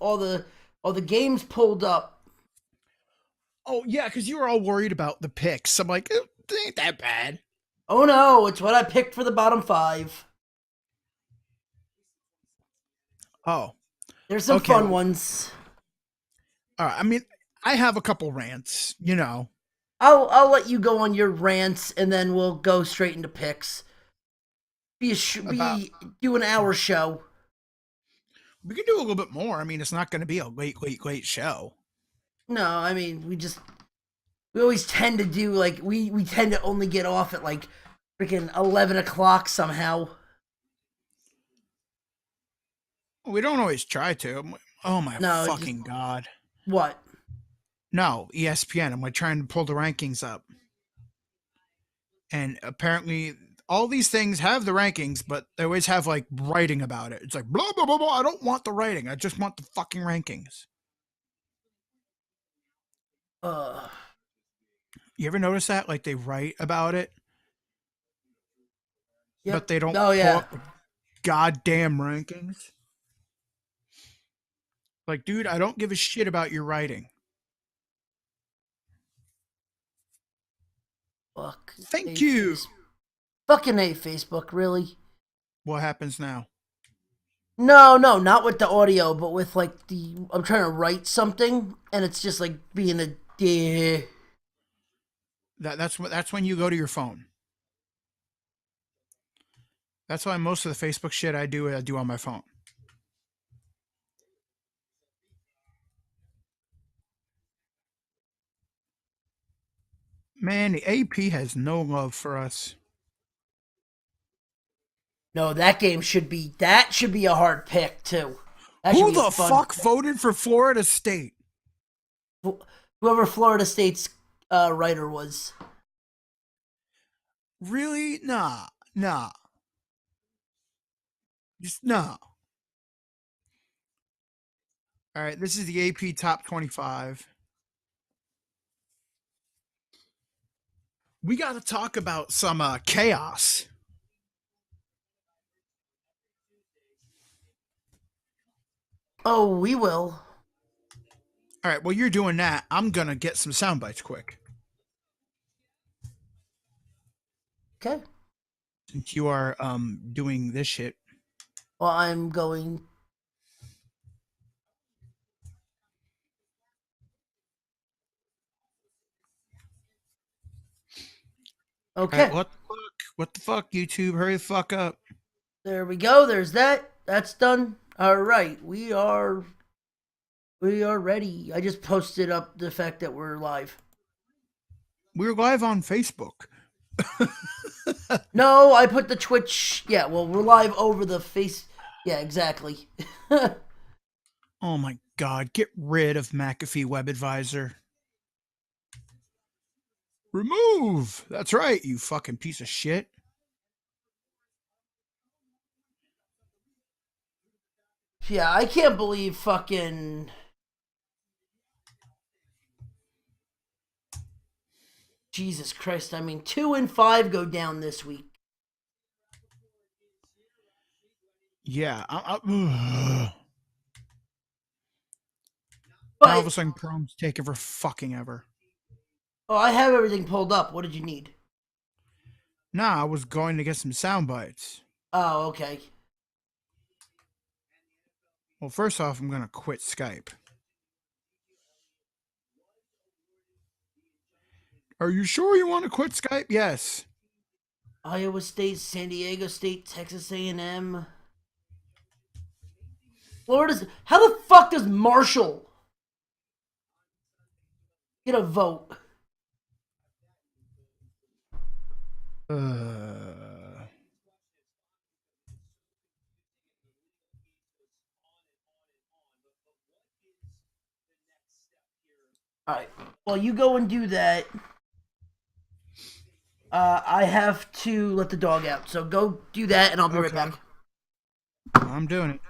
all the games pulled up. Oh yeah, because you were all worried about the picks. I'm like, it ain't that bad. Oh no, it's what I picked for the bottom five. Oh, There's some okay. fun Well, ones. all right. I mean, I have a couple rants. I'll let you go on your rants, and then we'll go straight into picks. About Be do an hour show. we can do a little bit more. I mean, it's not going to be a late show. No, I mean we always tend to do like we tend to only get off at like freaking 11 o'clock somehow. We don't always try to. Oh my No, just fucking god. what? No, ESPN. I'm like trying to pull the rankings up, and apparently all these things have the rankings, but they always have like writing about it. It's like blah blah blah blah. I don't want the writing. I just want the fucking rankings. Uh, You ever notice that? Like they write about it, but yep. they don't Oh pull yeah. up the goddamn rankings. Like, dude, I don't give a shit about your writing. Fuck Thank a you. face. Fucking a Facebook, really? What happens now? No, no, not with the audio, but with like I'm trying to write something, and it's just like being a That's when you go to your phone. That's why most of the Facebook shit I do on my phone. Man, the AP has no love for us. No, that should be a hard pick too. That should Who be a the fun. fuck voted for Florida State? Whoever Florida State's writer was. Really? Nah, nah, just nah. All right, this is the AP Top 25. We got to talk about some chaos. Oh, we will. All right, while you're doing that, I'm gonna get some sound bites quick. Okay. Since you are doing this shit. Well, I'm going. All right, Okay. what the fuck? What the fuck, YouTube? Hurry the fuck up. There we go. There's that. That's done. All right. We are ready. I just posted up the fact that we're live. We're live on Facebook. No, I put the Twitch. Yeah, well, we're live over the face. Yeah, exactly. Oh my god, get rid of McAfee Web Advisor. Remove! That's right, you fucking piece of shit. Yeah, I can't believe fucking Jesus Christ. I mean, 2 and 5 go down this week. Yeah. Now all of a But sudden Chrome's taking for fucking ever. oh, I have everything pulled up. What did you need? Nah, I was going to get some sound bites. Oh, okay. Well, first off, I'm gonna quit Skype. Are you sure you want to quit Skype? Yes. Iowa State, San Diego State, Texas A&M, Florida's. How the fuck does Marshall get a vote? Uh, All right. Well, you go and do that. I have to let the dog out, so go do that, and I'll be right okay. back. I'm doing it.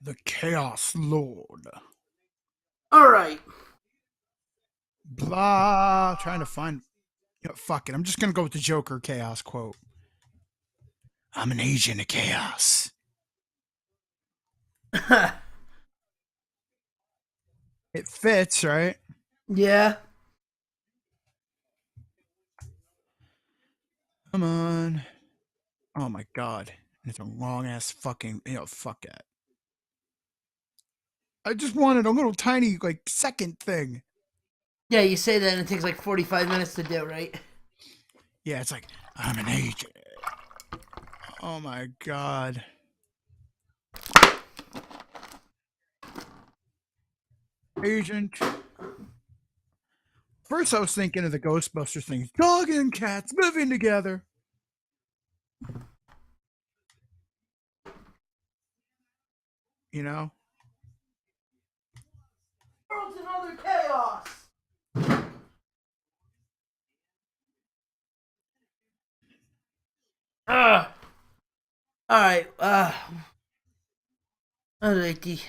The Chaos Lord. All right. Blah. Trying to find. You know, fuck it. I'm just gonna go with the Joker Chaos quote. I'm an agent of chaos. It fits, right? Yeah. Come on. Oh my god. It's a long ass fucking. Fuck that. I just wanted a little tiny, like, second thing. Yeah, you say that and it takes like 45 minutes to do, right? Yeah, it's like, I'm an agent. Oh my god. Agent. First, I was thinking of the Ghostbusters thing. Dog and cats living together. You know? World's another chaos. All right. Alrighty.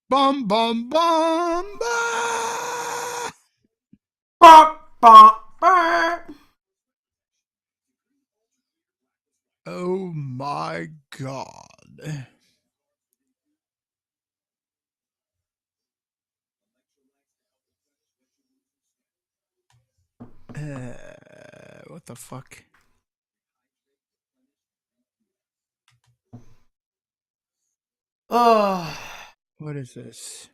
Bum, bum, bum, bah! Bah, bah, bah. Oh my god. What the fuck? Oh. What is this?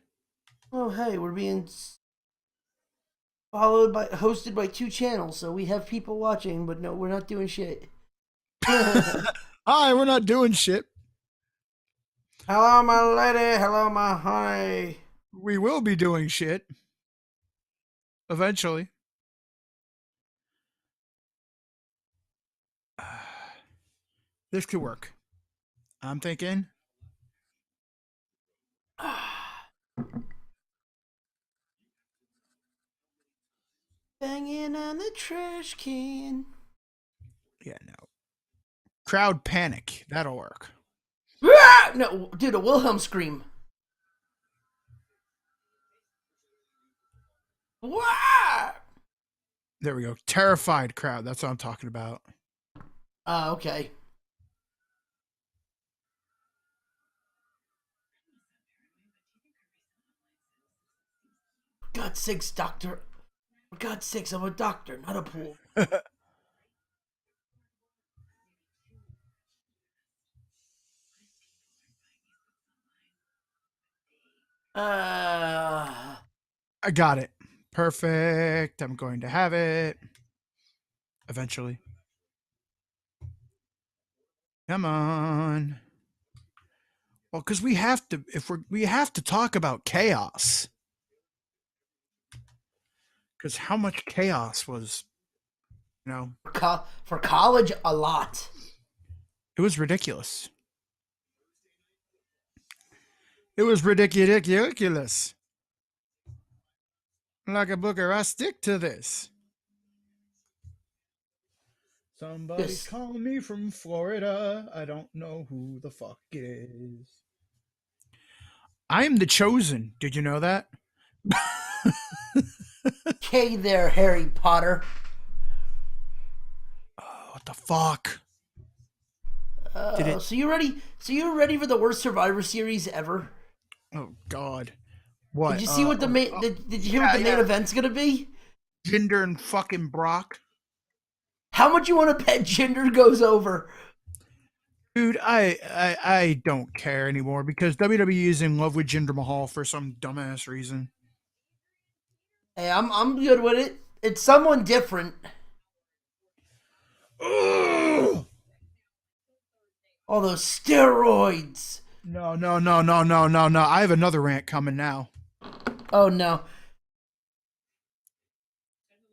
Oh, hey, we're being hosted by two channels, so we have people watching, but no, we're not doing shit. Hi, we're not doing shit. Hello, my lady. Hello, my honey. We will be doing shit. Eventually. This could work. I'm thinking. Banging on the trash can. Yeah, no. Crowd panic. That'll work. No, dude, a Wilhelm scream. Wah! There we go. Terrified crowd. That's what I'm talking about. Okay. For God's sakes, doctor. For God's sakes, I'm a doctor, not a pool. I got it. Perfect. I'm going to have it. Eventually. Come on. Well, because we have to, we have to talk about chaos. Because how much chaos was, you know, For college, a lot. it was ridiculous. It was ridiculous. Like a booger, I stick to this. Somebody's calling me from Florida. I don't know who the fuck it is. I'm the chosen. Did you know that? Okay, there, Harry Potter. Oh, what the fuck? So you ready? So you ready for the worst Survivor series ever? Oh God. What? Did you see what the main? Did you hear what the main event's gonna be? Jinder and fucking Brock. How much you want to bet Jinder goes over? Dude, I don't care anymore because WWE is in love with Jinder Mahal for some dumbass reason. Hey, I'm good with it. It's someone different. Ugh! All those steroids. No, no, no, no, no, no, no. I have another rant coming now. Oh no.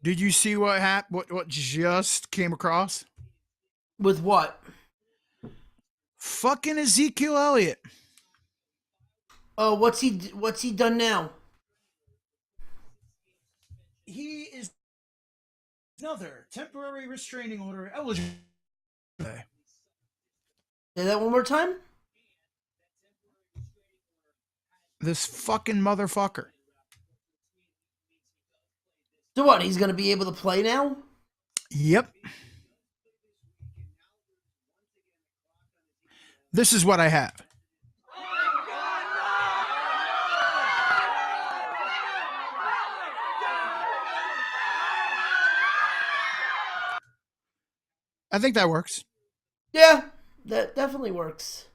Did you see what what just came across? With what? Fucking Ezekiel Elliott. Oh, what's he done now? He is another temporary restraining order eligible. Say that one more time. This fucking motherfucker. So what? He's gonna be able to play now? Yep. This is what I have. I think that works. Yeah, that definitely works.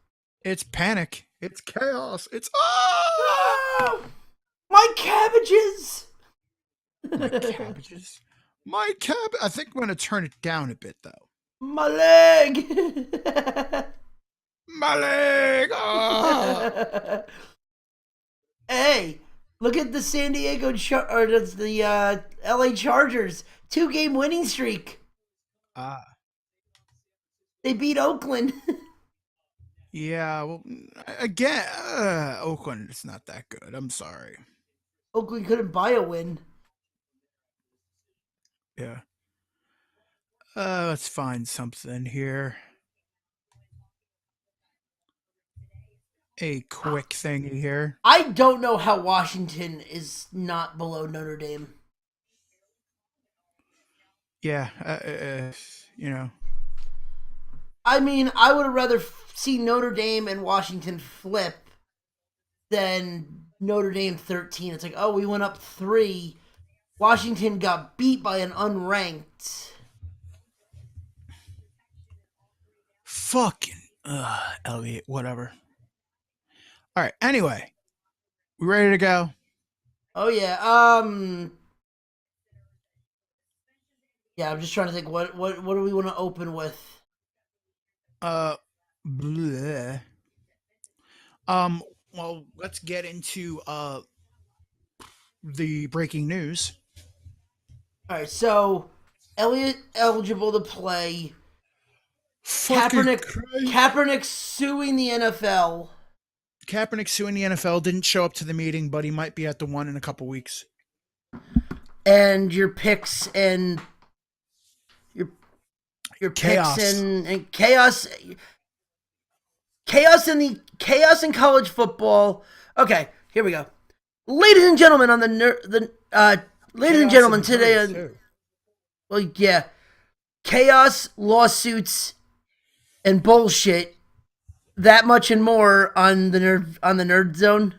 It's panic. It's chaos. It's Ah! My cabbages. my cabbages. My cab. I think I'm gonna turn it down a bit though. My leg. My leg. Ah. Hey, look at the San Diego or the LA Chargers 2-game winning streak. Ah. They beat Oakland. Yeah. Well, again, Oakland is not that good. I'm sorry. Oakland couldn't buy a win. Yeah. Let's find something here. A quick thing here. I don't know how Washington is not below Notre Dame. Yeah. You know. I mean, I would have rather see Notre Dame and Washington flip than Notre Dame 13. It's like, oh, we went up 3. Washington got beat by an unranked. Fucking Elliot, whatever. All right. Anyway, we ready to go? Oh yeah. Yeah, I'm just trying to think what do we want to open with? Bleh. Well, let's get into the breaking news. All right, so Elliott eligible to play. Fucking Kaepernick suing the NFL. Kaepernick suing the NFL, didn't show up to the meeting, but he might be at the one in a couple weeks. And your picks and your Chaos. picks and chaos in college football. Okay, here we go. Ladies and gentlemen, on ladies and gentlemen, today well, yeah, chaos, lawsuits, and bullshit. That much and more on the Nerd Zone.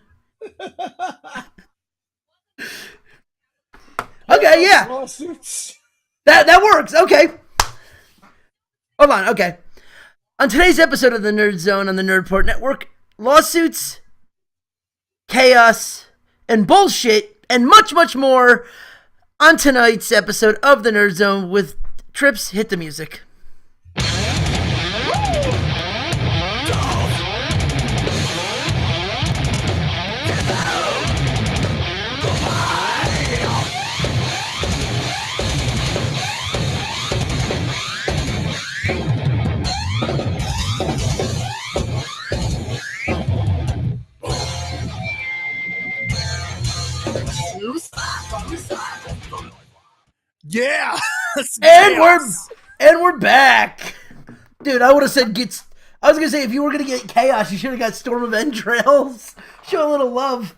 Okay, yeah, Lawsuits. that works. Okay, hold on. Okay, on today's episode of the Nerd Zone on the Nerdport Network, lawsuits, chaos, and bullshit, and much more on tonight's episode of the Nerd Zone with Trips. Hit the music. Yeah. And we're back. Dude, I would have said I was gonna say if you were gonna get chaos, you should have got Storm of Entrails. Show a little love.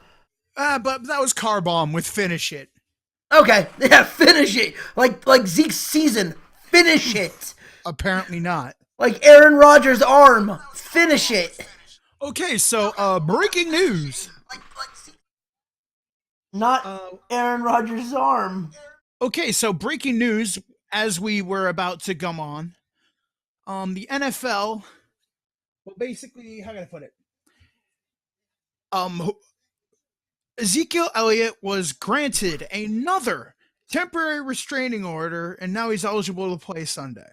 But that was Car Bomb with Finish It. Okay, yeah, finish it. Like Zeke's season. Finish it. Apparently not. Like Aaron Rodgers' arm. Finish it. Okay, so breaking news. Not Aaron Rodgers' arm. Okay, so breaking news. as we were about to come on, the NFL, well, basically, how can I put it? Um, Ezekiel Elliott was granted another temporary restraining order, and now he's eligible to play Sunday.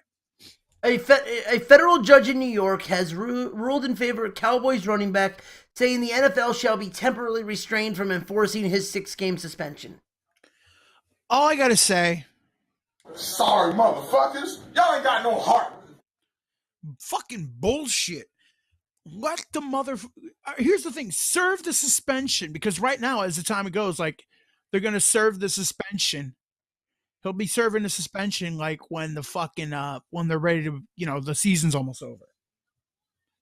A federal judge in New York has ruled in favor of Cowboys running back, saying the NFL shall be temporarily restrained from enforcing his 6-game suspension. All I gotta say, sorry, motherfuckers, y'all ain't got no heart. Fucking bullshit. Let the here's the thing, serve the suspension, because right now, as the time it goes, like, they're gonna serve the suspension. He'll be serving the suspension like when the fucking when they're ready to, the season's almost over.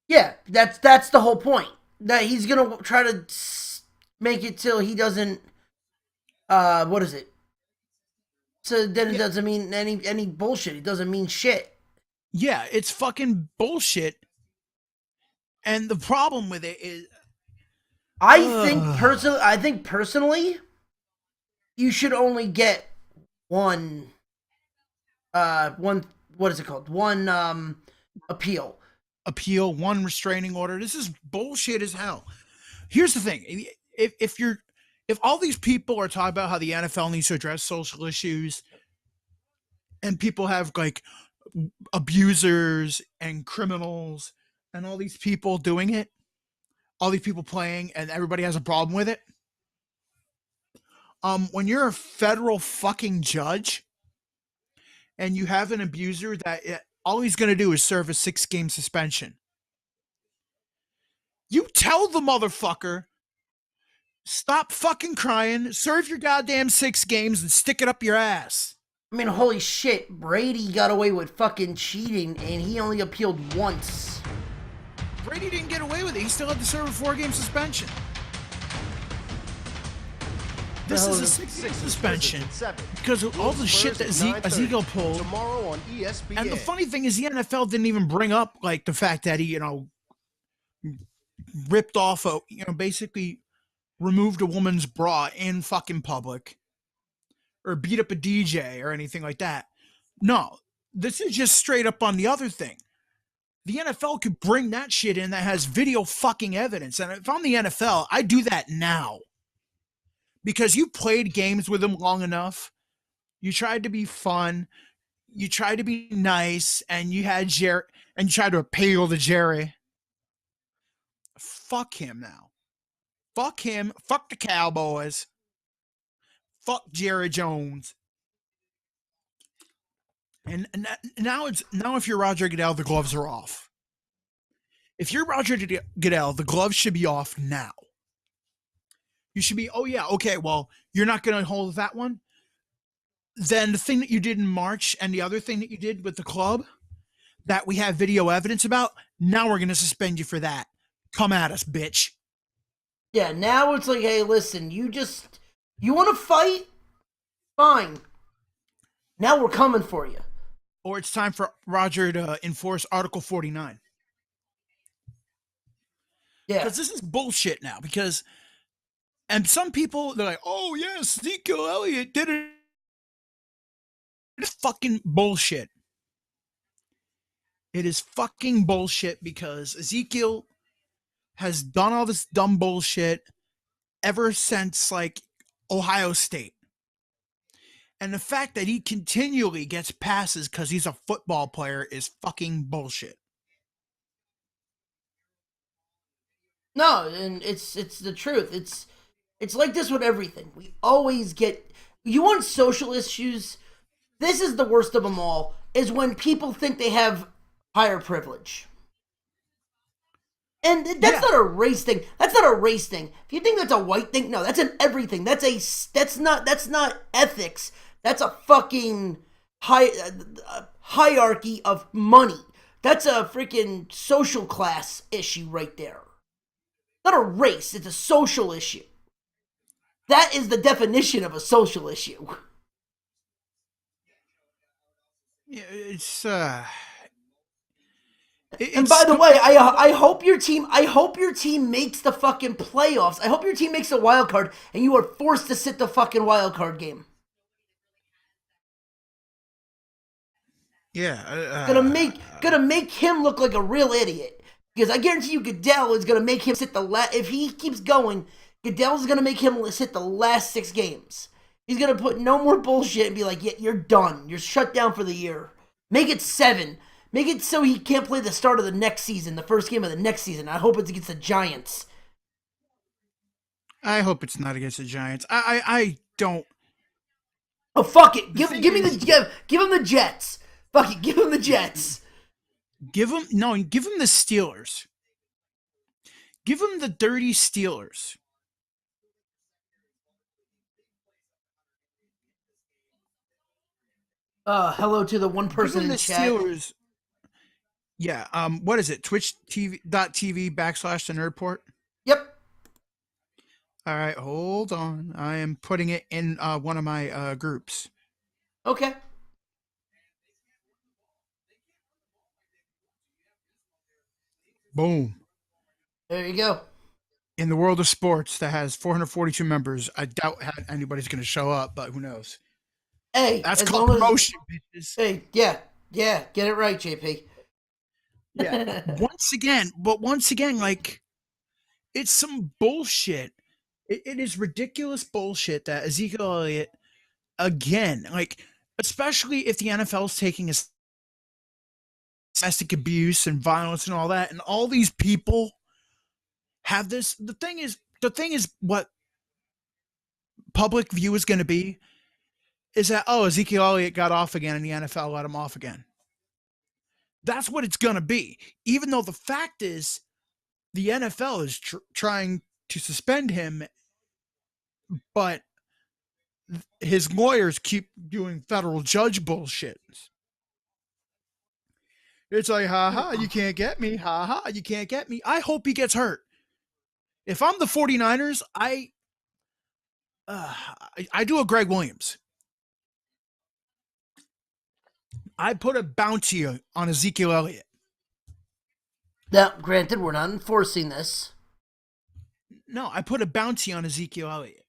Yeah, that's the whole point. That he's gonna try to make it till he doesn't. What is it? So then it doesn't mean any bullshit. It doesn't mean shit. Yeah, it's fucking bullshit. And the problem with it is, I think personally, you should only get one. What is it called? One appeal. One restraining order. This is bullshit as hell. Here's the thing: if all these people are talking about how the NFL needs to address social issues, and people have like abusers and criminals and all these people doing it, all these people playing, and everybody has a problem with it. When you're a federal fucking judge and you have an abuser that all he's going to do is serve a 6-game suspension, you tell the motherfucker, stop fucking crying, serve your goddamn 6 games, and stick it up your ass. I mean, holy shit, Brady got away with fucking cheating, and he only appealed once. Brady didn't get away with it. He still had to serve a 4-game suspension. This is a 6-game suspension because of all the shit that Ezekiel pulled. Tomorrow on ESPN. And the funny thing is, the NFL didn't even bring up like the fact that he, ripped off basically removed a woman's bra in fucking public, or beat up a DJ or anything like that. No, this is just straight up on the other thing. The NFL could bring that shit in that has video fucking evidence. And if I'm the NFL, I do that now. Because you played games with him long enough. You tried to be fun. You tried to be nice. And you had Jerry. And you tried to appeal to Jerry. Fuck him now. Fuck him. Fuck the Cowboys. Fuck Jerry Jones. And now if you're Roger Goodell, the gloves are off. If you're Roger Goodell, the gloves should be off now. You should be, oh yeah, okay, well, you're not going to hold that one? Then the thing that you did in March and the other thing that you did with the club that we have video evidence about, now we're going to suspend you for that. Come at us, bitch. Yeah, now it's like, hey, listen, you want to fight? Fine. Now we're coming for you. Or it's time for Roger to enforce Article 49. Yeah. Because this is bullshit now. And some people, they're like, oh, yes, Ezekiel Elliott did it. It's fucking bullshit. It is fucking bullshit because Ezekiel has done all this dumb bullshit ever since, like, Ohio State. And the fact that he continually gets passes because he's a football player is fucking bullshit. No, and it's the truth. It's like this with everything. We always get... You want social issues? This is the worst of them all, is when people think they have higher privilege. And that's not a race thing. That's not a race thing. If you think that's a white thing, no, that's an everything. That's not ethics. That's a fucking hierarchy of money. That's a freaking social class issue right there. Not a race, it's a social issue. That is the definition of a social issue. Yeah, and by the way, I hope your team makes the fucking playoffs. I hope your team makes a wild card and you are forced to sit the fucking wild card game. Yeah. Gonna make him look like a real idiot. Because I guarantee you, Goodell is gonna make him sit if he keeps going, Goodell's gonna make him sit the last 6 games. He's gonna put no more bullshit and be like, "Yeah, you're done. You're shut down for the year." Make it 7. Make it so he can't play the start of the next season, the first game of the next season. I hope it's against the Giants. I hope it's not against the Giants. I don't. Oh fuck it! Give him the Jets. Fuck it! Give him the Jets. Give him the Steelers. Give him the dirty Steelers. Hello to the one person in the chat. Steelers. Yeah. What is it? Twitch.tv / the Nerd Report. Yep. All right. Hold on. I am putting it in one of my groups. Okay. Boom. There you go. In the world of sports that has 442 members, I doubt anybody's going to show up, but who knows? Hey, that's called promotion, bitches. Hey, yeah, get it right, JP. Yeah. Once again, like, it's some bullshit. It is ridiculous bullshit that Ezekiel Elliott, again, like, especially if the NFL is taking a domestic abuse and violence and all that, and all these people have this. The thing is what public view is going to be is that, oh, Ezekiel Elliott got off again and the NFL let him off again. That's what it's going to be. Even though the fact is the NFL is trying to suspend him, but his lawyers keep doing federal judge bullshit. It's like, ha, you can't get me. Ha, you can't get me. I hope he gets hurt. If I'm the 49ers, I do a Greg Williams. I put a bounty on Ezekiel Elliott. Now, granted, we're not enforcing this. No, I put a bounty on Ezekiel Elliott.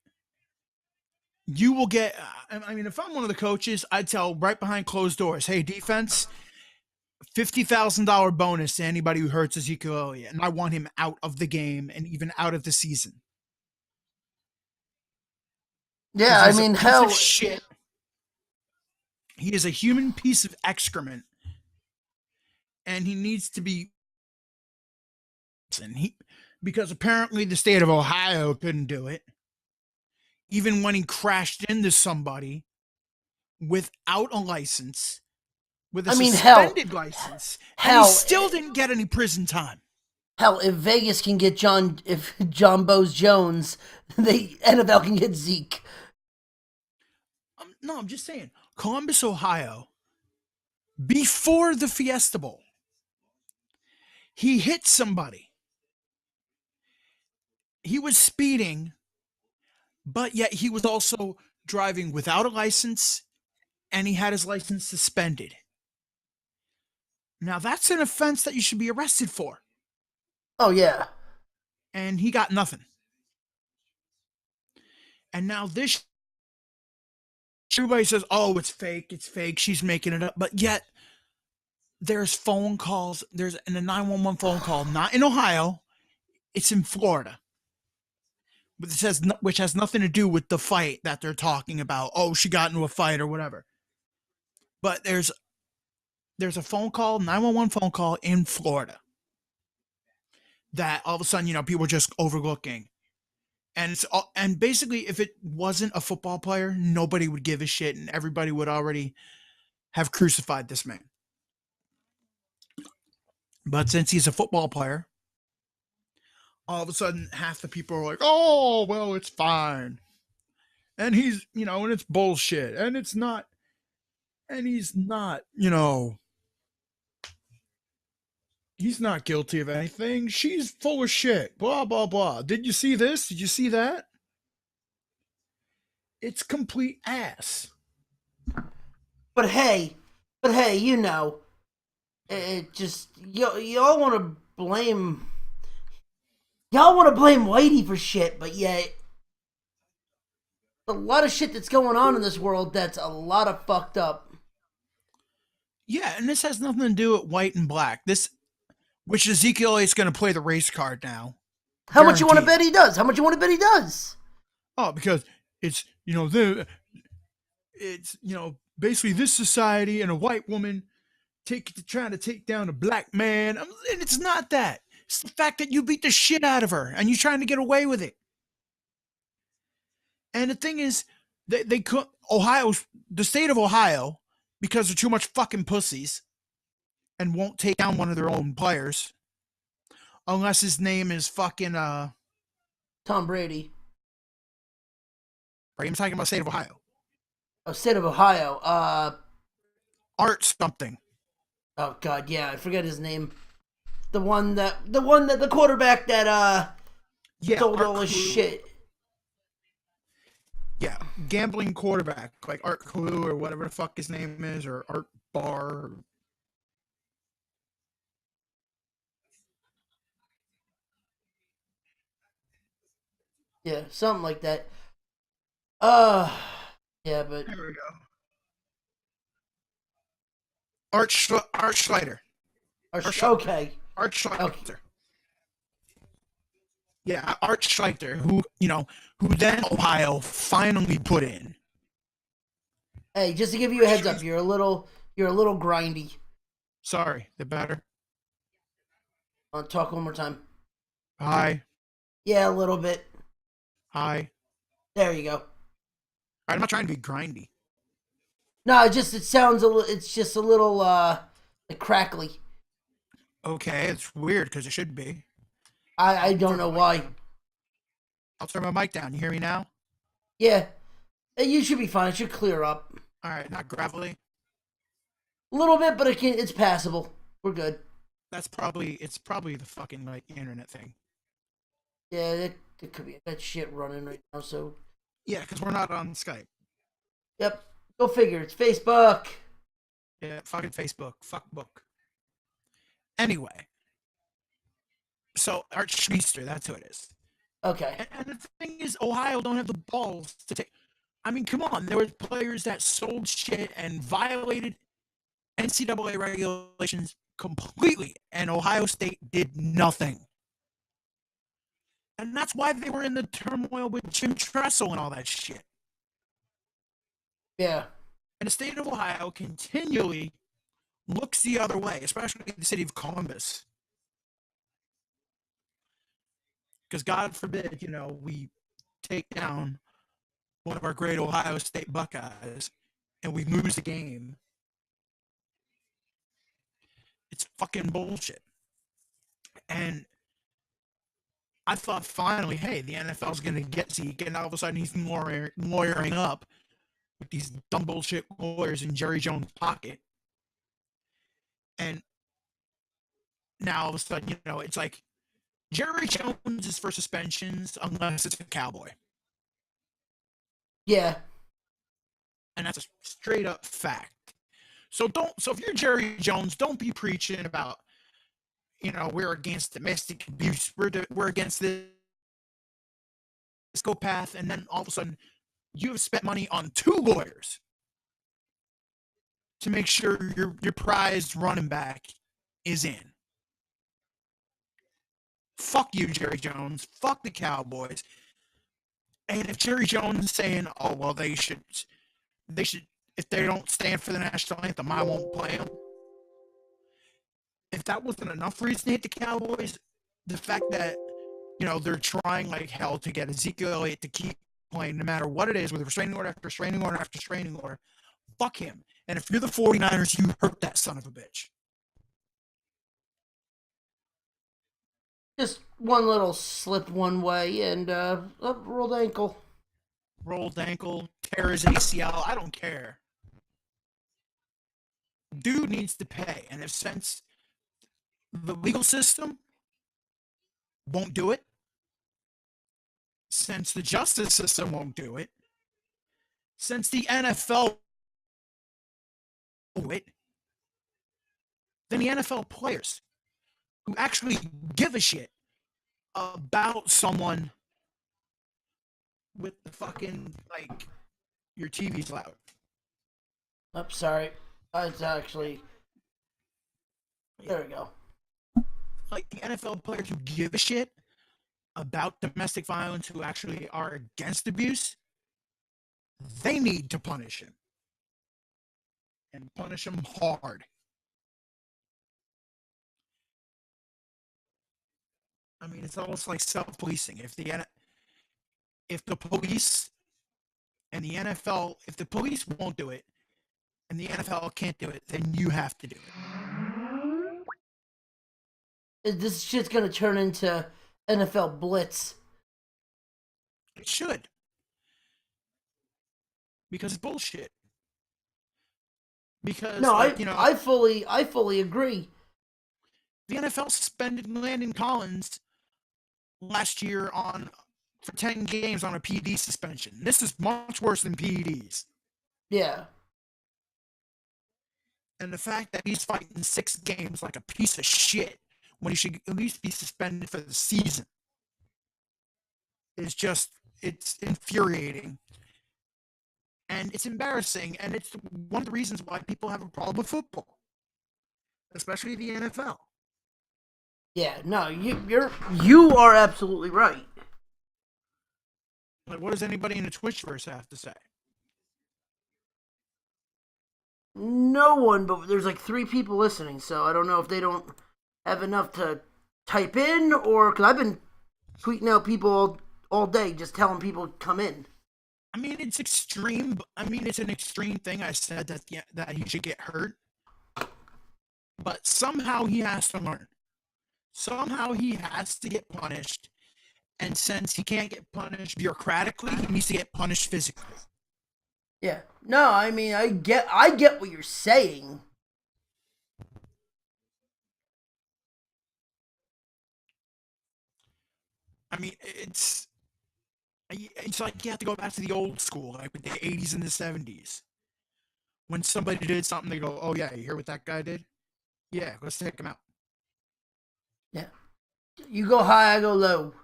You will get, I mean, if I'm one of the coaches, I'd tell right behind closed doors, hey, defense, $50,000 bonus to anybody who hurts Ezekiel Elliott. And I want him out of the game and even out of the season. Yeah, I mean, hell. Shit. He is a human piece of excrement. And he needs to be. Because apparently the state of Ohio couldn't do it. Even when he crashed into somebody without a license, with a suspended license, and he still didn't get any prison time. Hell, if Vegas can get John Bose Jones, the NFL can get Zeke. No, I'm just saying, Columbus, Ohio, before the Fiesta Bowl, he hit somebody. He was speeding, but yet he was also driving without a license, and he had his license suspended. Now, that's an offense that you should be arrested for. Oh, yeah. And he got nothing. And now this, everybody says, oh, it's fake, she's making it up. But yet, there's phone calls, there's a 911 phone call, not in Ohio, it's in Florida. Which has nothing to do with the fight that they're talking about. Oh, she got into a fight or whatever. But there's a phone call, 911 phone call in Florida that all of a sudden, people are just overlooking. And basically, if it wasn't a football player, nobody would give a shit and everybody would already have crucified this man. But since he's a football player, all of a sudden, half the people are like, oh, well, it's fine. And he's, and it's bullshit. And it's not, and he's not, he's not guilty of anything. She's full of shit. Blah, blah, blah. Did you see this? Did you see that? It's complete ass. But hey, it just, y'all want to blame... Y'all want to blame Whitey for shit, but yet a lot of shit that's going on in this world that's a lot of fucked up. Yeah, and this has nothing to do with white and black. Which Ezekiel is going to play the race card now. How much you want to Guaranteed. bet he does? How much you want to bet he does? Oh, because it's basically this society and a white woman trying to take down a black man, and it's not that. It's the fact that you beat the shit out of her and you're trying to get away with it. And the thing is, they could the state of Ohio, because they're too much fucking pussies, and won't take down one of their own players, unless his name is fucking Tom Brady. Right, I'm talking about state of Ohio. Oh, state of Ohio. Art something. Oh God, yeah, I forget his name. The quarterback that sold all his shit. Yeah, gambling quarterback like Art Clue or whatever the fuck his name is, or Art Barr. Yeah, something like that. Yeah, but There we go. Art Schleider. okay. Art Schleider. Okay. Yeah, Art Schleider, who then Ohio finally put in. Hey, just to give you a heads up, you're a little grindy. Sorry, the better. I'll talk one more time. Hi. Yeah, a little bit. Hi. There you go. I'm not trying to be grindy. No, it sounds it's just a little like crackly. Okay, it's weird because it should be. I don't know why. I'll turn my mic down. You hear me now? Yeah. You should be fine. It should clear up. All right, not gravelly. A little bit, but it's passable. We're good. It's probably the fucking like internet thing. Yeah, it could be that shit running right now. So yeah, because we're not on Skype. Yep. Go figure. It's Facebook. Yeah, fucking Facebook. Fuck book. Anyway, so Art Schmeister, that's who it is. Okay. And the thing is, Ohio don't have the balls to take. I mean, come on. There were players that sold shit and violated NCAA regulations completely, and Ohio State did nothing. And that's why they were in the turmoil with Jim Tressel and all that shit. Yeah. And the state of Ohio continually looks the other way, especially the city of Columbus. Because God forbid, we take down one of our great Ohio State Buckeyes and we lose the game. It's fucking bullshit. And I thought finally, hey, the NFL's going to get Zeke, and all of a sudden he's lawyering up with these dumb bullshit lawyers in Jerry Jones' pocket. And now all of a sudden, it's like Jerry Jones is for suspensions unless it's a Cowboy. Yeah. And that's a straight up fact. So if you're Jerry Jones, don't be preaching about, we're against domestic abuse. We're against this psychopath, and then all of a sudden you have spent money on 2 lawyers to make sure your prized running back is in. Fuck you, Jerry Jones. Fuck the Cowboys. And if Jerry Jones is saying, oh, well, they should, if they don't stand for the national anthem, I won't play them. If that wasn't enough reason to hit the Cowboys, the fact that, they're trying like hell to get Ezekiel Elliott to keep playing no matter what it is, with restraining order after restraining order after restraining order, fuck him. And if you're the 49ers, you hurt that son of a bitch. Just one little slip one way and rolled ankle. Rolled ankle, tear his ACL, I don't care. Dude needs to pay. And if since the legal system won't do it, since the justice system won't do it, since the NFL won't do it, then the NFL players who actually give a shit about someone with the fucking, like, your TV's loud. I'm sorry. It's actually There we go. Like the NFL players who give a shit about domestic violence, who actually are against abuse, they need to punish him and punish him hard. I mean, it's almost like self-policing. If the police and the NFL, if the police won't do it and the NFL can't do it, then you have to do it. This shit's gonna turn into NFL Blitz. It should, because it's bullshit. Because No, like, I fully agree. the NFL suspended Landon Collins last year for 10 games on a PED suspension. This is much worse than PEDs. Yeah. And the fact that he's fighting 6 games like a piece of shit when he should at least be suspended for the season is just, it's infuriating. And it's embarrassing. And it's one of the reasons why people have a problem with football, especially the NFL. Yeah, no, you are absolutely right. Like, what does anybody in the Twitchverse have to say? No one, but there's like 3 people listening, so I don't know if they don't have enough to type in, or because I've been tweeting out people all day, just telling people to come in. I mean, it's extreme. I mean, it's an extreme thing. I said that he should get hurt, but somehow he has to learn. Somehow he has to get punished, and since he can't get punished bureaucratically, he needs to get punished physically. Yeah. No, I mean, I get what you're saying. I mean, it's like you have to go back to the old school, like with the 80s and the 70s. When somebody did something, they go, "Oh yeah, you hear what that guy did? Yeah, let's take him out." Yeah. You go high, I go low.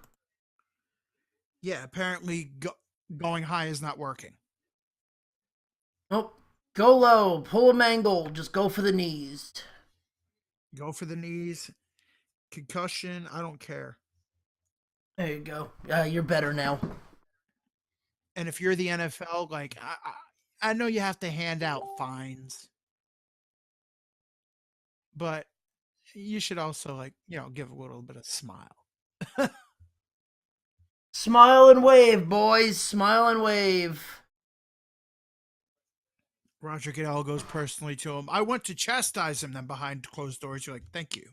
Yeah, apparently going high is not working. Nope. Go low, pull a mangle, just go for the knees. Go for the knees, concussion, I don't care. There you go. You're better now. And if you're the NFL, like I know you have to hand out fines, but you should also, like, give a little bit of smile. Smile and wave, boys. Smile and wave. Roger Goodell goes personally to him. I went to chastise him. Then behind closed doors, you're like, "Thank you,"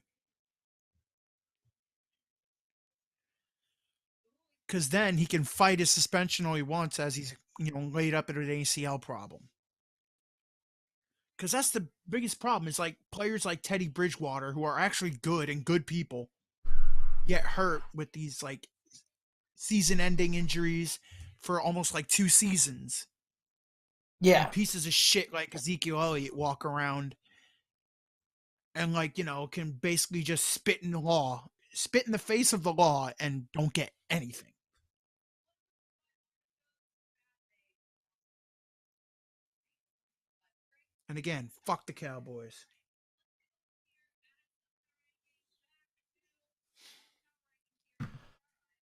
because then he can fight his suspension all he wants as he's laid up at an ACL problem. Because that's the biggest problem. Is like players like Teddy Bridgewater, who are actually good and good people, get hurt with these like season-ending injuries for almost like 2 seasons. Yeah. And pieces of shit like Ezekiel Elliott walk around and can basically just spit in the face of the law and don't get anything. And again, fuck the Cowboys.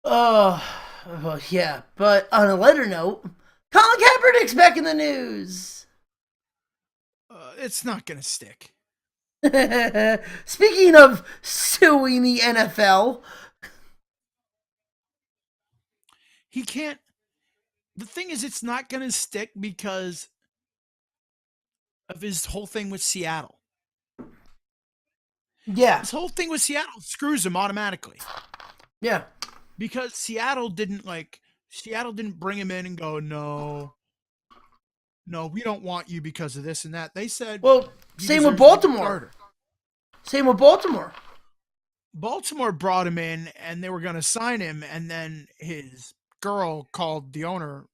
Oh, well, yeah. But on a lighter note, Colin Kaepernick's back in the news. It's not gonna stick. Speaking of suing the NFL, He can't. The thing is, it's not gonna stick because of his whole thing with Seattle. yeah, His whole thing with Seattle screws him automatically. yeah. Because Seattle didn't bring him in and go, no, we don't want you because of this and that. They said, Well, same with Baltimore. Same with Baltimore. Baltimore brought him in and they were going to sign him, and then his girl called the owner,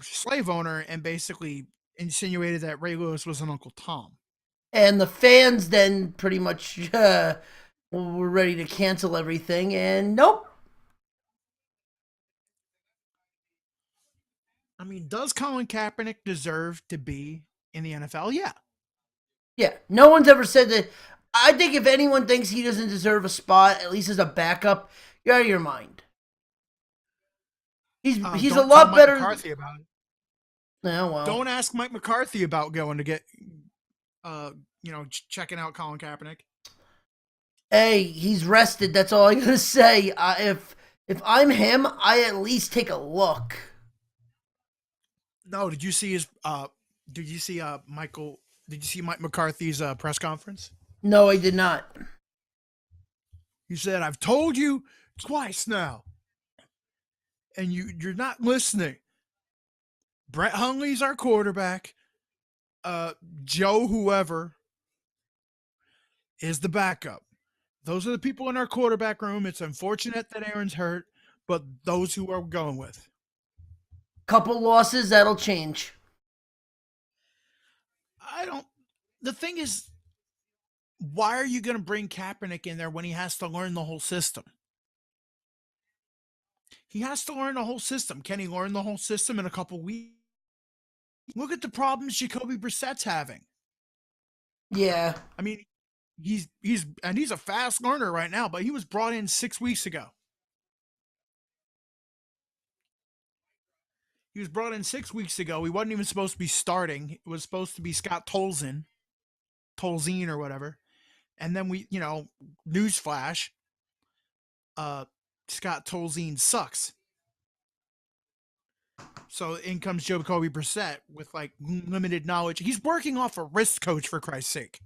slave owner, and basically insinuated that Ray Lewis was an Uncle Tom. And the fans then pretty much were ready to cancel everything, and nope. I mean, does Colin Kaepernick deserve to be in the NFL? Yeah. Yeah, no one's ever said that. I think if anyone thinks he doesn't deserve a spot, at least as a backup, you're out of your mind. He's a Don't tell lot Mike better. McCarthy about it. No, well, Don't ask Mike McCarthy about going to get, checking out Colin Kaepernick. hey, he's rested. That's all I'm gonna say. If I'm him, I at least take a look. No, did you see his? Did you see Michael? Did you see Mike McCarthy's press conference? No, I did not. He said, "I've told you twice now, and you're not listening. Brett Hundley's our quarterback. Joe, whoever, is the backup. Those are the people in our quarterback room. It's unfortunate that Aaron's hurt, but those who are going with." Couple losses, that'll change. The thing is, why are you going to bring Kaepernick in there when he has to learn the whole system? He has to learn the whole system. Can he learn the whole system in a couple weeks? Look at the problems Jacoby Brissett's having. Yeah. I mean, he's a fast learner right now, but he was brought in 6 weeks ago. He was brought in 6 weeks ago. He wasn't even supposed to be starting. It was supposed to be Scott Tolzien or whatever. And then newsflash, Scott Tolzien sucks. So in comes Jacoby Brissett with like limited knowledge. He's working off a wrist coach, for Christ's sake.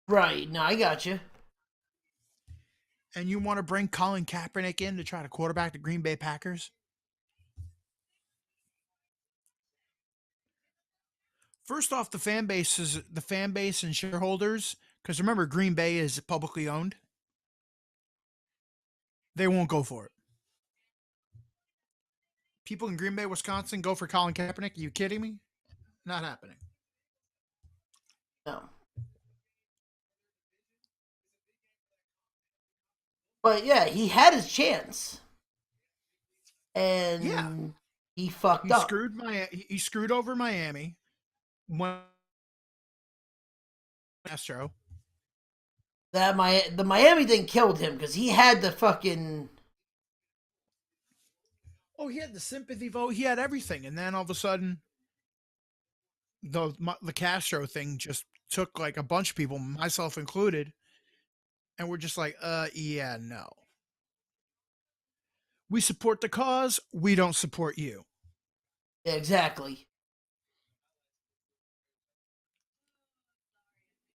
Right. No, I got you. And you want to bring Colin Kaepernick in to try to quarterback the Green Bay Packers? First off, the fan base and shareholders, because remember, Green Bay is publicly owned. They won't go for it. People in Green Bay, Wisconsin, go for Colin Kaepernick? Are you kidding me? Not happening. No. But yeah, he had his chance, and he fucked up. He screwed over Miami. Astro. The Miami thing killed him because he had the fucking. Oh, he had the sympathy vote. He had everything, and then all of a sudden, the Castro thing just took like a bunch of people, myself included, and we're just like, yeah, no. We support the cause. We don't support you. Exactly.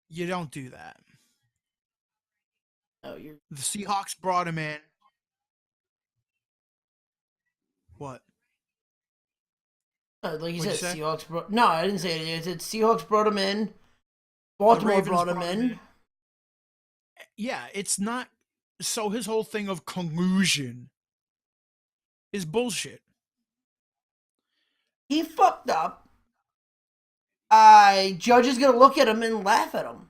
You don't do that. No, you're. The Seahawks brought him in. What? Like you What'd said, you say? Seahawks brought. No, I didn't say anything. I said Seahawks brought him in. Baltimore Ravens brought him in. Yeah, it's not. So his whole thing of collusion is bullshit. He fucked up. Judge is gonna look at him and laugh at him.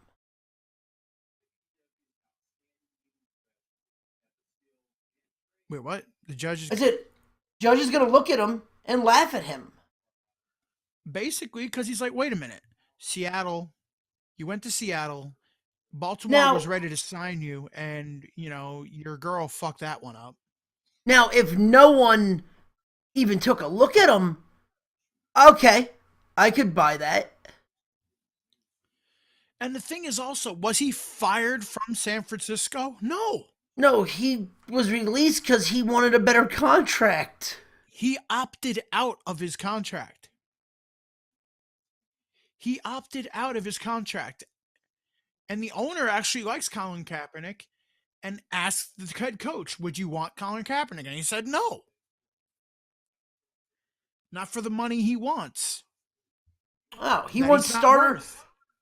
Wait, what? The judge is. I said, Judge is gonna look at him and laugh at him. Basically, because he's like, wait a minute, Seattle, you went to Seattle, Baltimore was ready to sign you, and your girl fucked that one up. Now, if no one even took a look at him, okay, I could buy that. And the thing is also, was he fired from San Francisco? No. No, he was released because he wanted a better contract. He opted out of his contract. And the owner actually likes Colin Kaepernick and asked the head coach, would you want Colin Kaepernick? And he said no. Not for the money he wants. Oh, he wants starter.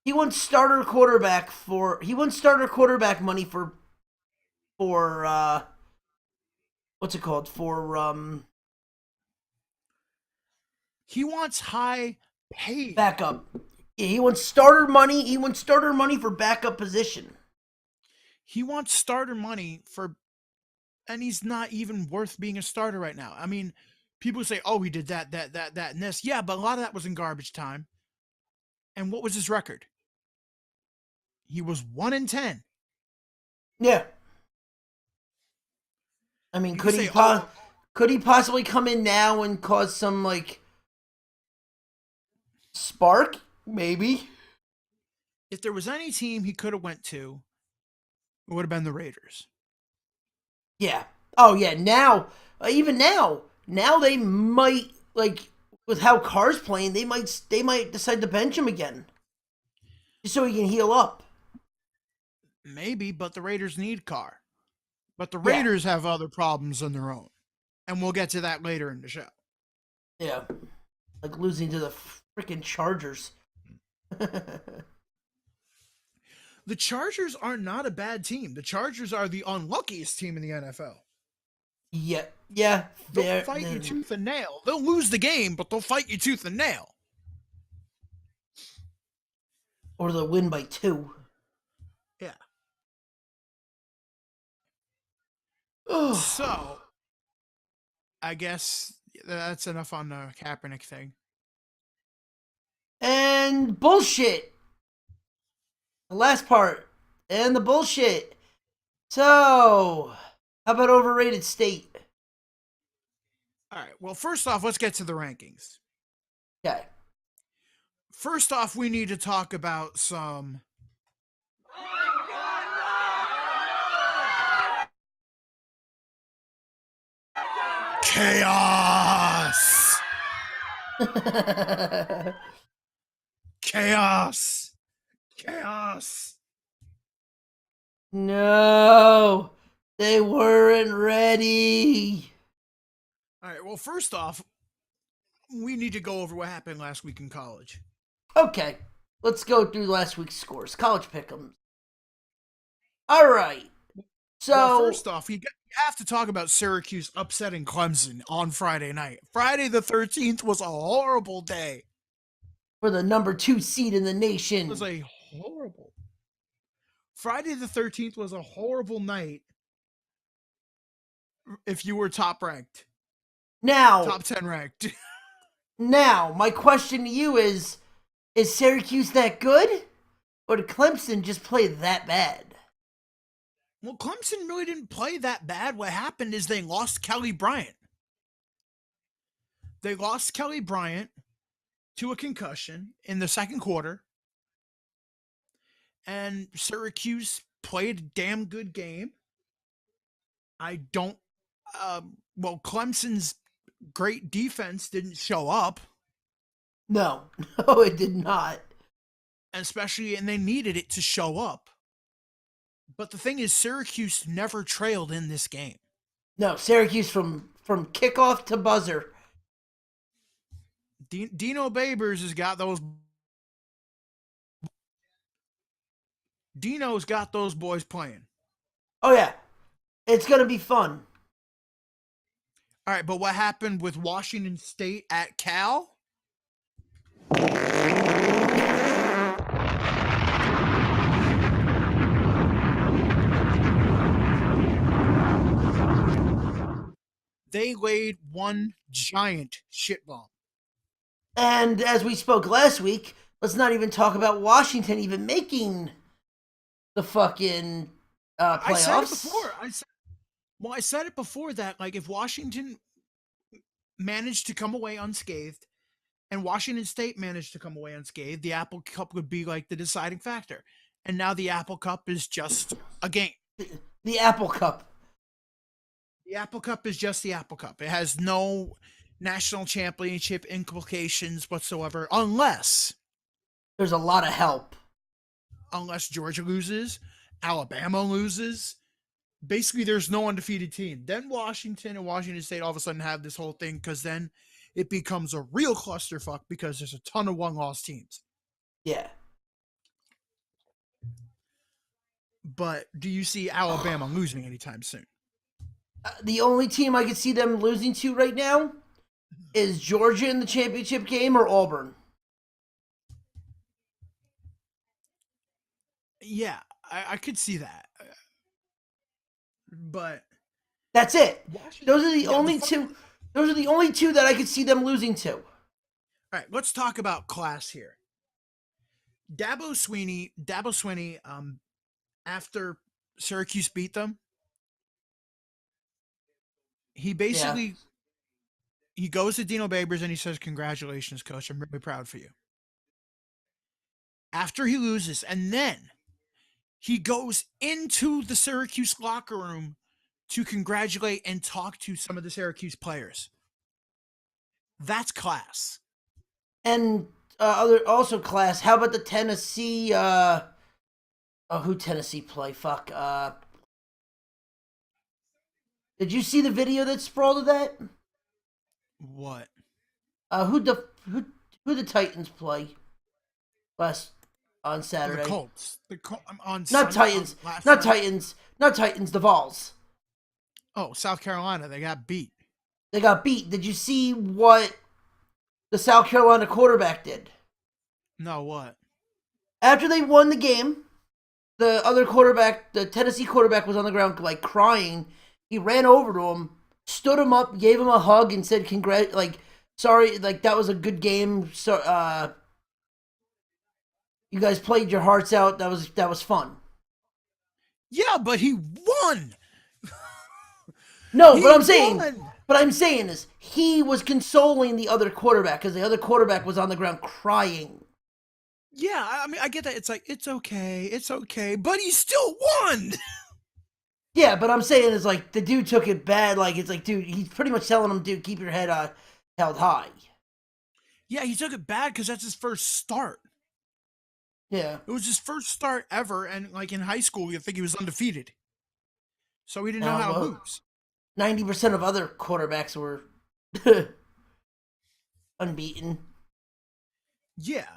He wants starter quarterback for. He wants starter quarterback money for. What's it called? He wants high paid backup. Yeah, he wants starter money. He wants starter money for backup position. He wants starter money for, and he's not even worth being a starter right now. I mean, people say, oh, he did that, and this. Yeah, but a lot of that was in garbage time. And what was his record? He was 1-10. Yeah. I mean, You could could he say, could he possibly come in now and cause some like spark? Maybe. if there was any team he could have went to, it would have been the Raiders. Yeah. Oh yeah. Now, even now they might like with how Carr's playing, they might decide to bench him again, just so he can heal up. Maybe, but the Raiders need Carr. But the Yeah. Raiders have other problems on their own. And we'll get to that later in the show. Yeah. Like losing to the freaking Chargers. The Chargers are not a bad team. The Chargers are the unluckiest team in the NFL. Yeah. They'll fight you tooth and nail. They'll lose the game, but they'll fight you tooth and nail. Or they'll win by 2. Yeah. So, I guess that's enough on the Kaepernick thing. And bullshit. The last part. And the bullshit. So, how about overrated state? All right. Well, first off, let's get to the rankings. Okay. First off, we need to talk about some chaos. Chaos. Chaos. No, they weren't ready. All right. Well, first off, we need to go over what happened last week in college. Okay, let's go through last week's scores. College pick'ems. All right. So Well, first off, you have to talk about Syracuse upsetting Clemson on Friday night. Friday the 13th was a horrible day. for the number 2 seed in the It nation. was a horrible. Friday the 13th was a horrible night if you were top ranked. Now, Top 10 ranked. now, my question to you is Syracuse that good? Or did Clemson just play that bad? Well, Clemson really didn't play that bad. What happened is they lost Kelly Bryant. They lost Kelly Bryant to a concussion in the second quarter. And Syracuse played a damn good game. Clemson's great defense didn't show up. No, it did not. And they needed it to show up. But the thing is, Syracuse never trailed in this game. No, Syracuse from kickoff to buzzer. Dino Babers has got those. Dino's got those boys playing. Oh yeah, it's gonna be fun. All right, but what happened with Washington State at Cal? They laid one giant shit bomb. And as we spoke last week, let's not even talk about Washington even making the fucking playoffs. I said it before. I said it before that, like, if Washington managed to come away unscathed and Washington State managed to come away unscathed, the Apple Cup would be like the deciding factor. And now the Apple Cup is just a game. The Apple Cup. The Apple Cup is just the Apple Cup. It has no national championship implications whatsoever, unless There's a lot of help. Georgia loses, Alabama loses. Basically, there's no undefeated team. Then Washington and Washington State all of a sudden have this whole thing, because then it becomes a real clusterfuck because there's a ton of one-loss teams. Yeah. But do you see Alabama losing anytime soon? The only team I could see them losing to right now is Georgia in the championship game or Auburn. Yeah, I could see that. But that's it. Washington, Those are the only two. Those are the only two that I could see them losing to. All right, let's talk about class here. Dabo Swinney, after Syracuse beat them, he basically he goes to Dino Babers and he says, "Congratulations, coach. I'm really proud for you." After he loses, and then he goes into the Syracuse locker room to congratulate and talk to some of the Syracuse players. That's class. And other also class. How about the Tennessee? Who Tennessee play? Fuck. Did you see the video that sprawled of that? What? Who the Titans play last on Saturday? The Colts. On Not Sunday, Titans. last Not Sunday. Titans. Not Titans. The Vols. Oh, South Carolina. They got beat. They got beat. Did you see what the South Carolina quarterback did? No, what? After they won the game, the other quarterback, the Tennessee quarterback, was on the ground like crying. He ran over to him, stood him up, gave him a hug, and said, sorry, like that was a good game. So, you guys played your hearts out. That was fun." Yeah, but he won. No, He but won. I'm saying is he was consoling the other quarterback because the other quarterback was on the ground crying. Yeah, I mean, I get that. It's like, it's okay, but he still won. Yeah, but I'm saying is like the dude took it bad. Like it's like, dude, he's pretty much telling him, dude, keep your head held high. Yeah, he took it bad because that's his first start. Yeah. It was his first start ever, and like in high school, you think he was undefeated, so he didn't know how to lose. 90% of other quarterbacks were unbeaten. Yeah.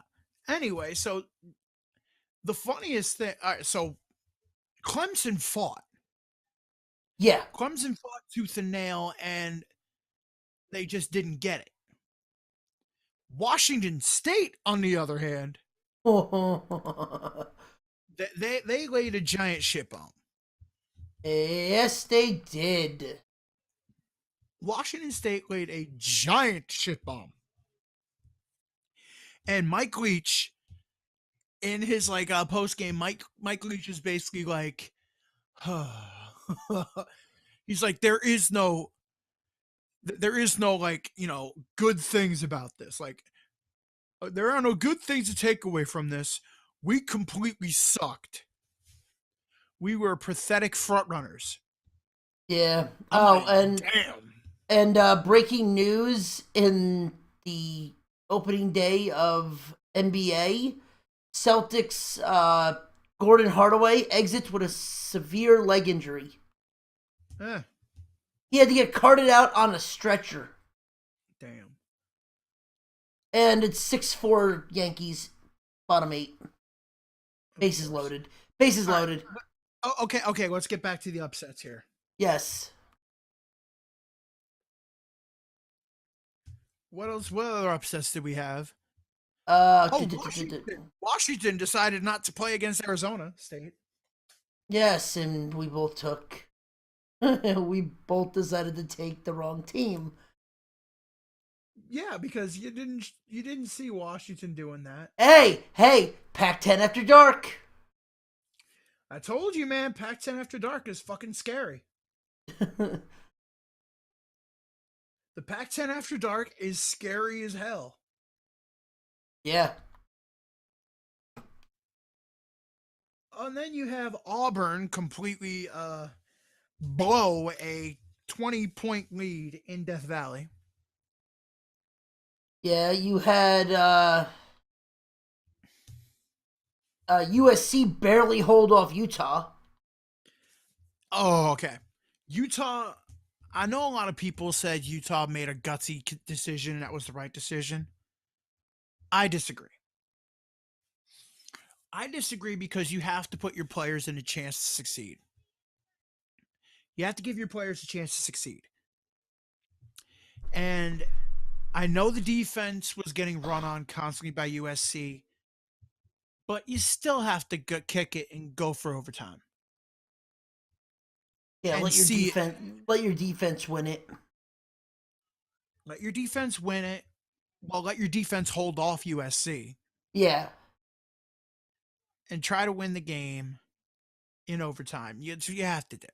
Anyway, so the funniest thing. All right, so Clemson fought. Yeah. Clemson fought tooth and nail, and they just didn't get it. Washington State, on the other hand, they laid a giant shit bomb. Yes, they did. Washington State laid a giant shit bomb. And Mike Leach, in his like post game, Mike Leach is basically like, he's like, there is no like, good things about this. Like, there are no good things to take away from this. We completely sucked. We were pathetic front runners. Yeah. Damn. And breaking news in the opening day of NBA, Celtics Gordon Hardaway exits with a severe leg injury. He had to get carted out on a stretcher. Damn. And it's 6-4 Yankees, bottom 8. Bases loaded. Bases loaded. Oh, okay. Let's get back to the upsets here. Yes. What else? What other upsets did we have? Washington decided not to play against Arizona State. Yes, and we both took. We both decided to take the wrong team. Yeah, because you didn't see Washington doing that. Hey, Pac-10 after dark. I told you, man. Pac-10 after dark is fucking scary. The Pac-10 after dark is scary as hell. Yeah. And then you have Auburn completely blow a 20-point lead in Death Valley. Yeah, you had USC barely hold off Utah. Oh, okay. Utah, I know a lot of people said Utah made a gutsy decision and that was the right decision. I disagree. I disagree because you have to put your players in a chance to succeed. You have to give your players a chance to succeed. And I know the defense was getting run on constantly by USC, but you still have to kick it and go for overtime. Yeah, let your defense win it. Let your defense win it. Well, let your defense hold off USC. Yeah. and try to win the game in overtime. That's what you have to do.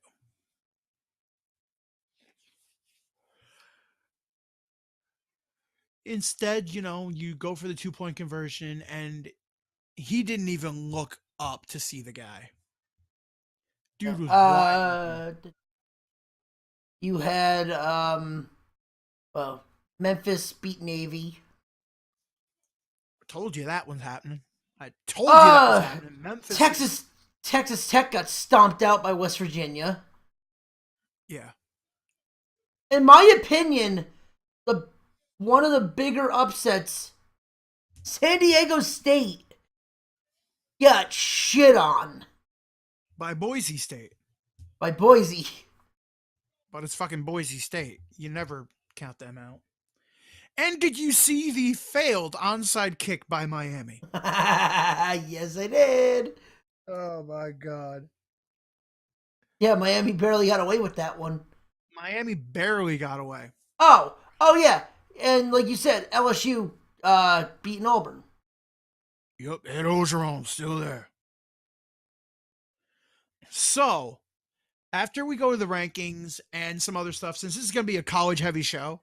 Instead, you go for the 2-point conversion, and he didn't even look up to see the guy. Dude was wide open. You had well, Memphis beat Navy. I told you that one's happening. I told you that was happening. Memphis. Texas Tech got stomped out by West Virginia. Yeah. In my opinion, one of the bigger upsets, San Diego State got shit on By Boise State. by Boise. But it's fucking Boise State. You never count them out. And did you see the failed onside kick by Miami? Yes, I did. Oh my God. Yeah, Miami barely got away with that one. Miami barely got away. Oh yeah. And like you said, LSU beating Auburn. Yep, Ed Ogeron still there. So, after we go to the rankings and some other stuff, since this is going to be a college-heavy show,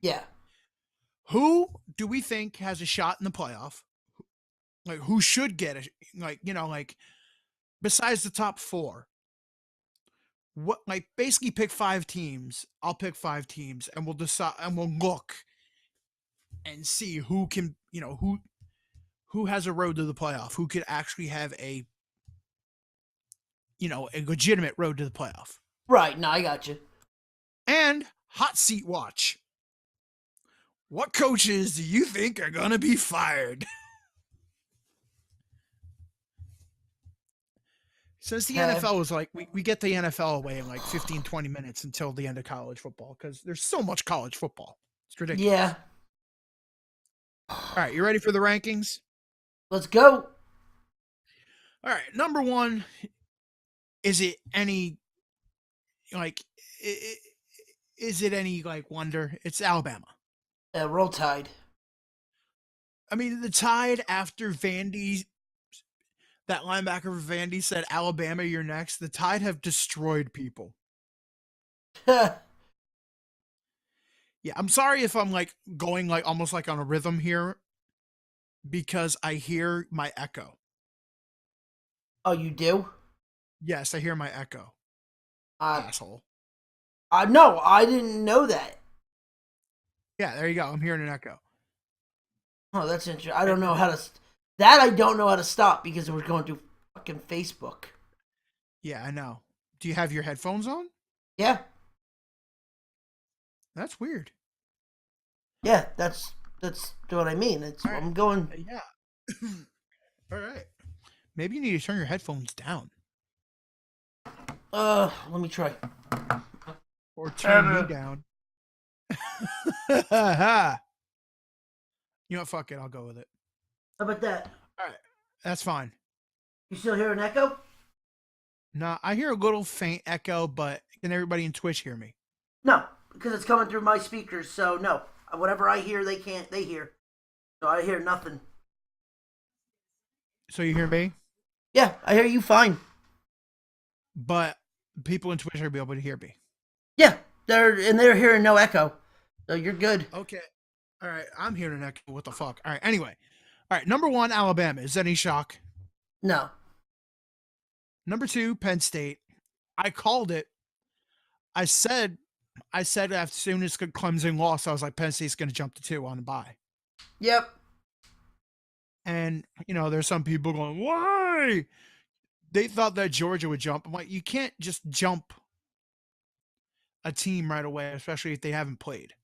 Yeah. who do we think has a shot in the playoff? Like, who should get it? Besides the top 4. What, basically pick 5 teams. I'll pick 5 teams, and we'll decide, and we'll look and see who can, who has a road to the playoff, who could actually have a legitimate road to the playoff. Right, no, I got you. And hot seat watch. What coaches do you think are going to be fired? Since the NFL is we get the NFL away in 15, 20 minutes until the end of college football because there's so much college football. It's ridiculous. Yeah. All right, you ready for the rankings? Let's go. All right, number 1, is it any wonder? It's Alabama. Roll Tide. I mean, the Tide after Vandy, that linebacker for Vandy said, Alabama, you're next. The Tide have destroyed people. Yeah, I'm sorry if I'm going almost on a rhythm here because I hear my echo. Oh, you do? Yes, I hear my echo. Asshole. No, I didn't know that. Yeah, there you go. I'm hearing an echo. Oh, that's interesting. I don't know how to... That I don't know how to stop because we're going through fucking Facebook. Yeah, I know. Do you have your headphones on? Yeah. That's weird. Yeah, that's what I mean. It's right. I'm going... Yeah. All right. Maybe you need to turn your headphones down. Let me try. Or turn me down. You know what? Fuck it. I'll go with it. How about that? All right. That's fine. You still hear an echo? No, I hear a little faint echo, but can everybody in Twitch hear me? No, because it's coming through my speakers. So no, whatever I hear, they hear. So I hear nothing. So you hear me? Yeah, I hear you fine. But people in Twitch are going to be able to hear me. Yeah, they're hearing no echo. So you're good. Okay. All right. I'm hearing an echo. What the fuck? All right. Anyway. All right. Number 1, Alabama. Is that any shock? No. Number 2, Penn State. I called it. I said as soon as Clemson lost, I was like, Penn State's going to jump to 2 on the bye. Yep. And, there's some people going, why? They thought that Georgia would jump. I'm like, you can't just jump a team right away, especially if they haven't played.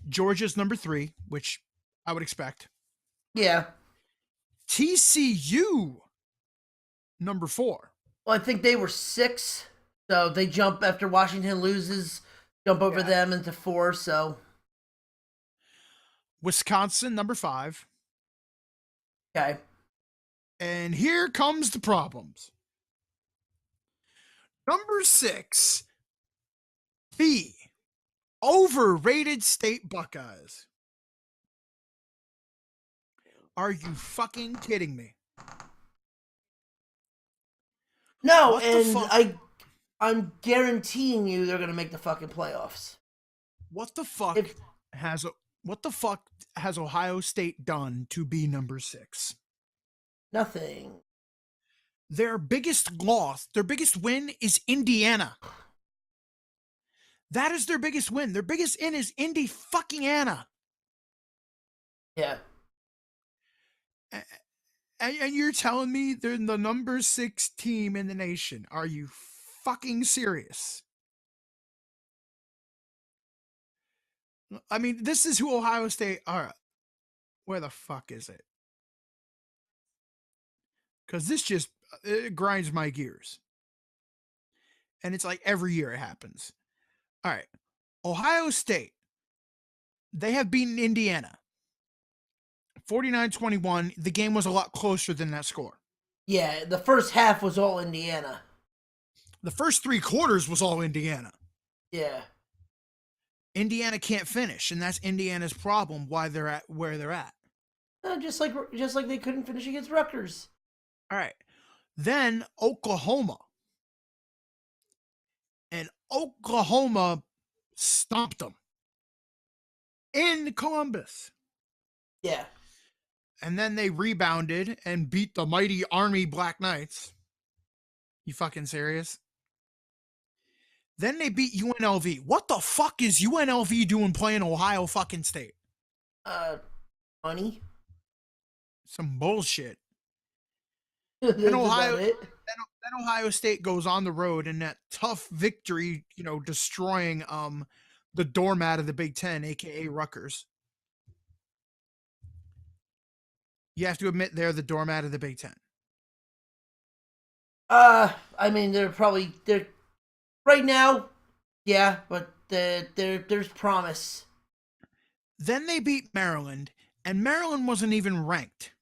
Georgia's number 3, which I would expect. Yeah. TCU, number 4. Well, I think they were 6, so they jump after Washington loses, jump over them into 4. So Wisconsin, number 5. Okay. And here comes the problems. Number 6, the overrated State Buckeyes. Are you fucking kidding me? No, What the and fuck? I'm guaranteeing you they're gonna make the fucking playoffs. What the fuck If has what the fuck has Ohio State done to be number 6? nothing. Their biggest loss, their biggest win is Indiana. That is their biggest win. Their biggest win is Indy fucking Anna. Yeah. And you're telling me they're the number 6 team in the nation. Are you fucking serious? I mean, this is who Ohio State are. Where the fuck is it? Because this just it grinds my gears. And it's like every year it happens. All right. Ohio State, they have beaten Indiana 49-21. The game was a lot closer than that score. Yeah, the first half was all Indiana. The first 3 quarters was all Indiana. Yeah. Indiana can't finish, and that's Indiana's problem why they're at where they're at. Just like they couldn't finish against Rutgers. All right. Then Oklahoma. And Oklahoma stomped them in Columbus. Yeah. And then they rebounded and beat the mighty Army Black Knights. You fucking serious? Then they beat UNLV. What the fuck is UNLV doing playing Ohio fucking State? Money. Some bullshit. That's And Ohio, about it. then Ohio State goes on the road in that tough victory, destroying the doormat of the Big Ten, aka Rutgers. You have to admit they're the doormat of the Big Ten. I mean, they're right now, yeah, but there's promise. Then they beat Maryland, and Maryland wasn't even ranked.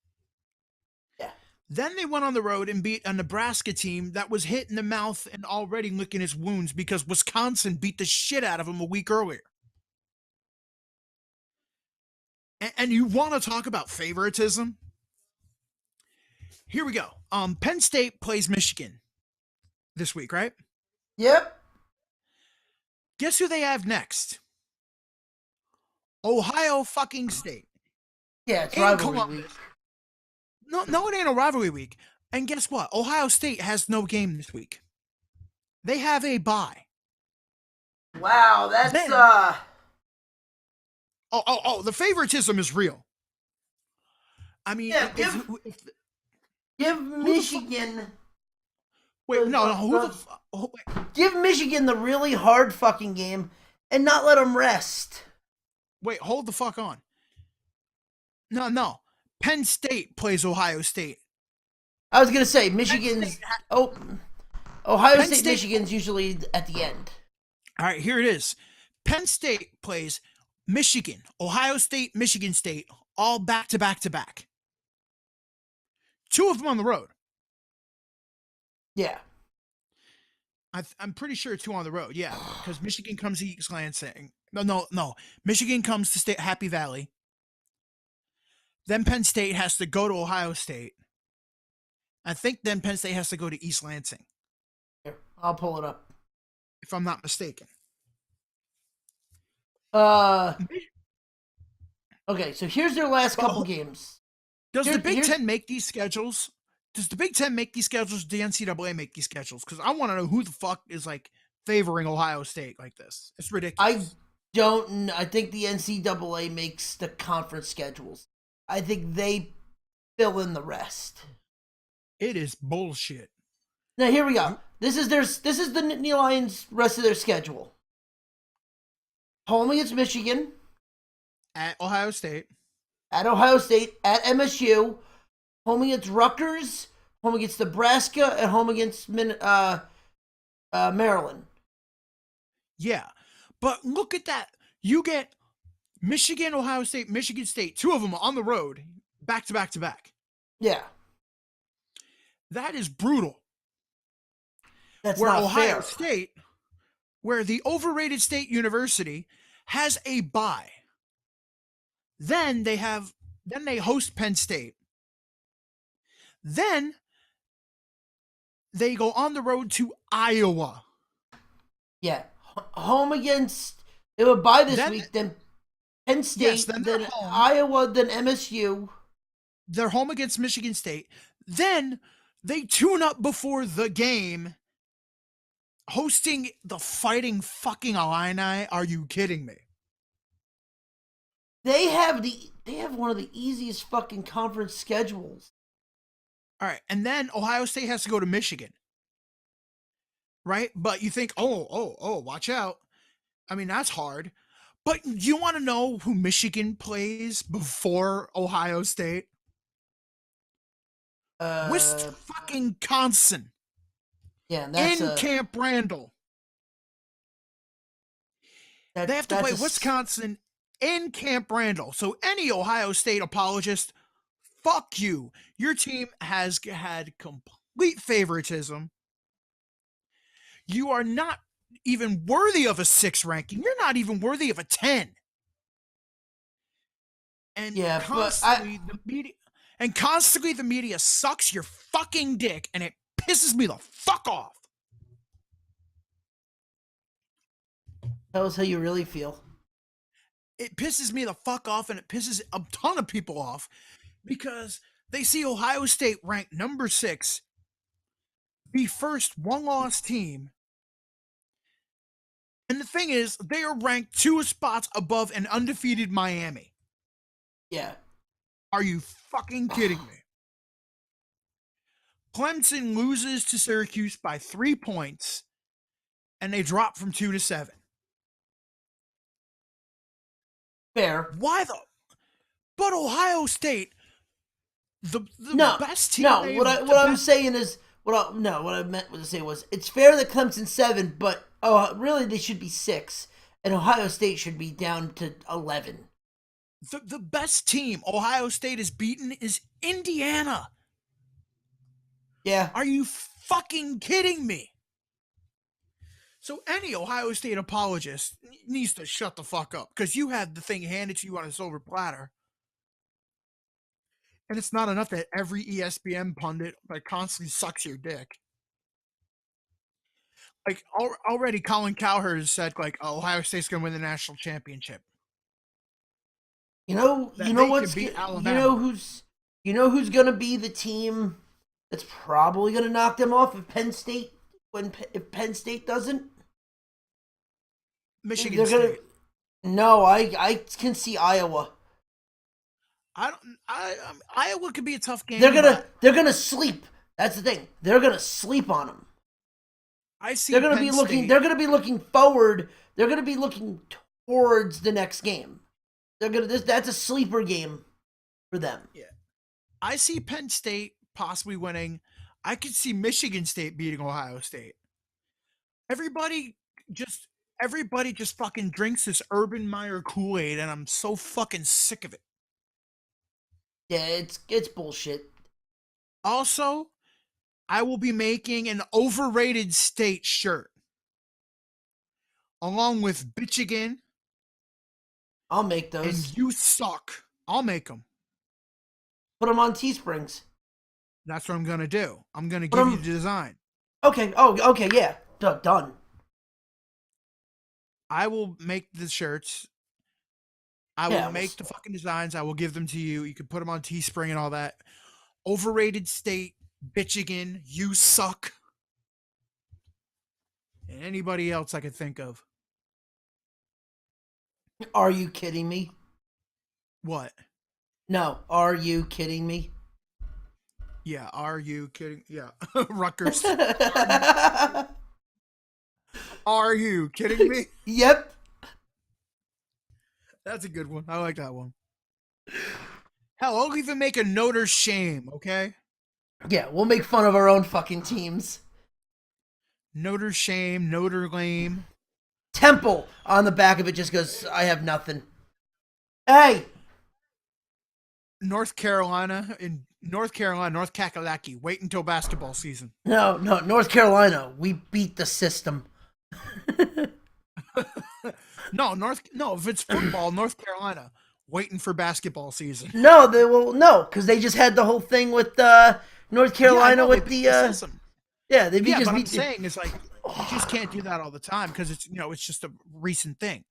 Yeah. Then they went on the road and beat a Nebraska team that was hit in the mouth and already licking its wounds because Wisconsin beat the shit out of them a week earlier. And you want to talk about favoritism? Here we go. Penn State plays Michigan this week, right? Yep. Guess who they have next? Ohio fucking State. Yeah, it's In rivalry Columbus. week. No, it ain't a rivalry week. And guess what? Ohio State has no game this week. They have a bye. Wow, that's Then- the favoritism is real. I mean, Yeah, give Michigan. Wait, no, who the fuck? Oh, Give Michigan the really hard fucking game and not let them rest. wait, hold the fuck on. No. Penn State plays Ohio State. I was gonna say Michigan's. Ohio Penn State, State- Michigan's usually at the end. All right, here it is. Penn State plays Michigan, Ohio State, Michigan State, all back to back to back. 2 of them on the road. Yeah. I'm pretty sure 2 on the road. Yeah, because Michigan comes to East Lansing. No. Michigan comes to Happy Valley. Then Penn State has to go to Ohio State. I think then Penn State has to go to East Lansing, Here, I'll pull it up. if I'm not mistaken. Okay, so here's their last couple games. Does the Big here's- Ten make these schedules? Does the Big Ten make these schedules? Does the NCAA make these schedules? Because I want to know who the fuck is like favoring Ohio State like this. It's ridiculous. I think the NCAA makes the conference schedules. I think they fill in the rest. It is bullshit. Now here we go. This is the Nittany Lions rest of their schedule. Home against Michigan, At Ohio State. at Ohio State, at MSU, home against Rutgers, home against Nebraska, and home against Maryland. Yeah. But look at that. You get Michigan, Ohio State, Michigan State, 2 of them on the road, back to back to back. Yeah, That is brutal. that's Where not Ohio fair. State, where the overrated state university has a bye. Then they have Then they host Penn State. Then they go on the road to Iowa. Yeah, home against. They would bye this Then- week. Then Penn State. Yes, then they're then home. Iowa. Then MSU. They're home against Michigan State. Then they tune up before the game, hosting the Fighting fucking Illini. Are you kidding me? They have one of the easiest fucking conference schedules. All right, and then Ohio State has to go to Michigan, right? But you think, oh, watch out. I mean, that's hard. But you want to know who Michigan plays before Ohio State? Wisconsin. Yeah, and that's in Camp Randall. They have to play Wisconsin in Camp Randall. So any Ohio State apologist, fuck you. Your team has had complete favoritism. You are not even worthy of a 6 ranking. You're not even worthy of a 10. And Yeah, constantly the media sucks your fucking dick, and it pisses me the fuck off. Tell us how you really feel. It pisses me the fuck off, and it pisses a ton of people off because they see Ohio State ranked number 6, the first one-loss team. And the thing is, they are ranked 2 spots above an undefeated Miami. Yeah. Are you fucking kidding me? Clemson loses to Syracuse by 3 points, and they drop from 2 to 7. Fair. Why the? But Ohio State, the best team. No, what I'm saying is what I meant to say was it's fair that Clemson's 7, but really they should be 6, and Ohio State should be down to 11. The best team Ohio State has beaten is Indiana. Yeah. Are you fucking kidding me? So any Ohio State apologist needs to shut the fuck up because you had the thing handed to you on a silver platter. And it's not enough that every ESPN pundit constantly sucks your dick. Like already Colin Cowherd has said Ohio State's going to win the national championship. You know who's going to be the team that's probably going to knock them off if Penn State doesn't? Michigan State. No, I can see Iowa. Iowa could be a tough game. They're gonna sleep. That's the thing. They're gonna sleep on them. I see. They're gonna be looking. They're gonna be looking forward. They're gonna be looking towards the next game. That's a sleeper game for them. Yeah, I see Penn State possibly winning. I could see Michigan State beating Ohio State. Everybody just fucking drinks this Urban Meyer Kool-Aid, and I'm so fucking sick of it. Yeah, it's bullshit. Also, I will be making an overrated state shirt along with Bitch Again. I'll make those. And You Suck. I'll make them. Put them on Teesprings. That's what I'm going to do. I'm going to give you the design. Okay. Oh, okay. Yeah. Done. I will make the shirts. I will make the fucking designs. I will give them to you. You can put them on Teespring and all that. Overrated state, Bitch Again, You Suck. And anybody else I could think of. Are you kidding me? What? No. Are you kidding me? Yeah. Are you kidding? Yeah. Rutgers. Are you kidding me? Yep. That's a good one. I like that one. Hell, I'll even make a Notre Shame, okay? Yeah, we'll make fun of our own fucking teams. Notre Shame, Notre Lame. Temple on the back of it just goes, I have nothing. Hey! North Carolina, North Kakalaki. Wait until basketball season. No, North Carolina. We beat the system. No, if it's football, North Carolina. waiting for basketball season. No, because they just had the whole thing with North Carolina with the they'd be But I'm saying is like you just can't do that all the time because it's it's just a recent thing.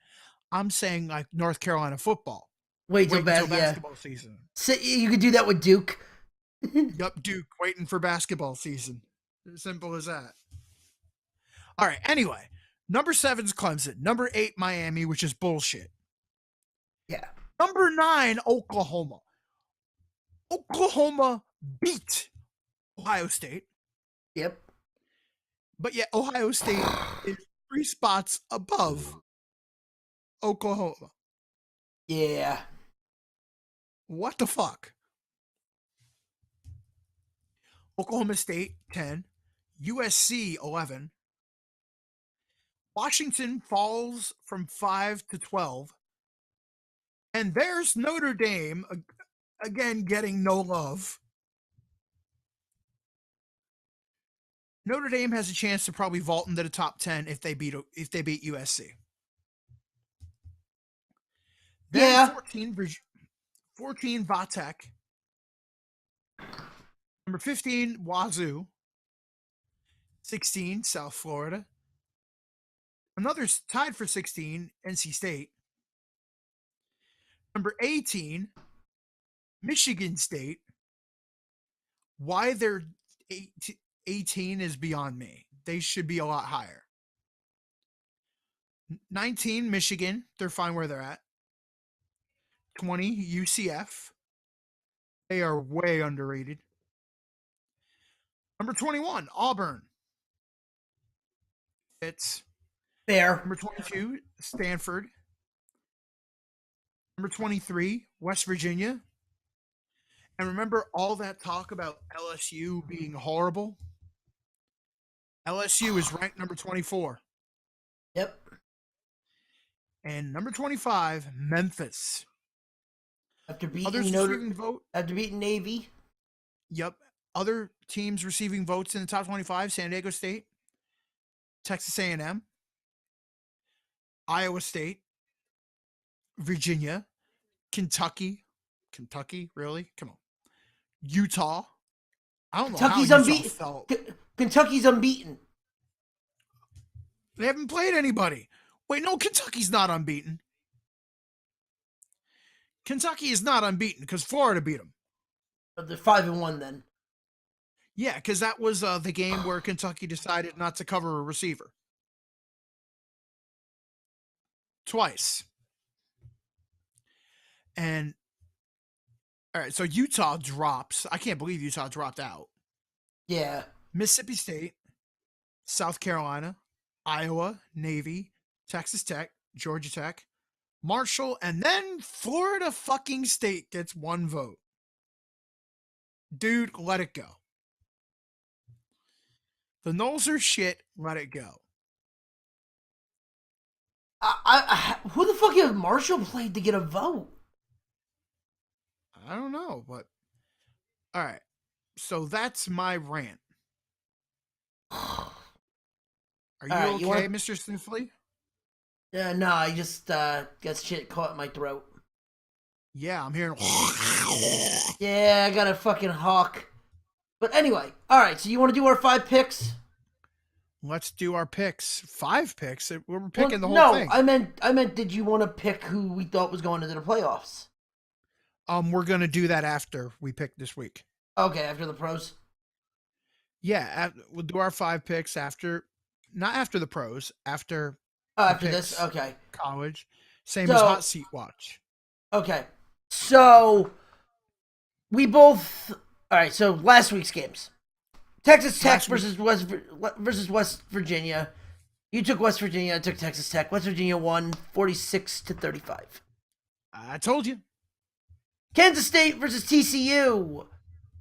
I'm saying like North Carolina football. Wait till basketball season. So you could do that with Duke. Yup, Duke waiting for basketball season. As simple as that. All right. Anyway, number 7's Clemson. Number 8, Miami, which is bullshit. Yeah. Number 9, Oklahoma. Oklahoma beat Ohio State. Yep. But yet Ohio State is 3 spots above Oklahoma. Yeah. What the fuck? Oklahoma State 10, USC 11. Washington falls from 5 to 12. And there's Notre Dame again getting no love. Notre Dame has a chance to probably vault into the top 10 if they beat USC. Then 14 Vatek. Number 15 Wazoo. 16 South Florida. Another tied for 16 NC State. Number 18 Michigan State. Why they're 18 is beyond me. They should be a lot higher. 19 Michigan. They're fine where they're at. 20 UCF. They are way underrated. Number 21 Auburn. It's fair. Number 22 Stanford. Number 23 West Virginia. And remember all that talk about LSU being horrible? LSU is ranked number 24. Yep. And number 25, Memphis. After beating after beating Navy. Yep. Other teams receiving votes in the top 25, San Diego State, Texas A&M, Iowa State, Virginia, Kentucky. Kentucky, really? Come on. Utah. I don't know Kentucky's how unbeaten. Kentucky's unbeaten. They haven't played anybody. Wait, no, Kentucky's not unbeaten. Kentucky is not unbeaten because Florida beat them. But they're 5-1 then. Yeah, because that was the game where Kentucky decided not to cover a receiver. Twice. And, all right, so Utah drops. I can't believe Utah dropped out. Yeah. Mississippi State, South Carolina, Iowa, Navy, Texas Tech, Georgia Tech, Marshall, and then Florida fucking State gets 1 vote. Dude, let it go. The Knowles are shit. Let it go. Who the fuck have Marshall played to get a vote? I don't know, but all right. So that's my rant. Are you okay, Mr. Sniffly? Yeah, no, I just got shit caught in my throat. Yeah, I'm hearing. Yeah, I got a fucking hawk. But anyway, all right. So you want to do our 5 picks? Let's do our picks. 5 picks. We're picking the whole thing. No, I meant. Did you want to pick who we thought was going into the playoffs? We're gonna do that after we pick this week. Okay, after the pros. Yeah, we'll do our 5 picks after, not after the pros. After. After this, okay. College, same as Hot Seat Watch. Okay, so we both. All right, so last week's games: Texas Tech versus West Virginia. You took West Virginia. I took Texas Tech. West Virginia won 46-35. I told you. Kansas State versus TCU.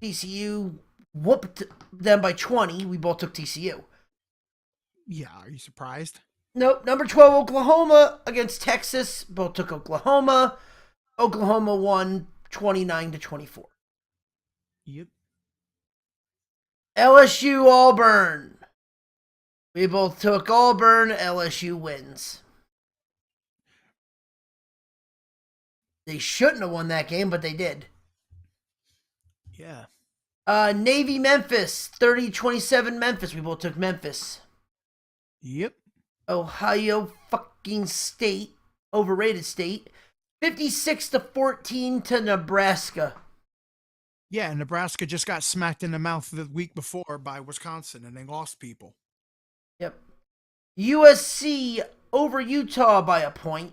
TCU whooped them by 20. We both took TCU. Yeah, are you surprised? Nope. Number 12, Oklahoma against Texas. Both took Oklahoma. Oklahoma won 29-24. Yep. LSU, Auburn. We both took Auburn. LSU wins. They shouldn't have won that game, but they did. Yeah. Navy Memphis, 30-27 Memphis. We both took Memphis. Yep. Ohio fucking State, overrated state, 56-14 to Nebraska. Yeah, Nebraska just got smacked in the mouth the week before by Wisconsin, and they lost people. Yep. USC over Utah by a point.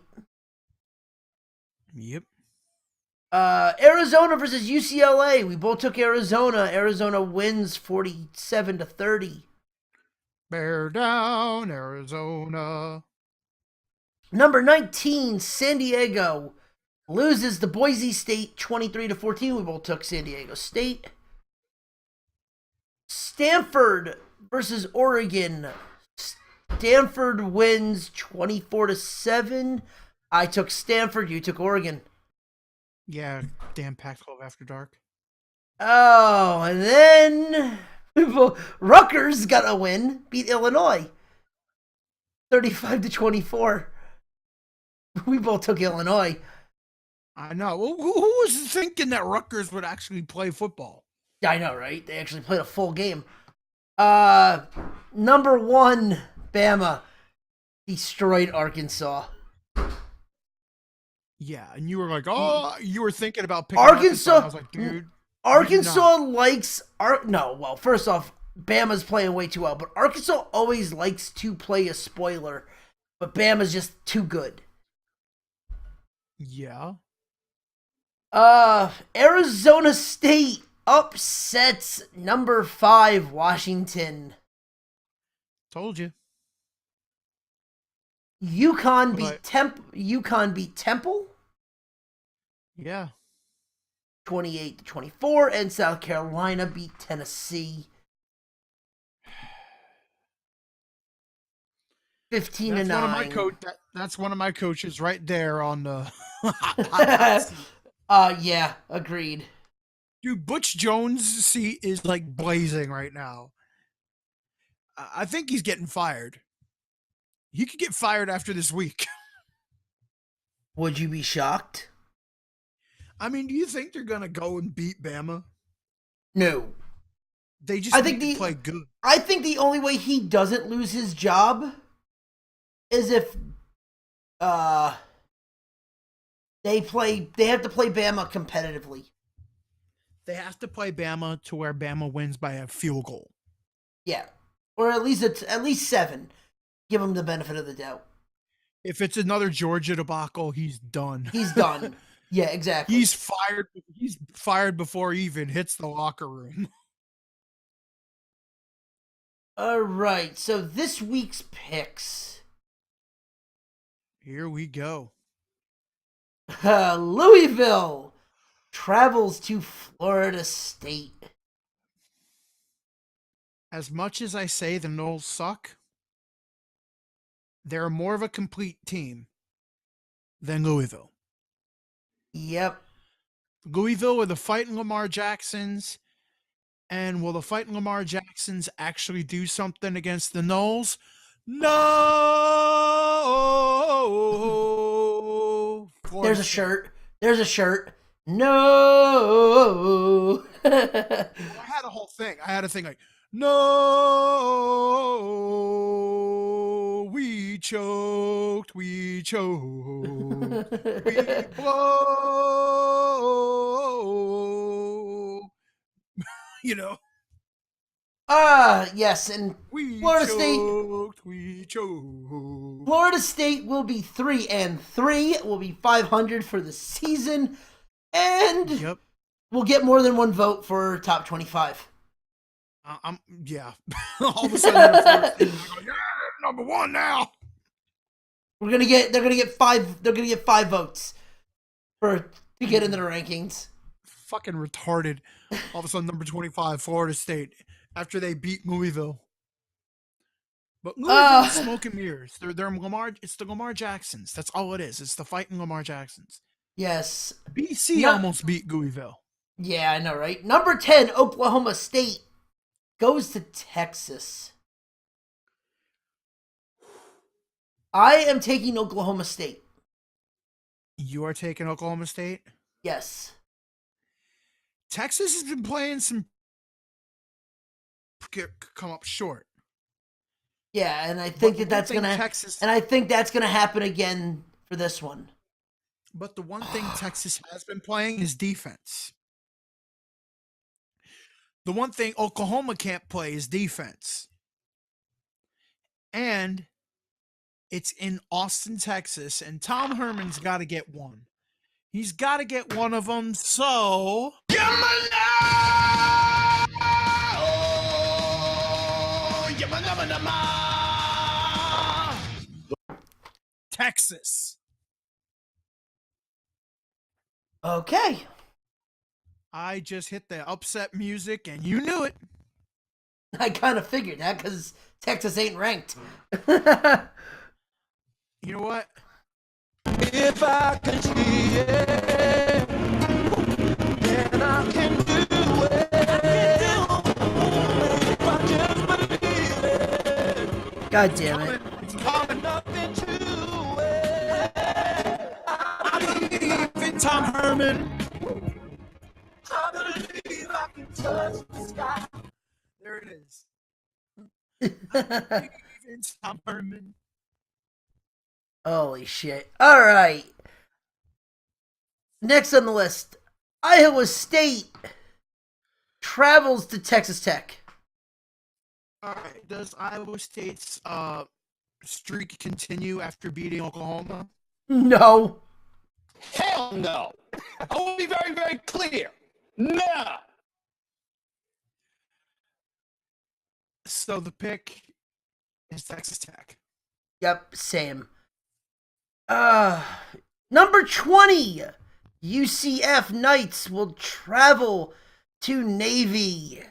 Yep. Arizona versus UCLA. We both took Arizona. Arizona wins 47-30. Bear down, Arizona. Number 19, San Diego loses to Boise State 23-14. We both took San Diego State. Stanford versus Oregon. Stanford wins 24-7. I took Stanford. You took Oregon. Yeah, damn Pac-12 after dark. Oh, and then Rutgers got a win, beat Illinois 35-24. We both took Illinois. I know. Well, who was thinking that Rutgers would actually play football? I know, right? They actually played a full game. Number 1, Bama destroyed Arkansas. Yeah, and you were like, oh, you were thinking about picking Arkansas. I was like, dude. Arkansas likes well, first off, Bama's playing way too well, but Arkansas always likes to play a spoiler, but Bama's just too good. Yeah. Arizona State upsets number 5 Washington. Told you. UConn beat Temple. Yeah. 28-24, and South Carolina beat Tennessee 15-9. That's one of my coaches right there on the. Yeah, agreed. Dude, Butch Jones' seat is like blazing right now. I think he's getting fired. He could get fired after this week. Would you be shocked? I mean, do you think they're gonna go and beat Bama? No. They just need to play good. I think the only way he doesn't lose his job is if they have to play Bama competitively. They have to play Bama to where Bama wins by a field goal. Yeah. Or at least 7. Give him the benefit of the doubt. If it's another Georgia debacle, he's done. He's done. Yeah, exactly. He's fired before he even hits the locker room. All right. So this week's picks. Here we go. Louisville travels to Florida State. As much as I say the Noles suck, they're more of a complete team than Louisville. Yep. Louisville are the Fighting Lamar Jacksons, and will the Fighting Lamar Jacksons actually do something against the Noles? No. There's a shirt. No. I had a whole thing. I had a thing like, no, we choked, we blow. You know. Yes, and Florida State will be 3-3. Will be 500 for the season, and we'll get more than one vote for top 25. Yeah. All of a sudden, yeah, number 1 now. They're gonna get 5. They're gonna get 5 votes to get into the rankings. Fucking retarded. All of a sudden, number 25, Florida State, after they beat Louisville. But Louisville's smoke and mirrors. They're Lamar. It's the Lamar Jacksons. That's all it is. It's the Fighting Lamar Jacksons. Yes. BC almost beat Louisville. Yeah, I know, right? Number 10, Oklahoma State goes to Texas. I am taking Oklahoma State. You are taking Oklahoma State? Yes. Texas has been playing some come up short. Yeah, and I think that's gonna happen again for this one. But the one thing Texas has been playing is defense. The one thing Oklahoma can't play is defense. And it's in Austin, Texas, and Tom Herman's got to get one. He's got to get one of them, so... Texas. Okay. I just hit the upset music, and you knew it. I kind of figured that because Texas ain't ranked. You know what? If I can see it, then I can do it. If I just believe it. God damn it. It's coming up into it. I believe in Tom Herman. I believe I can touch the sky. There it is. I believe in Tom Herman. Holy shit. All right. Next on the list, Iowa State travels to Texas Tech. All right. Does Iowa State's streak continue after beating Oklahoma? No. Hell no. I will be very, very clear. No. So the pick is Texas Tech. Yep, same. Number 20, UCF Knights will travel to Navy.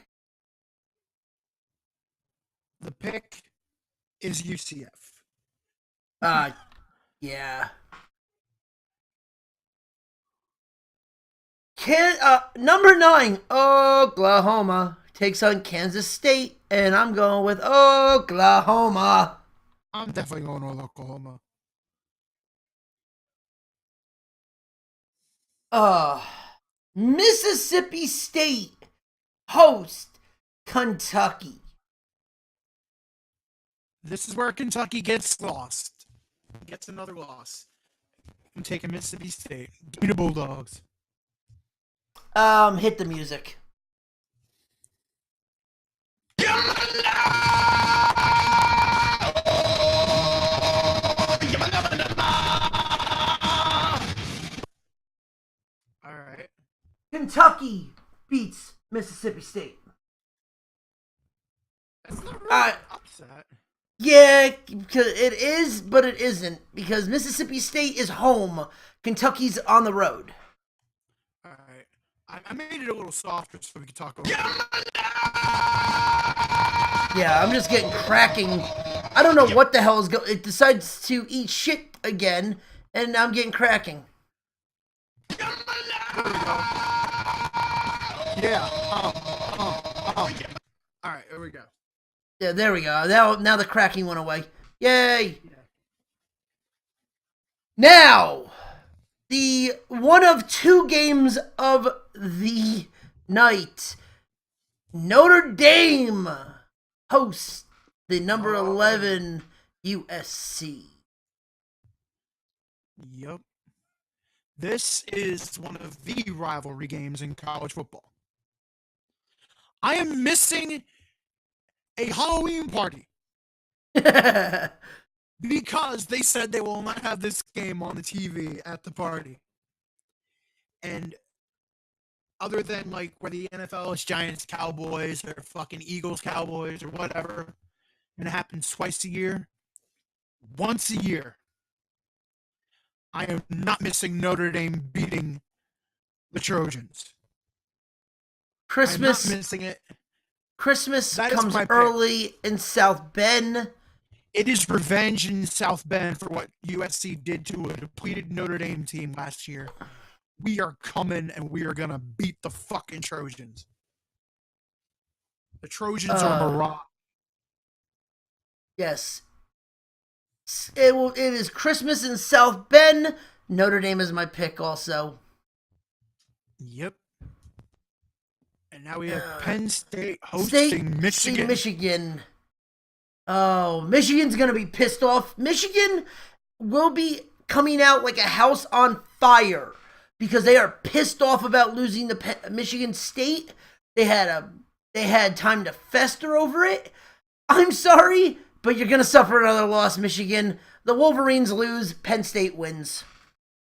The pick is UCF. Yeah. Number 9, Oklahoma takes on Kansas State, and I'm going with Oklahoma. I'm definitely going with Oklahoma. Mississippi State host Kentucky. This is where Kentucky gets lost. Gets another loss. I'm taking Mississippi State. Give me the Bulldogs. Hit the music. All right. Kentucky beats Mississippi State. That's not really upset. Yeah, because it is, but it isn't. Because Mississippi State is home. Kentucky's on the road. All right. I made it a little softer so we could talk about it. Yeah, I'm just getting cracking. I don't know what the hell is going. It decides to eat shit again, and I'm getting cracking. There we go. Yeah. All right, here we go. Yeah, there we go. Now the cracking went away. Yay! Now, the one of two games of the night. Notre Dame hosts the number 11 USC. Yep. This is one of the rivalry games in college football. I am missing a Halloween party because they said they will not have this game on the TV at the party. And other than like where the NFL is Giants, Cowboys, or fucking Eagles, Cowboys, or whatever, and it happens twice a year, once a year, I am not missing Notre Dame beating the Trojans. Christmas. I'm not missing it. Christmas That is comes my pick. early in South Bend. It is revenge in South Bend for what USC did to a depleted Notre Dame team last year. We are coming and we are going to beat the fucking Trojans. The Trojans are mirage. Yes. It is Christmas in South Bend, Notre Dame is my pick also. Yep. And now we have Penn State State, hosting Michigan. Michigan. Oh, Michigan's going to be pissed off. Michigan will be coming out like a house on fire because they are pissed off about losing to Michigan State. They had time to fester over it. I'm sorry, but you're going to suffer another loss, Michigan. The Wolverines lose, Penn State wins.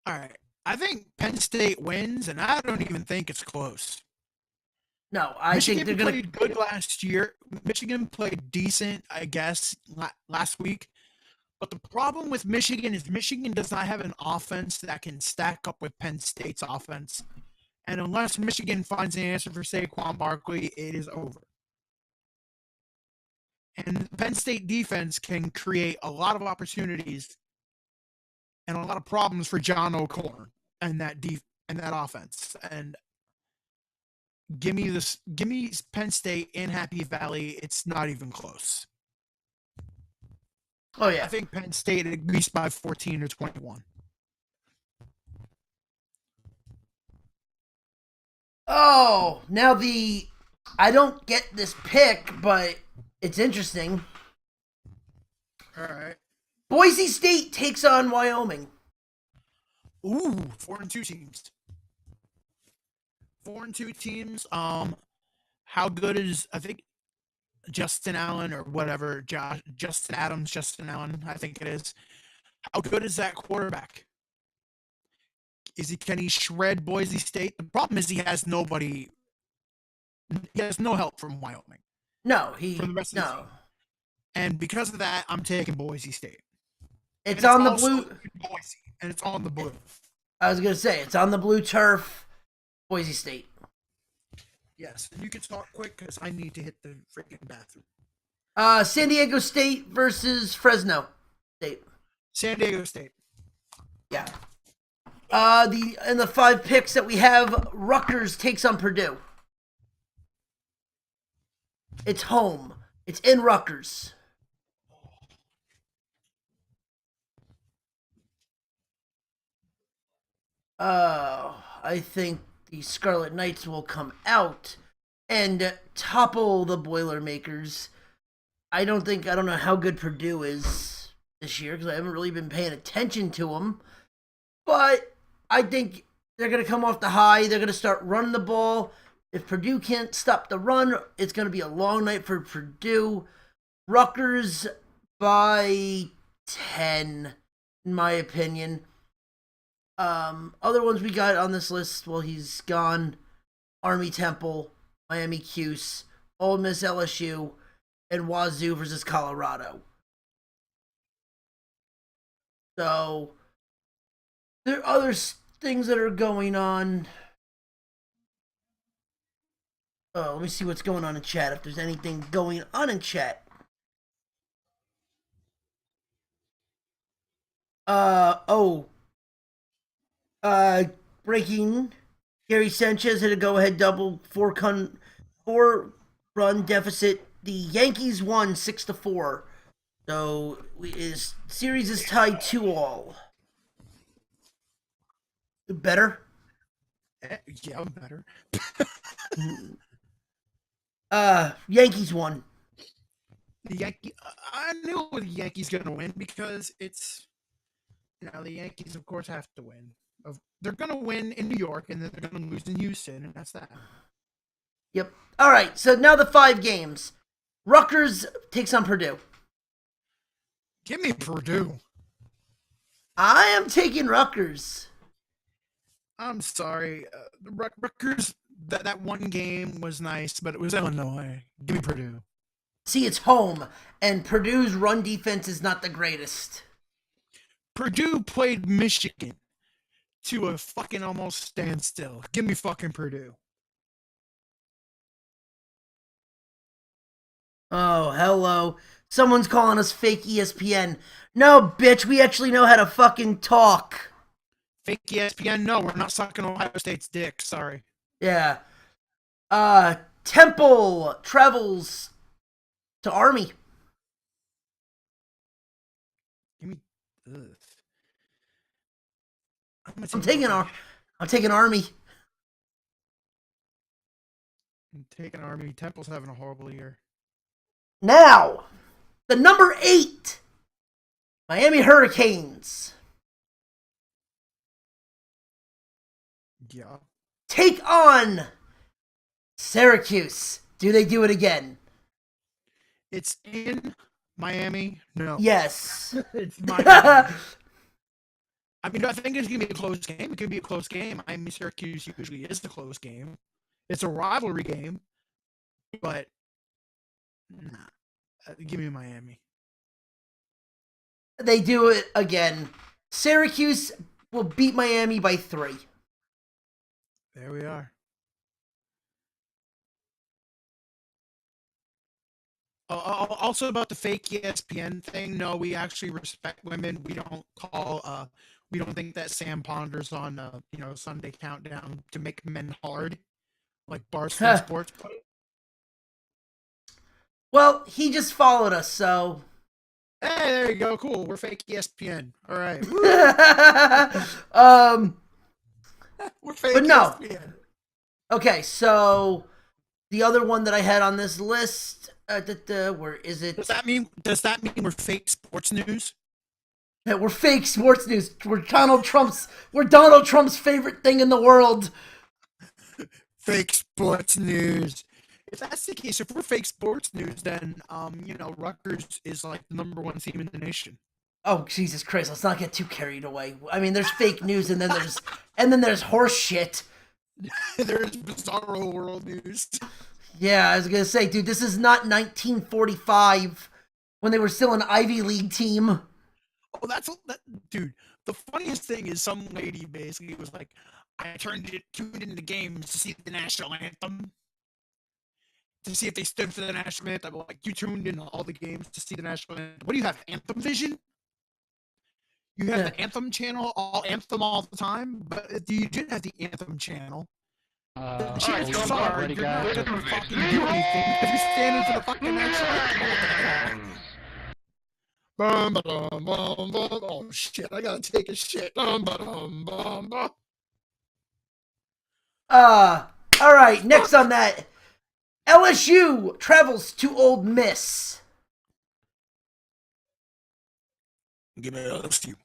All right. I think Penn State wins, and I don't even think it's close. No, I Michigan think they're going to played good last year. Michigan played decent, I guess, last week. But the problem with Michigan is Michigan does not have an offense that can stack up with Penn State's offense. And unless Michigan finds an answer for Saquon Barkley, it is over. And Penn State defense can create a lot of opportunities and a lot of problems for John O'Corn and that offense. And give me Penn State in Happy Valley. It's not even close. Oh yeah. I think Penn State at least by 14 or 21. Oh, now I don't get this pick, but it's interesting. All right. Boise State takes on Wyoming. Ooh, 4-2 teams. 4-2 teams. How good is, I think, Justin Allen or whatever, Justin Allen, I think it is. How good is that quarterback? Can he shred Boise State? The problem is he has nobody. He has no help from Wyoming. No, for the rest of the team. And because of that, I'm taking Boise State. It's on the blue. Boise, and it's on the blue. I was gonna say it's on the blue turf. Boise State. Yes, and you can talk quick because I need to hit the freaking bathroom. San Diego State versus Fresno State. San Diego State. Yeah. The 5 picks that we have, Rutgers takes on Purdue. It's home. It's in Rutgers. I think the Scarlet Knights will come out and topple the Boilermakers. I don't know how good Purdue is this year because I haven't really been paying attention to them. But I think they're going to come off the high. They're going to start running the ball. If Purdue can't stop the run, it's going to be a long night for Purdue. Rutgers by 10, in my opinion. Other ones we got on this list, well, he's gone. Army Temple, Miami Cuse, Ole Miss LSU, and Wazoo versus Colorado. So, there are other things that are going on. Oh, let me see what's going on in chat, if there's anything going on in chat. Breaking. Gary Sanchez hit a go-ahead double, 4-run deficit. The Yankees won 6-4. So, his series is tied 2-2. Better? Yeah, I'm better. Yankees won. I knew the Yankees going to win because it's, the Yankees, of course, have to win. They're going to win in New York, and then they're going to lose in Houston, and that's that. Yep. All right, so now the 5 games. Rutgers takes on Purdue. Give me Purdue. I am taking Rutgers. I'm sorry. Rutgers, that one game was nice, but it was Illinois. Give me Purdue. See, it's home, and Purdue's run defense is not the greatest. Purdue played Michigan to a fucking almost standstill. Give me fucking Purdue. Oh, hello. Someone's calling us fake ESPN. No, bitch, we actually know how to fucking talk. Fake ESPN? No, we're not sucking Ohio State's dick. Sorry. Yeah. Temple travels to Army. Give me. Ugh. I'm taking Army. I'm taking Army. Temple's having a horrible year. Now, the number 8 Miami Hurricanes Yeah. take on Syracuse. Do they do it again? It's in Miami. No. Yes. It's Miami. I mean, I think it's going to be a close game. It could be a close game. I mean, Syracuse usually is a close game. It's a rivalry game, but nah. Give me Miami. They do it again. Syracuse will beat Miami by 3. There we are. Also about the fake ESPN thing. No, we actually respect women. We don't think that Sam Ponders on Sunday Countdown to make men hard, like Barstool Sports. Well, he just followed us, so. Hey, there you go. Cool. We're fake ESPN. All right. We're fake but no. ESPN. Okay, so the other one that I had on this list, where is it? Does that mean we're fake sports news? Yeah, we're fake sports news. We're Donald Trump's favorite thing in the world. Fake sports news. If that's the case, if we're fake sports news, then Rutgers is like the number 1 team in the nation. Oh, Jesus Christ, let's not get too carried away. I mean, there's fake news and then there's horse shit. There's bizarro world news. Yeah, I was gonna say, dude, this is not 1945 when they were still an Ivy League team. Oh, dude. The funniest thing is some lady basically was like, I tuned into games to see the national anthem, to see if they stood for the national anthem. I'm like, you tuned in all the games to see the national anthem. What do you have, Anthem Vision? You have the Anthem channel, Anthem all the time, but if you didn't have the Anthem channel, chances are you're not going to fucking do anything if you're standing for the fucking national anthem. Oh shit, I gotta take a shit. Alright, next on that. LSU travels to Ole Miss. Give me LSU.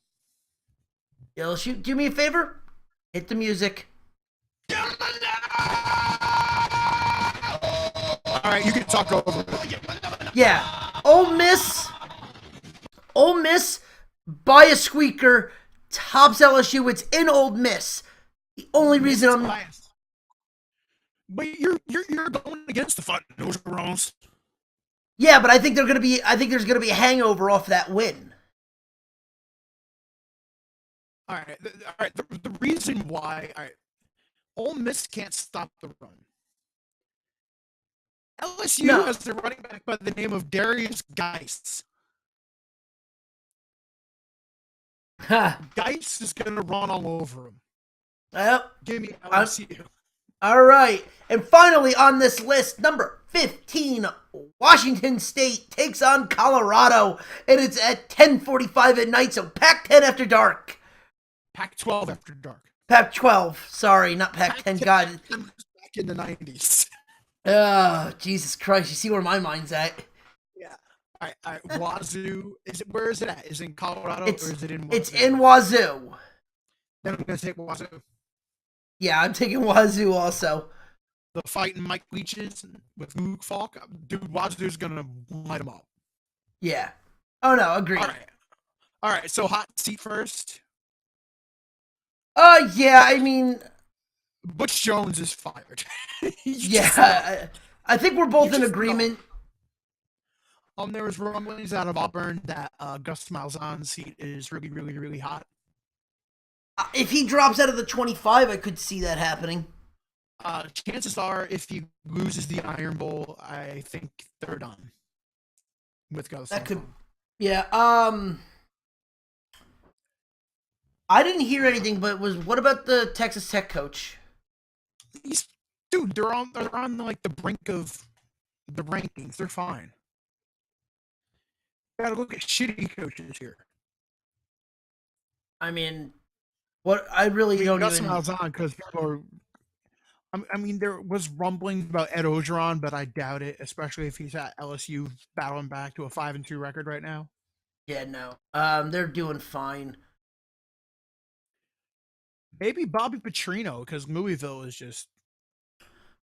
LSU, do me a favor. Hit the music. Alright, you can talk over it. Yeah. Ole Miss by a squeaker tops LSU. It's in Ole Miss. The only reason I'm biased. But you're going against the fucking Nose. Yeah, but I think there's gonna be a hangover off that win. All right. The reason why, Ole Miss can't stop the run. LSU has their running back by the name of Darius Geis. Geis is gonna run all over him. Yep. Give me LSU. All right, and finally on this list, number 15, Washington State takes on Colorado, and it's at 10:45 at night. So Pac-10 after dark. Pac-12 after dark. Pac-12. Sorry, not Pac-10. God. Back in the 90s. Oh, Jesus Christ! You see where my mind's at? Yeah. All right. Wazoo. Where is it at? Is it in Colorado or is it in Wazoo? It's in Wazoo. Then I'm gonna take Wazoo. Yeah, I'm taking Wazoo also. The fighting Mike Leaches with Luke Falk. Dude, Wazoo's gonna light them up. Yeah. Oh no, agreed. All right. So hot seat first. Yeah. I mean, Butch Jones is fired. Yeah. I think we're both in agreement. There was rumblings out of Auburn that Gus Malzahn's seat is really, really, really hot. If he drops out of the 25, I could see that happening. Chances are, if he loses the Iron Bowl, I think they're done with Gus. That could, yeah. I didn't hear anything, but what about the Texas Tech coach? They're on like the brink of the rankings. They're fine. Gotta look at shitty coaches here. I mean, What I really I mean, don't Gus even. Malzahn, because people are. I mean, there was rumblings about Ed Ogeron, but I doubt it, especially if he's at LSU battling back to a 5-2 record right now. Yeah, no. They're doing fine. Maybe Bobby Petrino, because Louisville is just.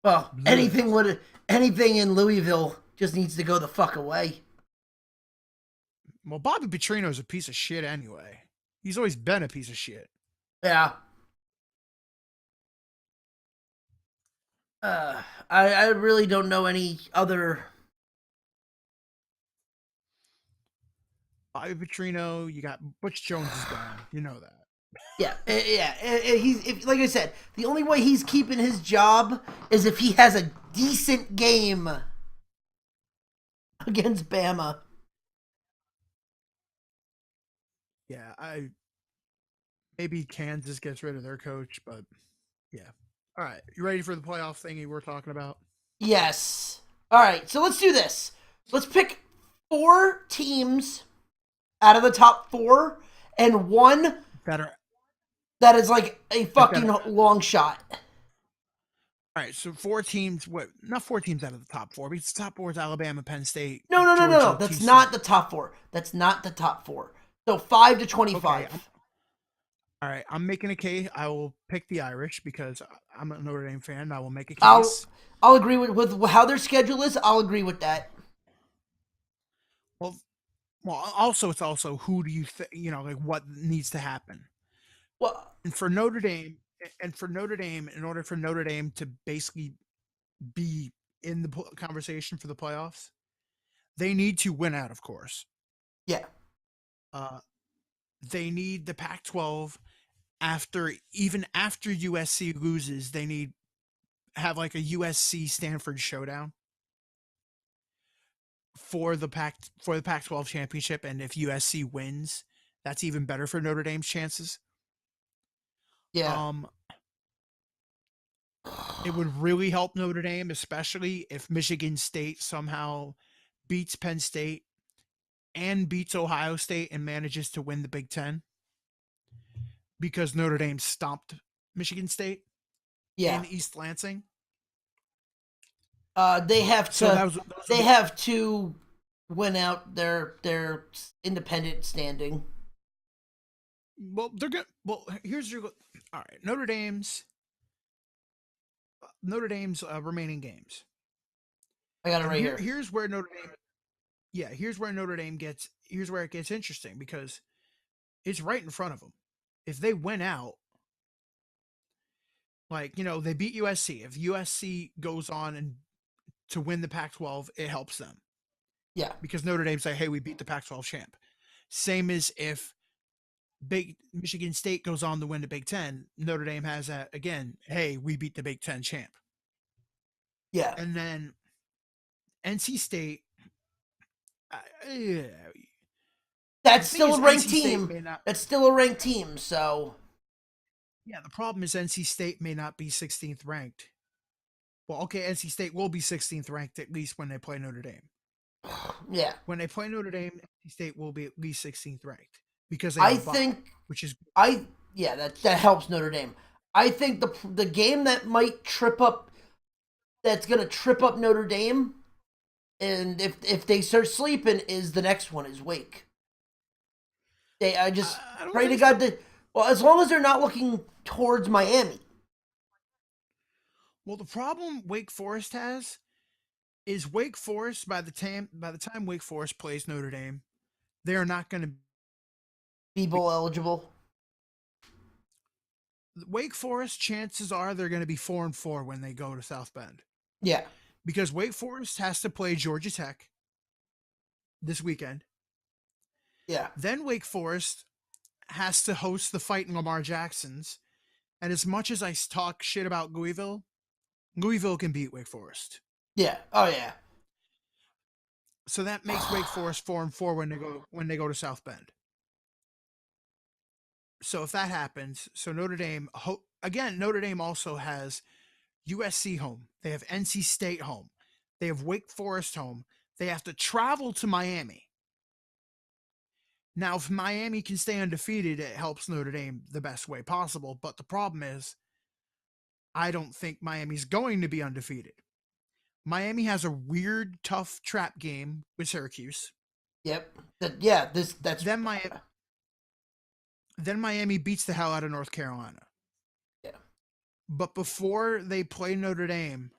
Well, Bleh. anything in Louisville just needs to go the fuck away. Well, Bobby Petrino is a piece of shit anyway. He's always been a piece of shit. Yeah. I really don't know any other. Bobby Petrino, you got Butch Jones is gone. You know that. Yeah, he's like I said, the only way he's keeping his job is if he has a decent game against Bama. Yeah, maybe Kansas gets rid of their coach, but yeah. All right, you ready for the playoff thingy we're talking about? Yes. All right, so let's do this. Let's pick 4 teams out of the top 4 and one Better. that is like a fucking Better. long shot. All right, so 4 teams. What? Not 4 teams out of the top 4. Because the top 4 is Alabama, Penn State, No. Georgia, That's TCU. not the top 4. That's not the top 4. So 5 to 25. Okay, all right, I'm making a case. I will pick the Irish because I'm a Notre Dame fan. I will make a case. I'll agree with how their schedule is. I'll agree with that. Well, also it's also who do you think, like what needs to happen. Well, And for Notre Dame, in order for Notre Dame to basically be in the conversation for the playoffs, they need to win out, of course. yeah. They need the Pac-12 even after USC loses, they need have like a USC Stanford showdown for the Pac-12 championship, and if USC wins, that's even better for Notre Dame's chances. Yeah. It would really help Notre Dame, especially if Michigan State somehow beats Penn State and beats Ohio State and manages to win the Big Ten, because Notre Dame stomped Michigan State Yeah. in East Lansing. They have So to they have to win out their independent standing. Well, they're good. Well, here's your. All right, Notre Dame's remaining games. I got it And right here. here's where Notre Dame. Yeah, here's where Notre Dame gets. Here's where it gets interesting because it's right in front of them. If they win out, like they beat USC. If USC goes on and to win the Pac-12, it helps them Yeah. because Notre Dame say, "Hey, we beat the Pac-12 champ." Same as if Big Michigan State goes on to win the Big Ten, Notre Dame has that again. Hey, we beat the Big Ten champ. Yeah. And then NC State. Yeah, That's the thing still is, a ranked NC State team. may not. That's still a ranked team, so Yeah, the problem is NC State may not be 16th ranked. Well, okay, NC State will be 16th ranked at least when they play Notre Dame. yeah. When they play Notre Dame, NC State will be at least 16th ranked because they I have a bye, think which is that helps Notre Dame. I think the game that might that's gonna trip up Notre Dame, and if they start sleeping, is the next one is Wake. I just I don't pray to think God that as long as they're not looking towards Miami. Well, the problem Wake Forest has is Wake Forest by the time Wake Forest plays Notre Dame, they are not going to Be bowl eligible. Wake Forest, chances are they're going to be 4-4 when they go to South Bend. Yeah. Because Wake Forest has to play Georgia Tech this weekend. Yeah. Then Wake Forest has to host the Fighting Lamar Jacksons. And as much as I talk shit about Louisville can beat Wake Forest. Yeah. Oh yeah. So that makes Wake Forest 4-4 when they go to South Bend. So if that happens, so Notre Dame Notre Dame also has USC home. They have NC State home. They have Wake Forest home. They have to travel to Miami. Now, if Miami can stay undefeated, it helps Notre Dame the best way possible. But the problem is, I don't think Miami's going to be undefeated. Miami has a weird, tough trap game with Syracuse. Yep. That's Then Miami beats the hell out of North Carolina. Yeah. But before they play Notre Dame,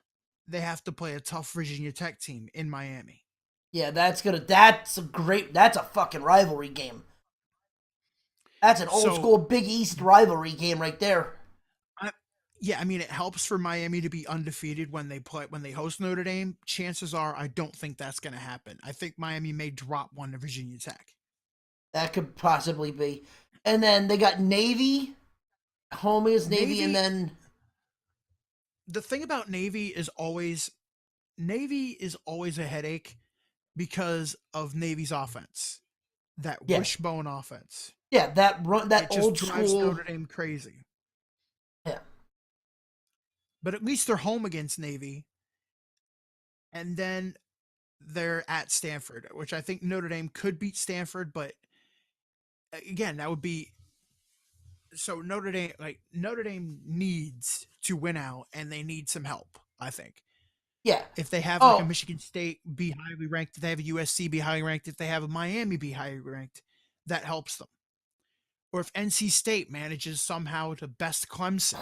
they have to play a tough Virginia Tech team in Miami. Yeah, that's a fucking rivalry game. That's an old school Big East rivalry game right there. Yeah, I mean, it helps for Miami to be undefeated when they host Notre Dame. Chances are, I don't think that's going to happen. I think Miami may drop one to Virginia Tech. That could possibly be. And then they got Navy. Home is Navy, and then the thing about Navy is always a headache because of Navy's offense, that wishbone offense. Yeah, that old just drives school Notre Dame crazy. Yeah. But at least they're home against Navy. And then they're at Stanford, which I think Notre Dame could beat Stanford, but again, that would be so Notre Dame needs to win out, and they need some help, I think. Yeah. If they have like a Michigan State be highly ranked, if they have a USC be highly ranked, if they have a Miami be highly ranked, that helps them. Or if NC State manages somehow to best Clemson,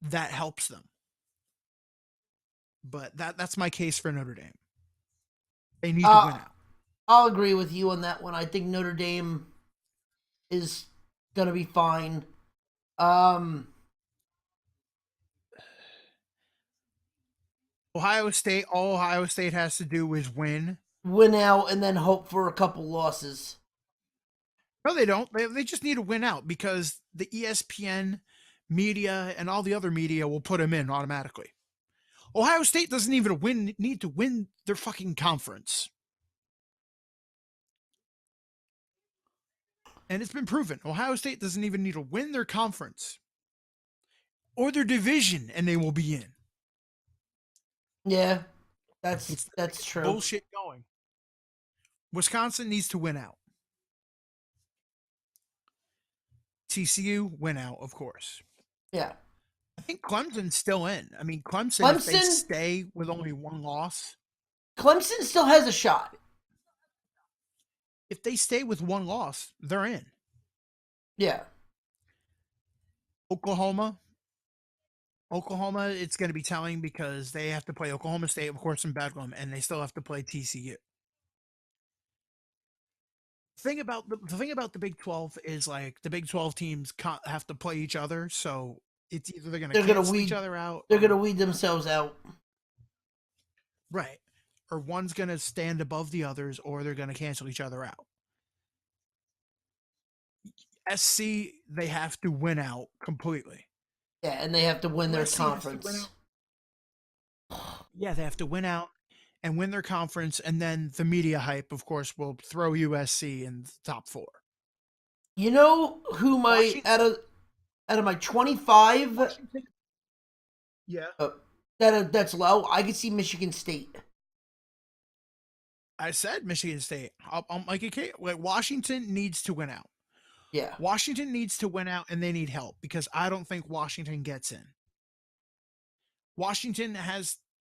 that helps them. But that's my case for Notre Dame. They need to win out. I'll agree with you on that one. I think Notre Dame is gonna be fine. Ohio State, all Ohio State has to do is win out, and then hope for a couple losses. No, they don't. They just need to win out because the ESPN media and all the other media will put them in automatically. Ohio State doesn't even need to win their fucking conference. And it's been proven. Ohio State doesn't even need to win their conference or their division, and they will be in. Yeah, that's true. Bullshit going. Wisconsin needs to win out. TCU win out, of course. Yeah. I think Clemson's still in. I mean, Clemson, if they stay with only one loss. Clemson still has a shot. If they stay with one loss, they're in. Yeah. Oklahoma, it's going to be telling because they have to play Oklahoma State, of course, in Bedlam, and they still have to play TCU. The thing about the Big 12 is like the Big 12 teams have to play each other, so it's either they're going to cancel each other out. They're going to weed themselves out. Right. Or one's going to stand above the others, or they're going to cancel each other out. SC, they have to win out completely. Yeah, and they have to win their conference. Yeah, they have to win out and win their conference, and then the media hype, of course, will throw USC in the top 4. You know who out of my 25? Yeah. That's low. I could see Michigan State. I said Michigan State. I'm like, okay, Washington needs to win out. Yeah. Washington needs to win out, and they need help because I don't think Washington gets in.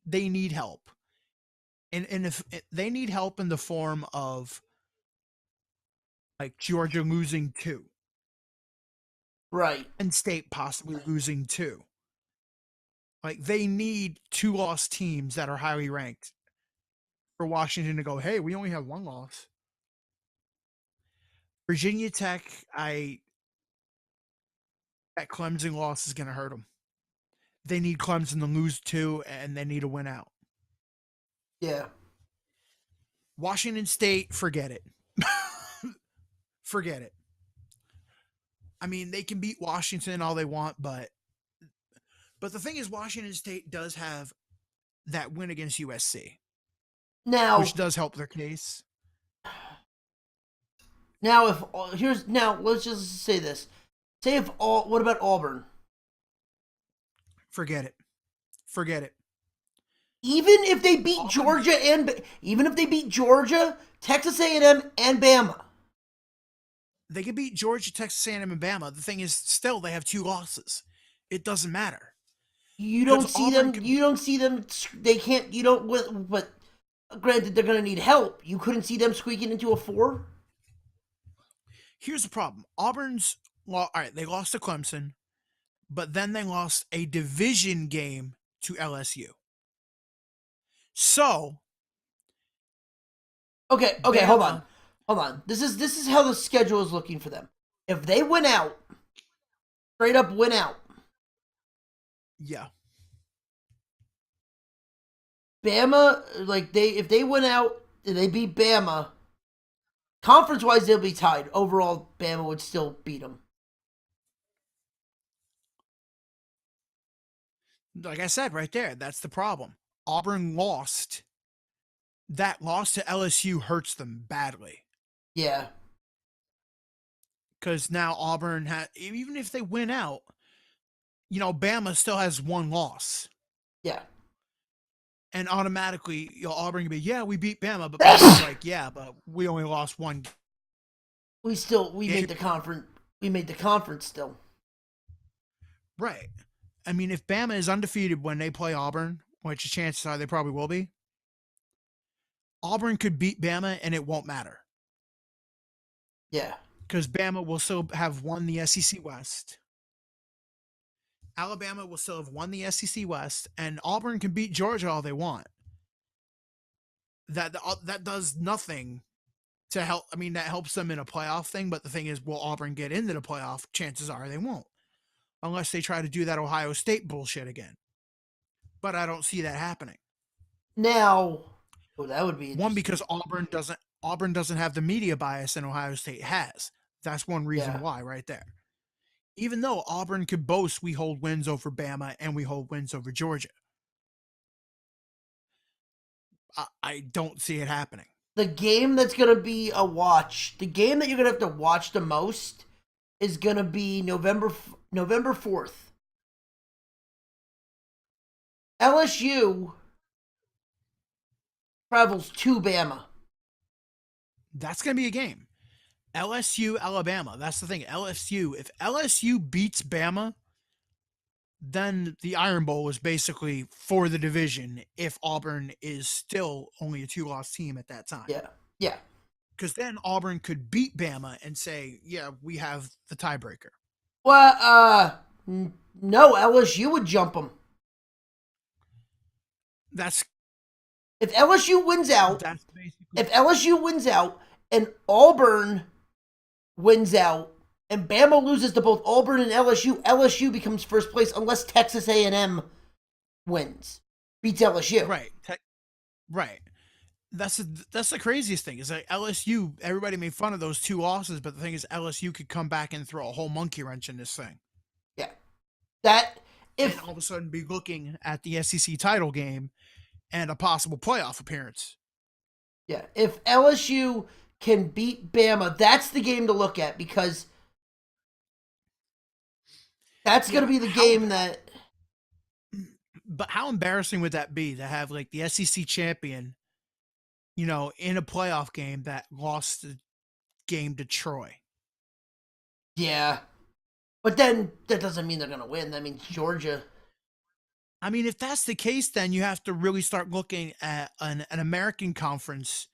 They need help. And if they need help in the form of like Georgia losing 2. Right. And State possibly losing 2. Like they need 2 lost teams that are highly ranked for Washington to go, hey, we only have 1 loss. Virginia Tech, that Clemson loss is going to hurt them. They need Clemson to lose 2, and they need to win out. Yeah. Washington State, forget it. Forget it. I mean, they can beat Washington all they want, but the thing is, Washington State does have that win against USC. Now, which does help their case. Now, let's just say this. What about Auburn? Forget it. Even if they beat Georgia Texas A&M, and Bama. They can beat Georgia, Texas A&M, and Bama. The thing is, still they have 2 losses. It doesn't matter. You don't see them. You don't see them. They can't. You don't. But granted, they're going to need help. You couldn't see them squeaking into a 4. Here's the problem. Auburn's all right. They lost to Clemson, but then they lost a division game to LSU. So okay, hold on. This is how the schedule is looking for them. If they win out, straight up win out. Yeah. Bama, if they win out and they beat Bama, conference wise they'll be tied. Overall, Bama would still beat them. Like I said right there, that's the problem. Auburn lost. That loss to LSU hurts them badly. Yeah. Because now Auburn even if they win out, Bama still has 1 loss. Yeah. And automatically, Auburn can be, yeah, we beat Bama, but Bama's like, yeah, but we only lost 1. We made the conference. We made the conference still. Right. I mean, if Bama is undefeated when they play Auburn, which the chances are they probably will be, Auburn could beat Bama and it won't matter. Yeah. Because Bama will still have won the SEC West. Alabama will still have won the SEC West, and Auburn can beat Georgia all they want. That does nothing to help. I mean, that helps them in a playoff thing, but the thing is, will Auburn get into the playoff? Chances are they won't. Unless they try to do that Ohio State bullshit again. But I don't see that happening. Now, that would be one, because Auburn doesn't have the media bias and Ohio State has. That's one reason why right there. Even though Auburn could boast we hold wins over Bama and we hold wins over Georgia. I don't see it happening. The game that's going to be a watch, the game that you're going to have to watch the most is going to be November 4th. LSU travels to Bama. That's going to be a game. LSU, Alabama. That's the thing. If LSU beats Bama, then the Iron Bowl is basically for the division if Auburn is still only a 2-loss team at that time. Yeah. Because then Auburn could beat Bama and say, yeah, we have the tiebreaker. Well, no, LSU would jump them. If LSU wins out, and Auburn wins out, and Bama loses to both Auburn and LSU becomes first place unless Texas A&M beats LSU. Right. That's the craziest thing. Is like LSU. Everybody made fun of those 2 losses, but the thing is, LSU could come back and throw a whole monkey wrench in this thing. Yeah. And all of a sudden be looking at the SEC title game and a possible playoff appearance. Yeah. If LSU can beat Bama, that's the game to look at, because that's going to be the game that... But how embarrassing would that be to have like the SEC champion, in a playoff game that lost the game to Troy? Yeah. But then that doesn't mean they're going to win. That means Georgia. I mean, if that's the case, then you have to really start looking at an American Conference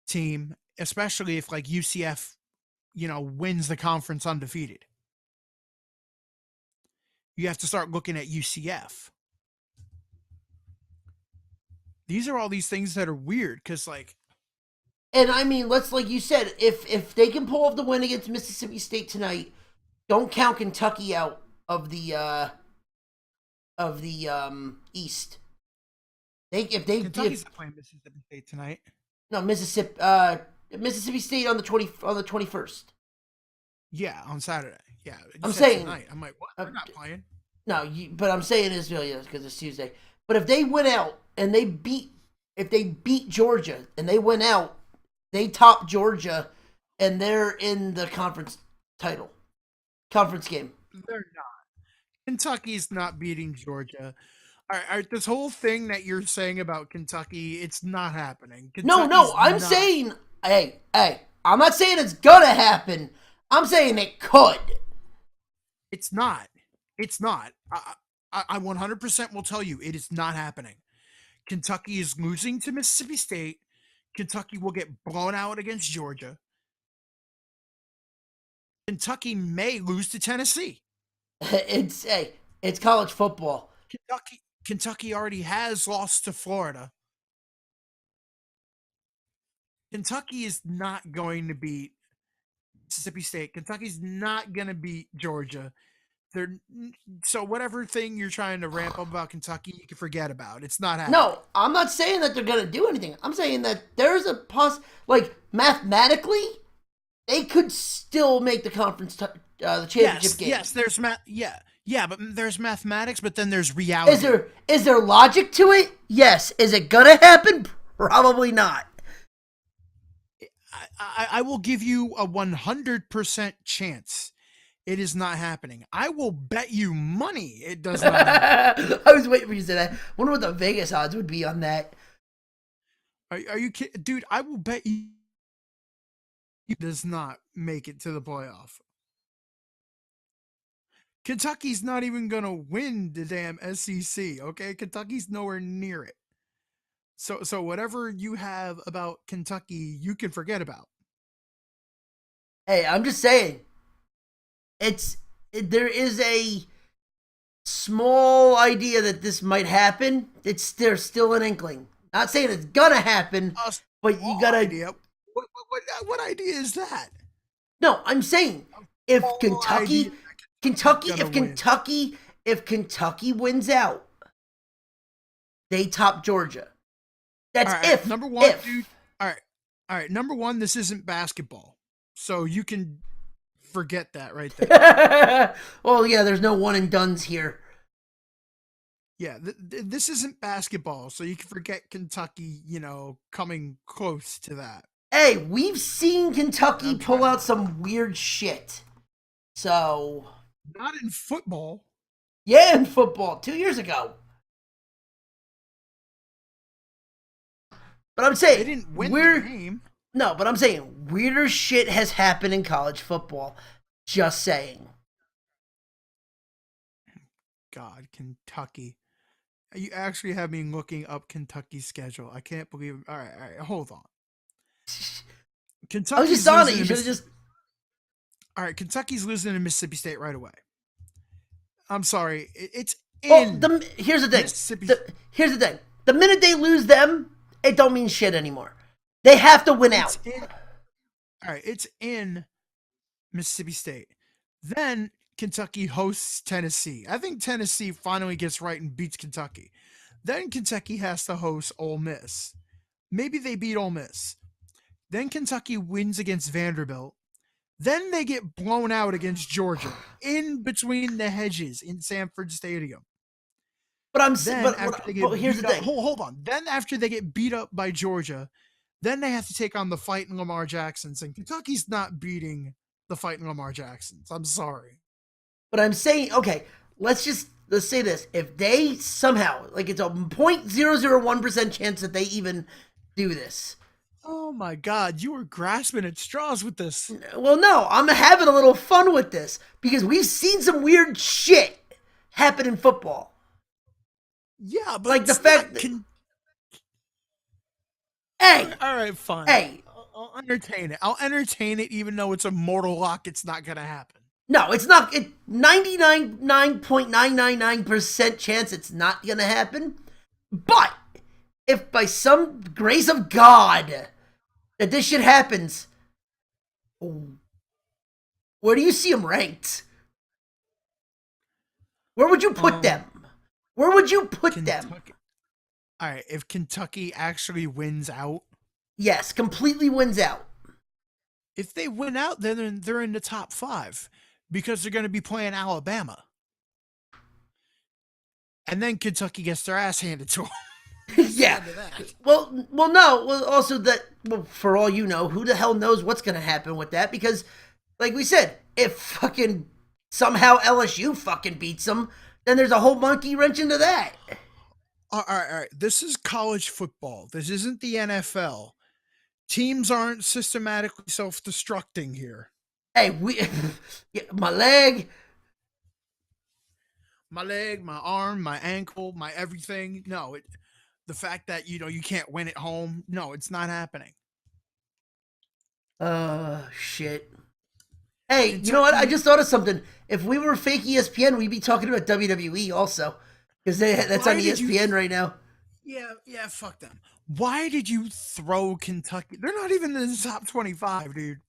team, especially if like UCF, wins the conference undefeated. You have to start looking at UCF. These are all these things that are weird because, like, and I mean, like you said, if they can pull off the win against Mississippi State tonight, don't count Kentucky out of the East. Kentucky's not playing Mississippi State tonight. No, Mississippi State on the 21st. Yeah, on Saturday. Yeah, I'm saying tonight. I'm like, what? They're not playing. No, but I'm saying Israel, because it's Tuesday. But if they win out and they beat Georgia and they win out, they top Georgia and they're in the conference game. They're not. Kentucky's not beating Georgia. All right, this whole thing that you're saying about Kentucky, it's not happening. No, I'm saying, hey, I'm not saying it's gonna happen. I'm saying it could. It's not. It's not. I 100% will tell you it is not happening. Kentucky is losing to Mississippi State. Kentucky will get blown out against Georgia. Kentucky may lose to Tennessee. It's college football. Kentucky already has lost to Florida. Kentucky is not going to beat Mississippi State. Kentucky's not going to beat Georgia. So whatever thing you're trying to ramp up about Kentucky, you can forget about. It's not happening. No, I'm not saying that they're gonna do anything. I'm saying that there's a mathematically, they could still make the the championship game. Yes, there's but there's mathematics, but then there's reality. Is there logic to it? Yes. Is it gonna happen? Probably not. I will give you a 100% chance it is not happening. I will bet you money it does not happen. I was waiting for you to say that. Wonder what the Vegas odds would be on that. Are you kidding? Dude, I will bet you it does not make it to the playoff. Kentucky's not even going to win the damn SEC, okay? Kentucky's nowhere near it. So whatever you have about Kentucky, you can forget about. Hey, I'm just saying. There is a small idea that this might happen. There's still an inkling. Not saying it's gonna happen, but you gotta. Idea. What idea is that? No, I'm saying if Kentucky wins out, they top Georgia. That's right, if number one, dude. All right. Number one, this isn't basketball, so you can forget that right there. Well, yeah, there's no one and dones here. Yeah, this isn't basketball, so you can forget Kentucky, coming close to that. Hey, we've seen Kentucky pull out some weird shit. So. Not in football. Yeah, in football, 2 years ago. But I'm saying. They didn't win the game. No, but I'm saying weirder shit has happened in college football. Just saying. God, Kentucky. You actually have me looking up Kentucky's schedule. I can't believe it. All right, hold on. I was just on it. You should have just. All right, Kentucky's losing to Mississippi State right away. I'm sorry. It's in. Well, here's the thing. Here's the thing. The minute they lose them, it don't mean shit anymore. They have to win out. All right, it's in Mississippi State. Then Kentucky hosts Tennessee. I think Tennessee finally gets right and beats Kentucky. Then Kentucky has to host Ole Miss. Maybe they beat Ole Miss. Then Kentucky wins against Vanderbilt. Then they get blown out against Georgia in between the hedges in Sanford Stadium. But here's the thing. Hold on. Then after they get beat up by Georgia, then they have to take on the fighting Lamar Jacksons. And Kentucky's not beating the fighting Lamar Jacksons. I'm sorry. But I'm saying, okay, let's say this. If they somehow, it's a 0.001% chance that they even do this. Oh my God, you were grasping at straws with this. Well, no, I'm having a little fun with this because we've seen some weird shit happen in football. Yeah, but like the fact that... Hey! All right, fine. Hey! I'll entertain it. I'll entertain it even though it's a mortal lock. It's not going to happen. No, it's not. 99.999% chance it's not going to happen. But if by some grace of God that this shit happens, where do you see them ranked? Where would you put them? Where would you put them? All right, if Kentucky actually wins out. Yes, completely wins out. If they win out, then they're in the top 5 because they're going to be playing Alabama. And then Kentucky gets their ass handed to them. Yeah. Well, no. Well, also for all you know, who the hell knows what's going to happen with that? Because, like we said, if fucking somehow LSU fucking beats them, then there's a whole monkey wrench into that. All right, all right. This is college football. This isn't the NFL. Teams aren't systematically self-destructing here. Hey, yeah, my leg. My leg, my arm, my ankle, my everything. No, the fact that you can't win at home. No, it's not happening. Shit. Hey, you know what? I Kentucky, just thought of something. If we were fake ESPN, we'd be talking about WWE also, because that's Why on did you- ESPN right now. yeah, fuck them. Why did you throw Kentucky? They're not even in the top 25, dude.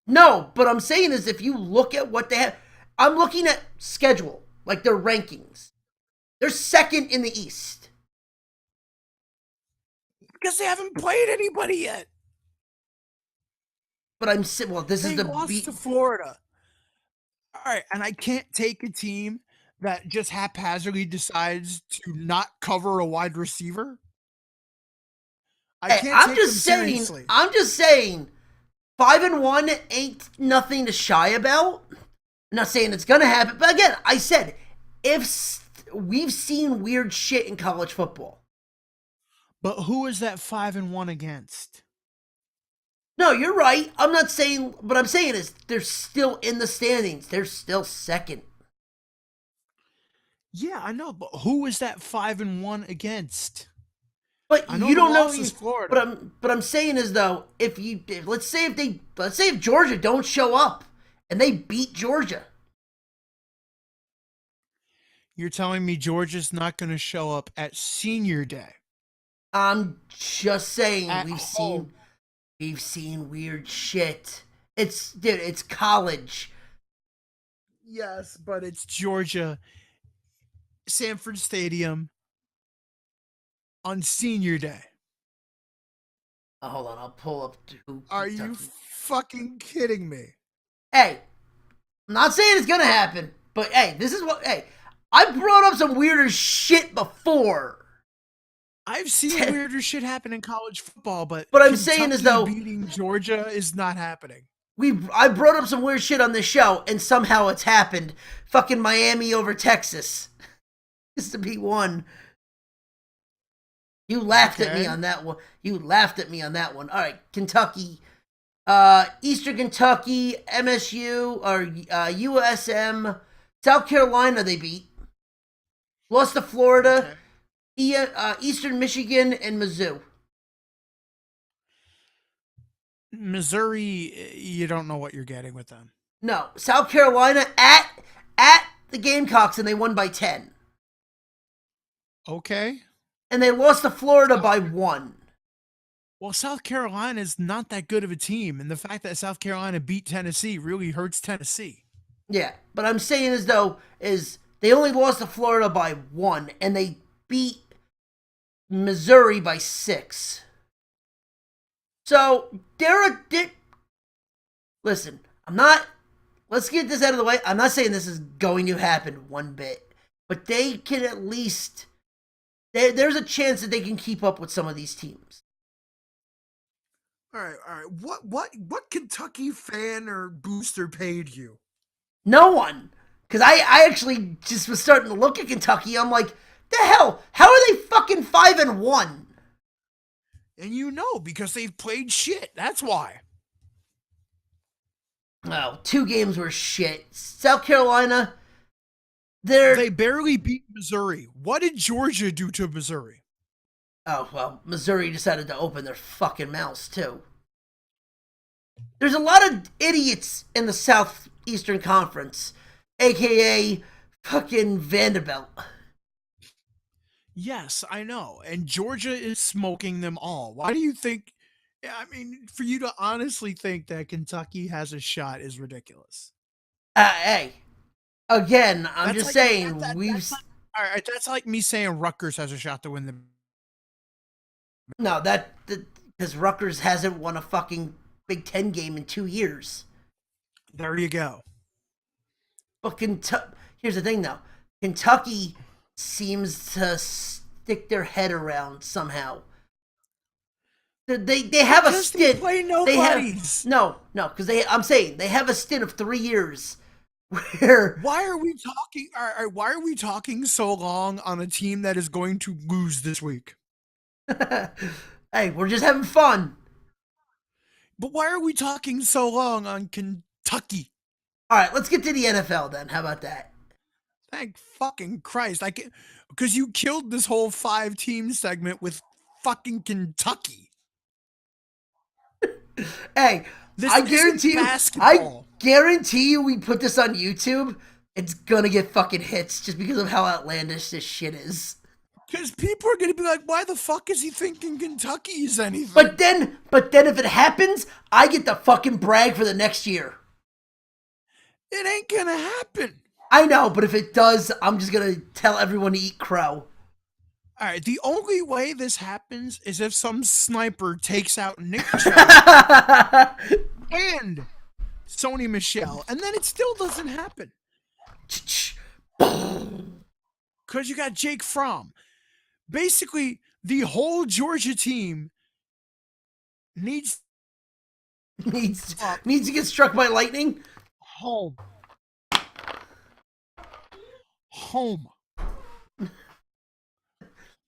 No, but I'm saying is if you look at what they have, I'm looking at schedule, like their rankings. They're second in the East. Because they haven't played anybody yet. But I'm saying, well, this They is the lost to Florida. All right, and I can't take a team that just haphazardly decides to not cover a wide receiver. I Hey, can't I'm take just them saying. seriously. I'm just saying. 5-1 ain't nothing to shy about. I'm not saying it's gonna happen, but again, I said we've seen weird shit in college football. But who is that 5-1 against? No, you're right. I'm not saying. What I'm saying is they're still in the standings. They're still second. Yeah, I know, but who is that 5-1 against? But I know you the don't know. loss is Florida. But I'm saying is though, let's say if Georgia don't show up and they beat Georgia. You're telling me Georgia's not going to show up at senior day? I'm just saying At we've home. seen weird shit. It's college. Yes, but it's Georgia, Sanford Stadium on senior day. Hold on, I'll pull up. Are you fucking kidding me? Hey, I'm not saying it's gonna happen, but hey, this is what. Hey, I brought up some weirder shit before. I've seen weirder shit happen in college football, but I'm saying is though beating Georgia is not happening. I brought up some weird shit on this show, and somehow it's happened. Fucking Miami over Texas. Used to be one. You laughed at me on that one. All right, Kentucky, Eastern Kentucky, MSU or USM, South Carolina. They beat. Lost to Florida, Eastern Michigan, and Mizzou. Missouri, you don't know what you're getting with them. No, South Carolina at the Gamecocks, and they won by 10. Okay. And they lost to Florida by 1. Well, South Carolina is not that good of a team, and the fact that South Carolina beat Tennessee really hurts Tennessee. Yeah, but I'm saying is they only lost to Florida by 1, and they beat Missouri by 6. So listen, let's get this out of the way. I'm not saying this is going to happen one bit, but they can at least, there's a chance that they can keep up with some of these teams. All right. What Kentucky fan or booster paid you? No one. Because I actually just was starting to look at Kentucky. I'm like, the hell? How are they fucking 5-1? And because they've played shit. That's why. Oh, 2 games were shit. South Carolina, they barely beat Missouri. What did Georgia do to Missouri? Oh, well, Missouri decided to open their fucking mouths, too. There's a lot of idiots in the Southeastern Conference, a.k.a. fucking Vanderbilt. Yes, I know. And Georgia is smoking them all. Why do you think... I mean, for you to honestly think that Kentucky has a shot is ridiculous. Hey, again, I'm That's just like, saying, all right, that's like me saying Rutgers has a shot to win the... No, because Rutgers hasn't won a fucking Big Ten game in 2 years. There you go. But here's the thing, though. Kentucky seems to stick their head around somehow. They have a stint. They play nobodies. No, because I'm saying they have a stint of 3 years where Why are we talking? Why are we talking so long on a team that is going to lose this week? hey, we're just having fun. But why are we talking so long on Kentucky? All right, let's get to the NFL then. How about that? Thank fucking Christ! I can because you killed this whole 5-team segment with fucking Kentucky. Hey, This I isn't guarantee you, basketball. we put this on YouTube, it's gonna get fucking hits just because of how outlandish this shit is. Because people are going to be like, why the fuck is he thinking Kentucky is anything? But then if it happens, I get the fucking brag for the next year. It ain't going to happen. I know, but if it does, I'm just gonna tell everyone to eat crow. All right, the only way this happens is if some sniper takes out Nick Chubb and Sony Michelle, and then it still doesn't happen. Because you got Jake Fromm. Basically, the whole Georgia team needs needs to get struck by lightning. home.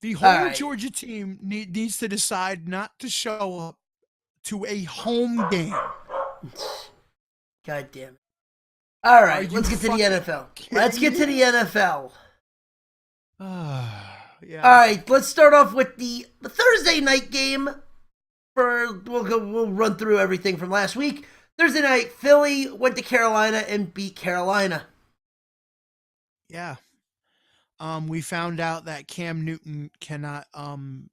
The whole Georgia team needs to decide not to show up to a home game. God damn it. All right, let's get to the NFL. Let's get to the NFL. Yeah. All right, let's start off with the Thursday night game. We'll run through everything from last week. Thursday night, Philly went to Carolina and beat Carolina. Yeah. We found out that Cam Newton cannot and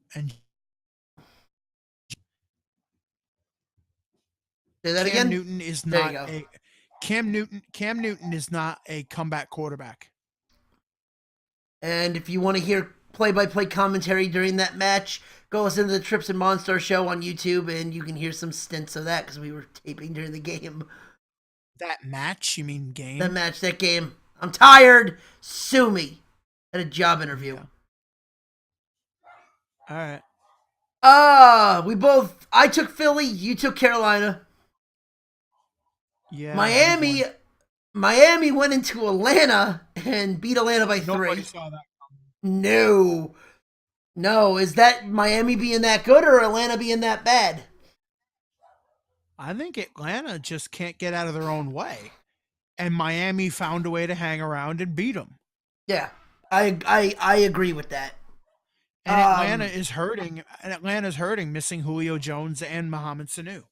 say that again. Newton is not Cam Newton is not a comeback quarterback. And if you want to hear play-by-play commentary during that match, go listen to the Trips and Monster show on YouTube, and you can hear some stints of that because we were taping during the game. That match? You mean game? That game. I'm tired. Sue me. At a job interview. Yeah. All right. I took Philly, you took Carolina. Yeah. Miami went into Atlanta and beat Atlanta by 3. Nobody saw that coming. No. Is that Miami being that good or Atlanta being that bad? I think Atlanta just can't get out of their own way. And Miami found a way to hang around and beat them. Yeah. I agree with that. And Atlanta is hurting. And Atlanta's hurting, missing Julio Jones and Mohamed Sanu.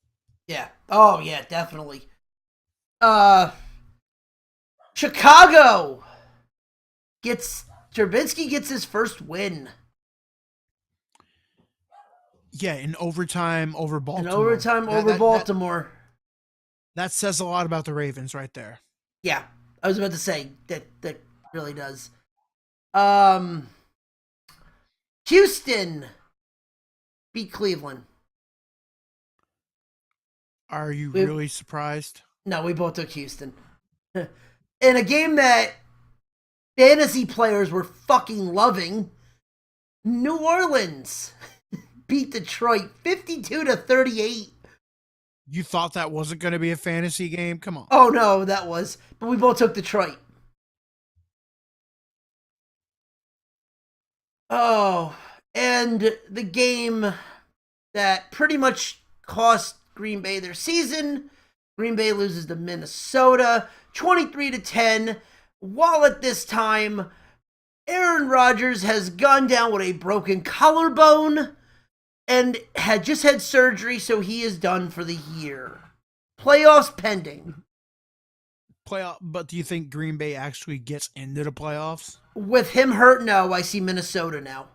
Yeah. Oh yeah, definitely. Chicago Trubisky gets his first win. Yeah, in overtime over Baltimore. Baltimore. That says a lot about the Ravens right there. Yeah, I was about to say that really does. Houston beat Cleveland. Are you really surprised? No, we both took Houston. In a game that fantasy players were fucking loving, New Orleans beat Detroit 52-38. You thought that wasn't going to be a fantasy game? Come on. Oh, no, that was. But we both took Detroit. Oh, and the game that pretty much cost Green Bay their season. Green Bay loses to Minnesota 23-10. While at this time, Aaron Rodgers has gone down with a broken collarbone and had just had surgery, so he is done for the year. Playoffs pending. But do you think Green Bay actually gets into the playoffs? With him hurt, no. I see Minnesota now.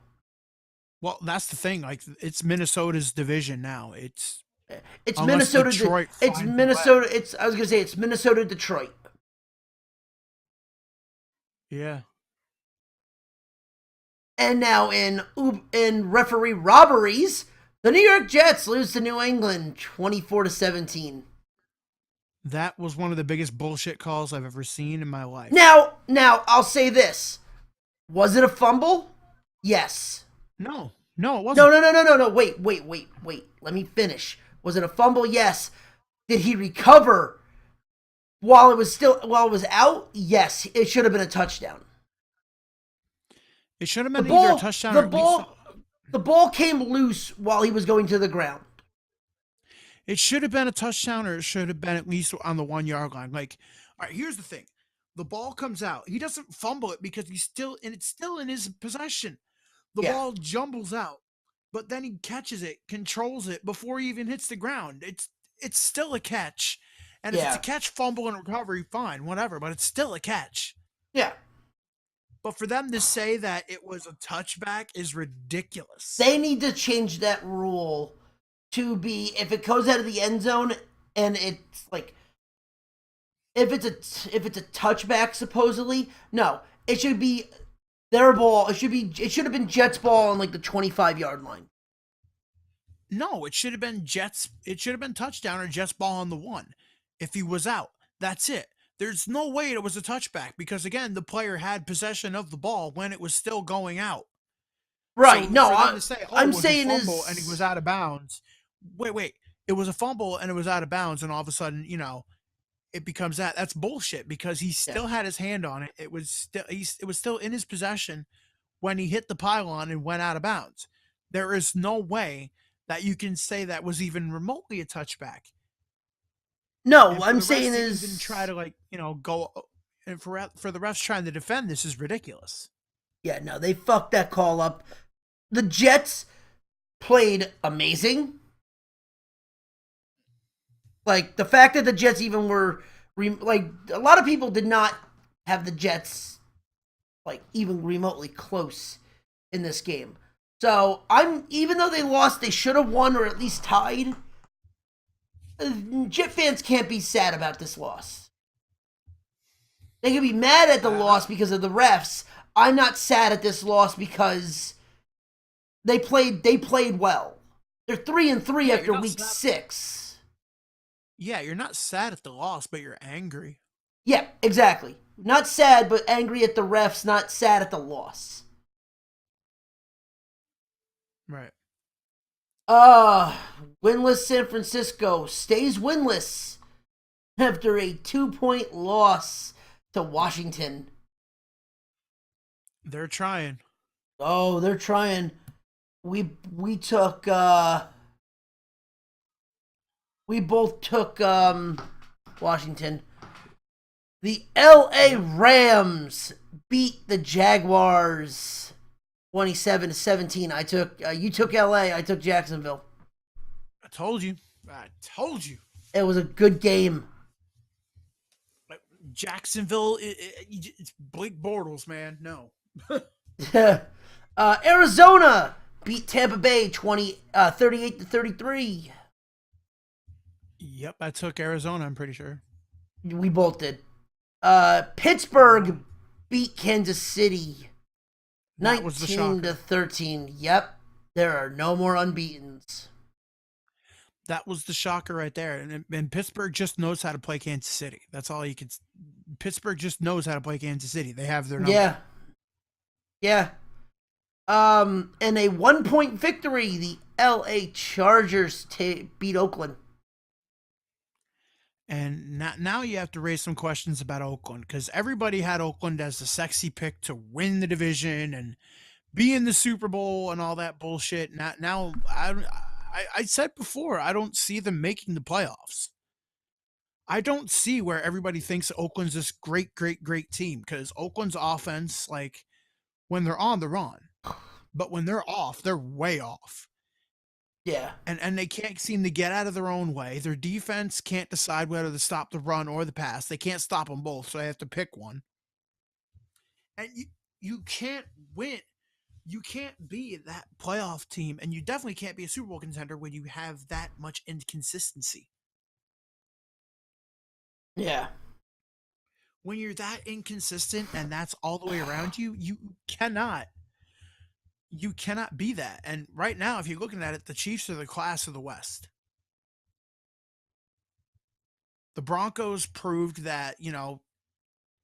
Well, that's the thing. Like, it's Minnesota's division now. It's Minnesota. Detroit. It's Minnesota. I was gonna say it's Minnesota, Detroit. Yeah. And now in referee robberies, the New York Jets lose to New England 24-17. That was one of the biggest bullshit calls I've ever seen in my life. Now I'll say this: was it a fumble? Yes. No, it wasn't. No. Wait. Let me finish. Was it a fumble? Yes. Did he recover while it was out, yes, it should have been a touchdown. It should have The been either a ball, touchdown the or at least ball, the ball came loose while he was going to the ground. it should have been a touchdown, or it should have been at least on the 1 yard line. Like, all right, here's the thing: the ball comes out. He doesn't fumble it because it's still in his possession. The Yeah. ball jumbles out, but then he catches it, controls it before he even hits the ground. It's still a catch, and if it's a Yeah. catch, fumble, and recovery, fine, whatever. But it's still a catch. Yeah. But for them to say that it was a touchback is ridiculous. They need to change that rule to be if it goes out of the end zone and it's like if it's a touchback supposedly, no, it should be their ball. It should have been Jets ball on like the 25-yard line. No, it should have been Jets. It should have been touchdown or Jets ball on the 1. If he was out, that's it. There's no way it was a touchback because again, the player had possession of the ball when it was still going out. Right. So no, for them to say, I'm it was saying a fumble is and he was out of bounds. Wait. It was a fumble and it was out of bounds, and all of a sudden, it becomes that. That's bullshit because he still had his hand on it. It was still in his possession when he hit the pylon and went out of bounds. There is no way that you can say that was even remotely a touchback. no. And I'm for the saying refs to is even try to go, and for the refs trying to defend this is ridiculous. yeah. No, they fucked that call up. The Jets played amazing. Like the fact that the Jets even were like a lot of people did not have the Jets like even remotely close in this game. So I'm even though they lost, they should have won or at least tied. Jet fans can't be sad about this loss. They can be mad at the loss because of the refs. I'm not sad at this loss because they played well. They're 3-3 Yeah, after you're not week sad. 6. Yeah, you're not sad at the loss, but you're angry. Yeah, exactly. Not sad, but angry at the refs, not sad at the loss. Right. Winless San Francisco stays winless after a 2-point loss to Washington. They're trying. Oh, they're trying. We took we both took Washington. The LA Rams beat the Jaguars 27-17. I took you took LA, I took Jacksonville. I told you. It was a good game. Jacksonville, it's Blake Bortles, man. No. Arizona beat Tampa Bay 38-33. Yep, I took Arizona, I'm pretty sure. We both did. Pittsburgh beat Kansas City That was the shocker. 19-13. Yep. There are no more unbeatens. That was the shocker right there. And Pittsburgh just knows how to play Kansas City. That's all you could. Pittsburgh just knows how to play Kansas City. They have their number. Yeah. Yeah. And a 1-point victory, the LA Chargers beat Oakland. And now you have to raise some questions about Oakland because everybody had Oakland as the sexy pick to win the division and be in the Super Bowl and all that bullshit. Now I said before, I don't see them making the playoffs. I don't see where everybody thinks Oakland's this great team because Oakland's offense, like when they're on, they're on. But when they're off, they're way off. Yeah. And they can't seem to get out of their own way. Their defense can't decide whether to stop the run or the pass. They can't stop them both, so they have to pick one. And you can't win. You can't be that playoff team, and you definitely can't be a Super Bowl contender when you have that much inconsistency. Yeah. When you're that inconsistent and that's all the way around you, you cannot be that. And right now, if you're looking at it, the Chiefs are the class of the West. The Broncos proved that,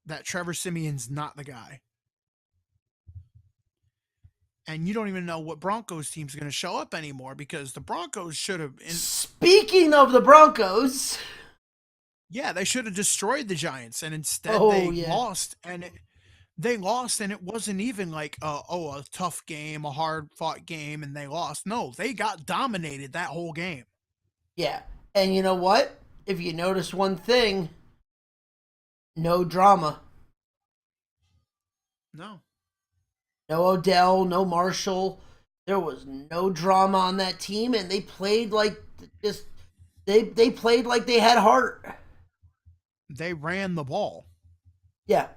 that Trevor Simeon's not the guy. And you don't even know what Broncos team's going to show up anymore because the Broncos should have. Speaking of the Broncos, Yeah, they should have destroyed the Giants, and instead Oh they yeah. lost, and it wasn't even like a tough game, a hard fought game, and they lost. No, they got dominated that whole game. Yeah. And you know what? If you notice one thing, no drama. No, No Odell, no Marshall. There was no drama on that team, and they played like just they played like they had heart. they ran the ball. Yeah.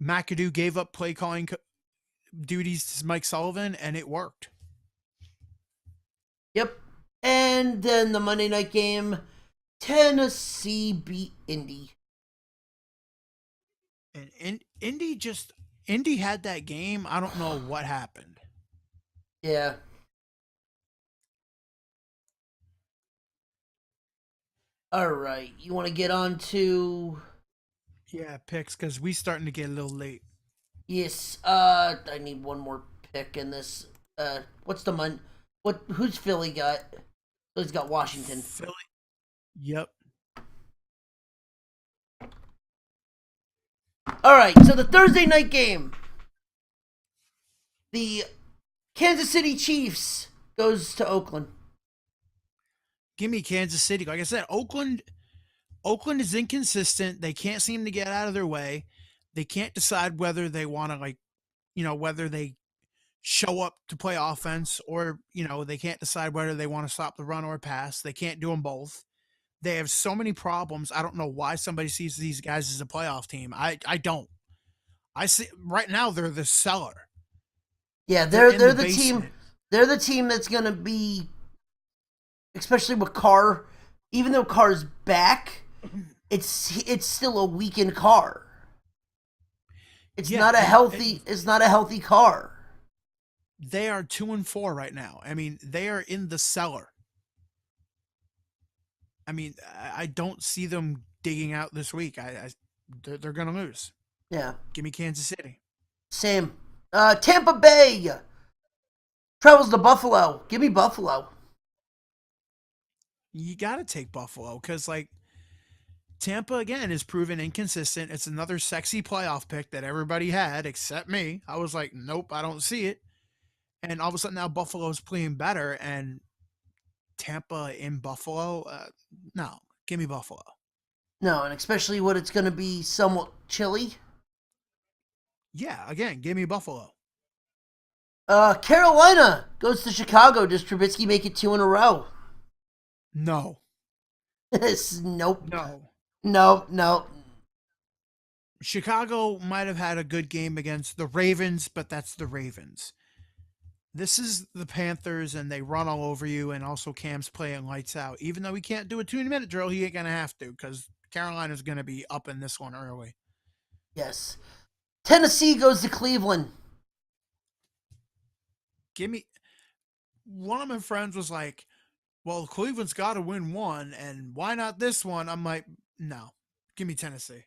McAdoo gave up play calling duties to Mike Sullivan, and it worked. Yep. And then the Monday night game, Tennessee beat Indy. And Indy had that game. I don't know what happened. Yeah. All right. You want to get on to Yeah, picks because we starting to get a little late. yes. I need one more pick in this. What's the who's Philly got? Philly's got Washington. Philly. Yep. All right. So the Thursday night game, the Kansas City Chiefs goes to Oakland. Give me Kansas City. Like I said, Oakland is inconsistent. They can't seem to get out of their way. They can't decide whether they want to whether they show up to play offense or, they can't decide whether they want to stop the run or pass. They can't do them both. They have so many problems. I don't know why somebody sees these guys as a playoff team. I don't. I see right now they're the seller. Yeah, they're in the the team. basement. They're the team that's gonna be, especially with Carr. Even though Carr's back, it's still a weakened Carr. It's Yeah, not a healthy. It's not a healthy Carr. They are 2-4 right now. I mean, they are in the cellar. I mean, I don't see them digging out this week. They're going to lose. Yeah. Give me Kansas City. Same. Tampa Bay travels to Buffalo. Give me Buffalo. You got to take Buffalo because, like, Tampa, again, is proven inconsistent. It's another sexy playoff pick that everybody had except me. I was like, nope, I don't see it. And all of a sudden now Buffalo's playing better, and Tampa in Buffalo, no, give me Buffalo. No, and especially when it's going to be somewhat chilly. Yeah, again, give me Buffalo. Carolina goes to Chicago. Does Trubisky make it 2 in a row? No. Nope. No. No. Chicago might have had a good game against the Ravens, but that's the Ravens. This is the Panthers, and they run all over you, and also Cam's playing lights out. Even though he can't do a 2-minute drill, he ain't going to have to because Carolina's going to be up in this one early. Yes. Tennessee goes to Cleveland. Give me... One of my friends was like, well, Cleveland's got to win one, and why not this one? I'm like, no. Give me Tennessee.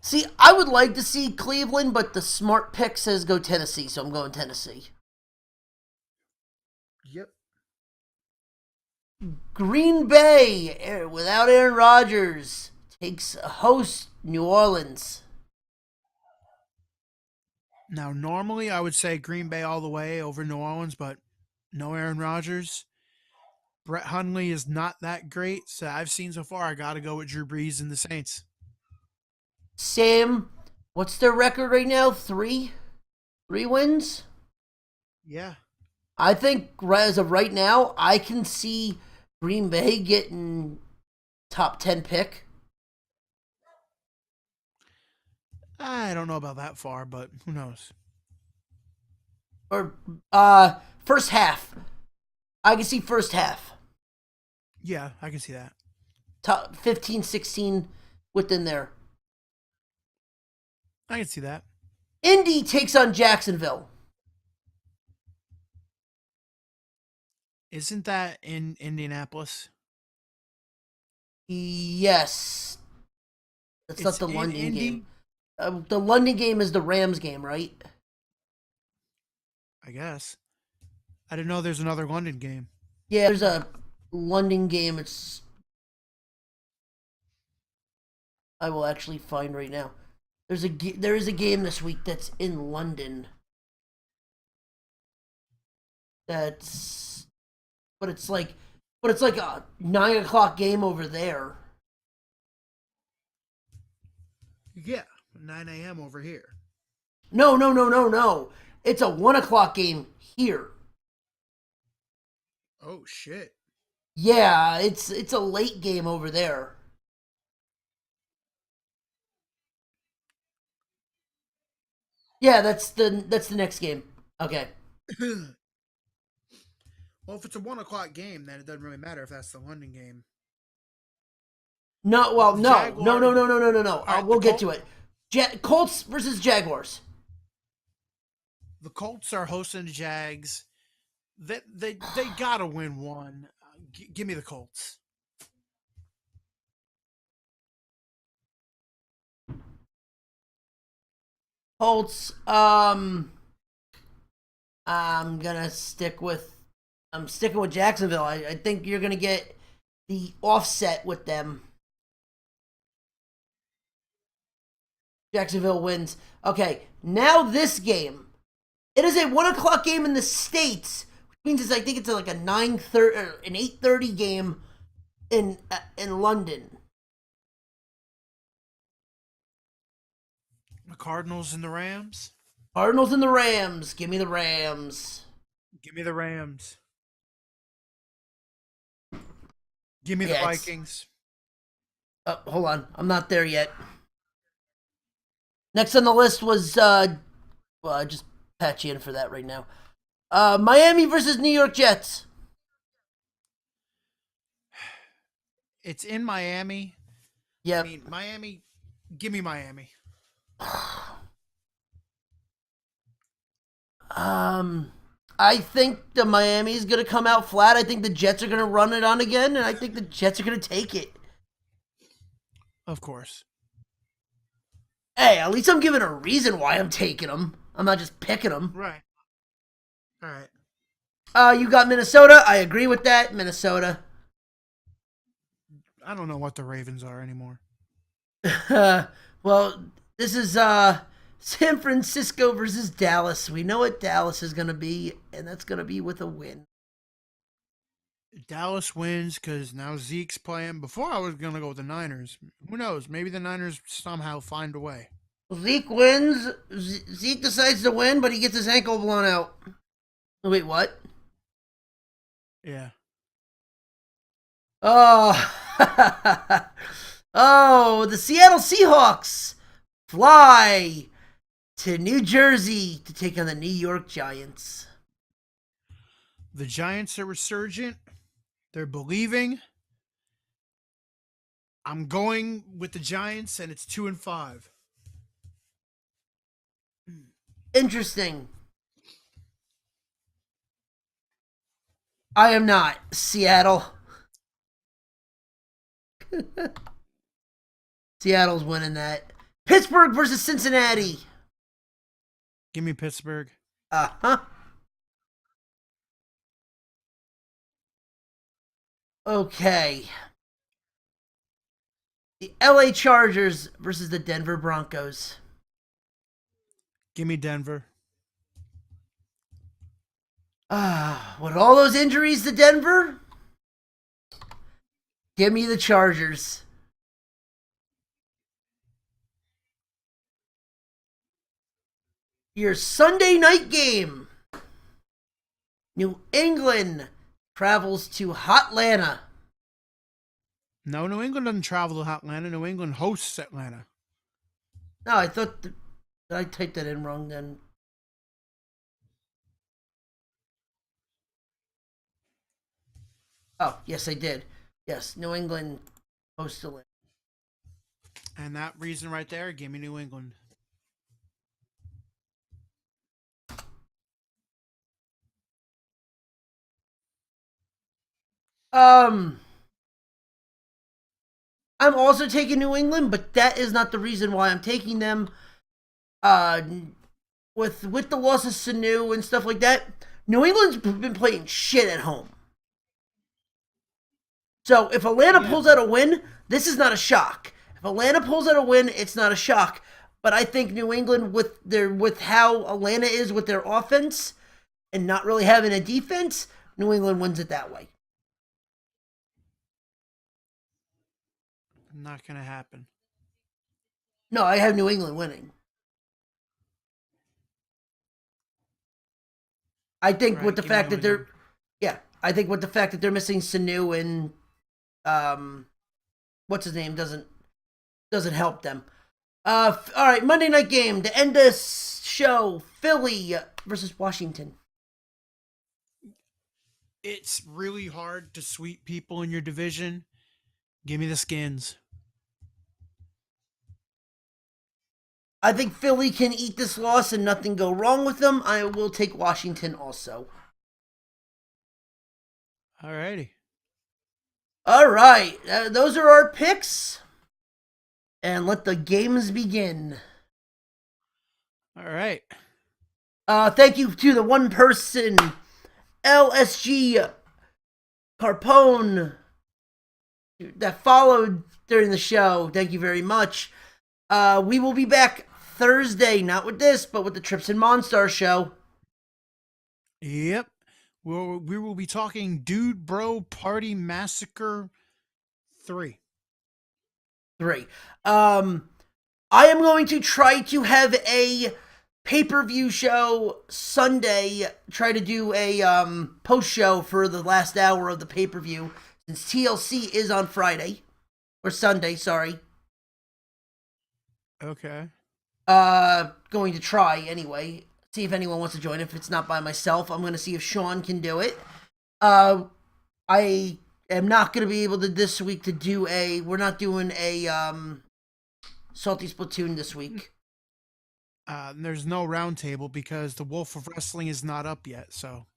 See, I would like to see Cleveland, but the smart pick says go Tennessee, so I'm going Tennessee. Yep. Green Bay, without Aaron Rodgers, takes a host New Orleans. Now, normally I would say Green Bay all the way over New Orleans, but no Aaron Rodgers. Brett Hundley is not that great, so I've seen so far I got to go with Drew Brees and the Saints. Sam, what's their record right now? 3 wins? Yeah. I think as of right now, I can see Green Bay getting top 10 pick. I don't know about that far, but who knows? Or first half. I can see first half. Yeah, I can see that. Top 15, 16 within there. I can see that. Indy takes on Jacksonville. Isn't that in Indianapolis? Yes. That's not It's the in London Indy? game. The London game is the Rams game, right? I guess. I didn't know there's another London game. Yeah, there's a London game. It's I will actually find right now. There is a game this week that's in London. But it's like a 9 o'clock game over there. Yeah, 9 a.m. over here. No. It's a 1 o'clock game here. Oh shit. Yeah, it's a late game over there. Yeah, that's the next game. Okay. Well, if it's a 1 o'clock game, then it doesn't really matter if that's the London game. No, well, The no. Jaguars- No. right, We'll the get to it. Colts versus Jaguars. The Colts are hosting the Jags. They gotta win one. Give me the Colts. Colts. I'm sticking with Jacksonville. I think you're gonna get the offset with them. Jacksonville wins. Okay, now this game. It is a 1 o'clock game in the States, which means I think it's like a 9:30 or an 8:30 game in London. The Cardinals and the Rams. Cardinals and the Rams. Give me the Rams. Give me the Rams. Give me the Yeah, Vikings. Hold on. I'm not there yet. Next on the list was, well, I just patch you in for that right now. Miami versus New York Jets. It's in Miami. Yep. I mean, Miami. Give me Miami. I think the Miami's going to come out flat. I think the Jets are going to run it on again, and I think the Jets are going to take it. Of course. Hey, at least I'm giving a reason why I'm taking them. I'm not just picking them. Right. All right. You got Minnesota. I agree with that. Minnesota. I don't know what the Ravens are anymore. Well, this is San Francisco versus Dallas. We know what Dallas is going to be, and that's going to be with a win. Dallas wins because now Zeke's playing. Before I was going to go with the Niners. Who knows? Maybe the Niners somehow find a way. Zeke wins. Zeke decides to win, but he gets his ankle blown out. Wait, what? Yeah. Oh. Oh, the Seattle Seahawks fly to New Jersey to take on the New York Giants. The Giants are resurgent. They're believing. I'm going with the Giants, and it's 2-5. Interesting. I am not. Seattle. Seattle's winning that. Pittsburgh versus Cincinnati. Give me Pittsburgh. Uh-huh. Okay. The LA Chargers versus the Denver Broncos. Give me Denver. With all those injuries to Denver, give me the Chargers. Your Sunday night game. New England travels to Hotlanta. No, New England doesn't travel to Atlanta. New England hosts Atlanta. No, I thought I typed that in wrong then. Oh, yes, I did. Yes, New England hosts Atlanta. And that reason right there, give me New England. I'm also taking New England, but that is not the reason why I'm taking them. With the loss of Sanu and stuff like that, New England's been playing shit at home. So if Atlanta pulls out a win, this is not a shock. If If Atlanta pulls out a win, it's not a shock. But I think New England, with how Atlanta is with their offense and not really having a defense, New England wins it that way. Not gonna happen. No, I have New England winning. I think Right, with the give me fact New that they're, England. yeah, I think with the fact that they're missing Sanu and what's his name doesn't help them. All right, Monday night game to end this show: Philly versus Washington. It's really hard to sweep people in your division. Give me the Skins. I think Philly can eat this loss and nothing go wrong with them. I will take Washington also. Alrighty. All right, those are our picks, and let the games begin. All right. Thank you to the one person, LSG Carpone, that followed during the show. Thank you very much. We will be back Thursday, not with this, but with the Trips and Monstar show. Yep. We will be talking Dude Bro Party Massacre 3. 3. I am going to try to have a pay-per-view show Sunday. Try to do a post show for the last hour of the pay-per-view, since TLC is on Friday or Sunday. Sorry. Okay. Going to try anyway. See if anyone wants to join. If it's not by myself, I'm going to see if Sean can do it. I am not going to be able to this week to do we're not doing a Salty Splatoon this week. There's no roundtable because the Wolf of Wrestling is not up yet, so.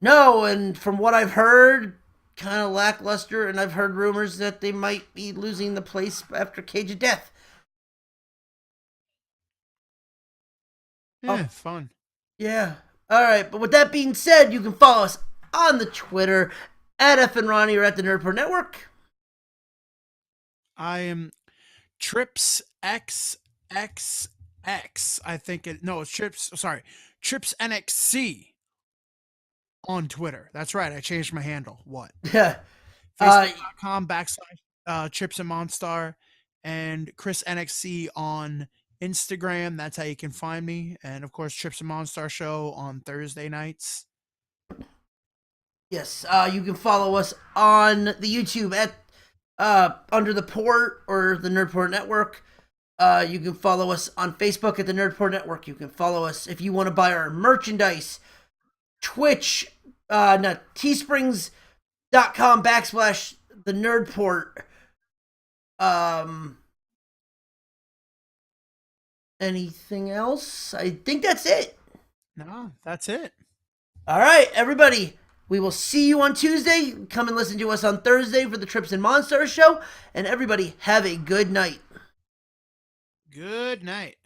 No, and from what I've heard, kind of lackluster, and I've heard rumors that they might be losing the place after Cage of Death. Yeah, fun. Yeah. All right, but with that being said, you can follow us on the Twitter at F and Ronnie or at the Nerdport Network. I am Trips XXX. I think it's Trips. Sorry, Trips NXC on Twitter. That's right. I changed my handle. What? Yeah. Facebook.com/ Trips and Monstar, and Chris NXC on Instagram. That's how you can find me. And of course, Trips and Monstar show on Thursday nights. Yes, you can follow us on the YouTube at Under the Port or the Nerdport Network. You can follow us on Facebook at the Nerdport Network. You can follow us if you want to buy our merchandise. Twitch, teesprings.com / the Nerdport. Anything else? I think that's it. No, that's it. All right, everybody. We will see you on Tuesday. Come and listen to us on Thursday for the Trips and Monsters show. And everybody, have a good night. Good night.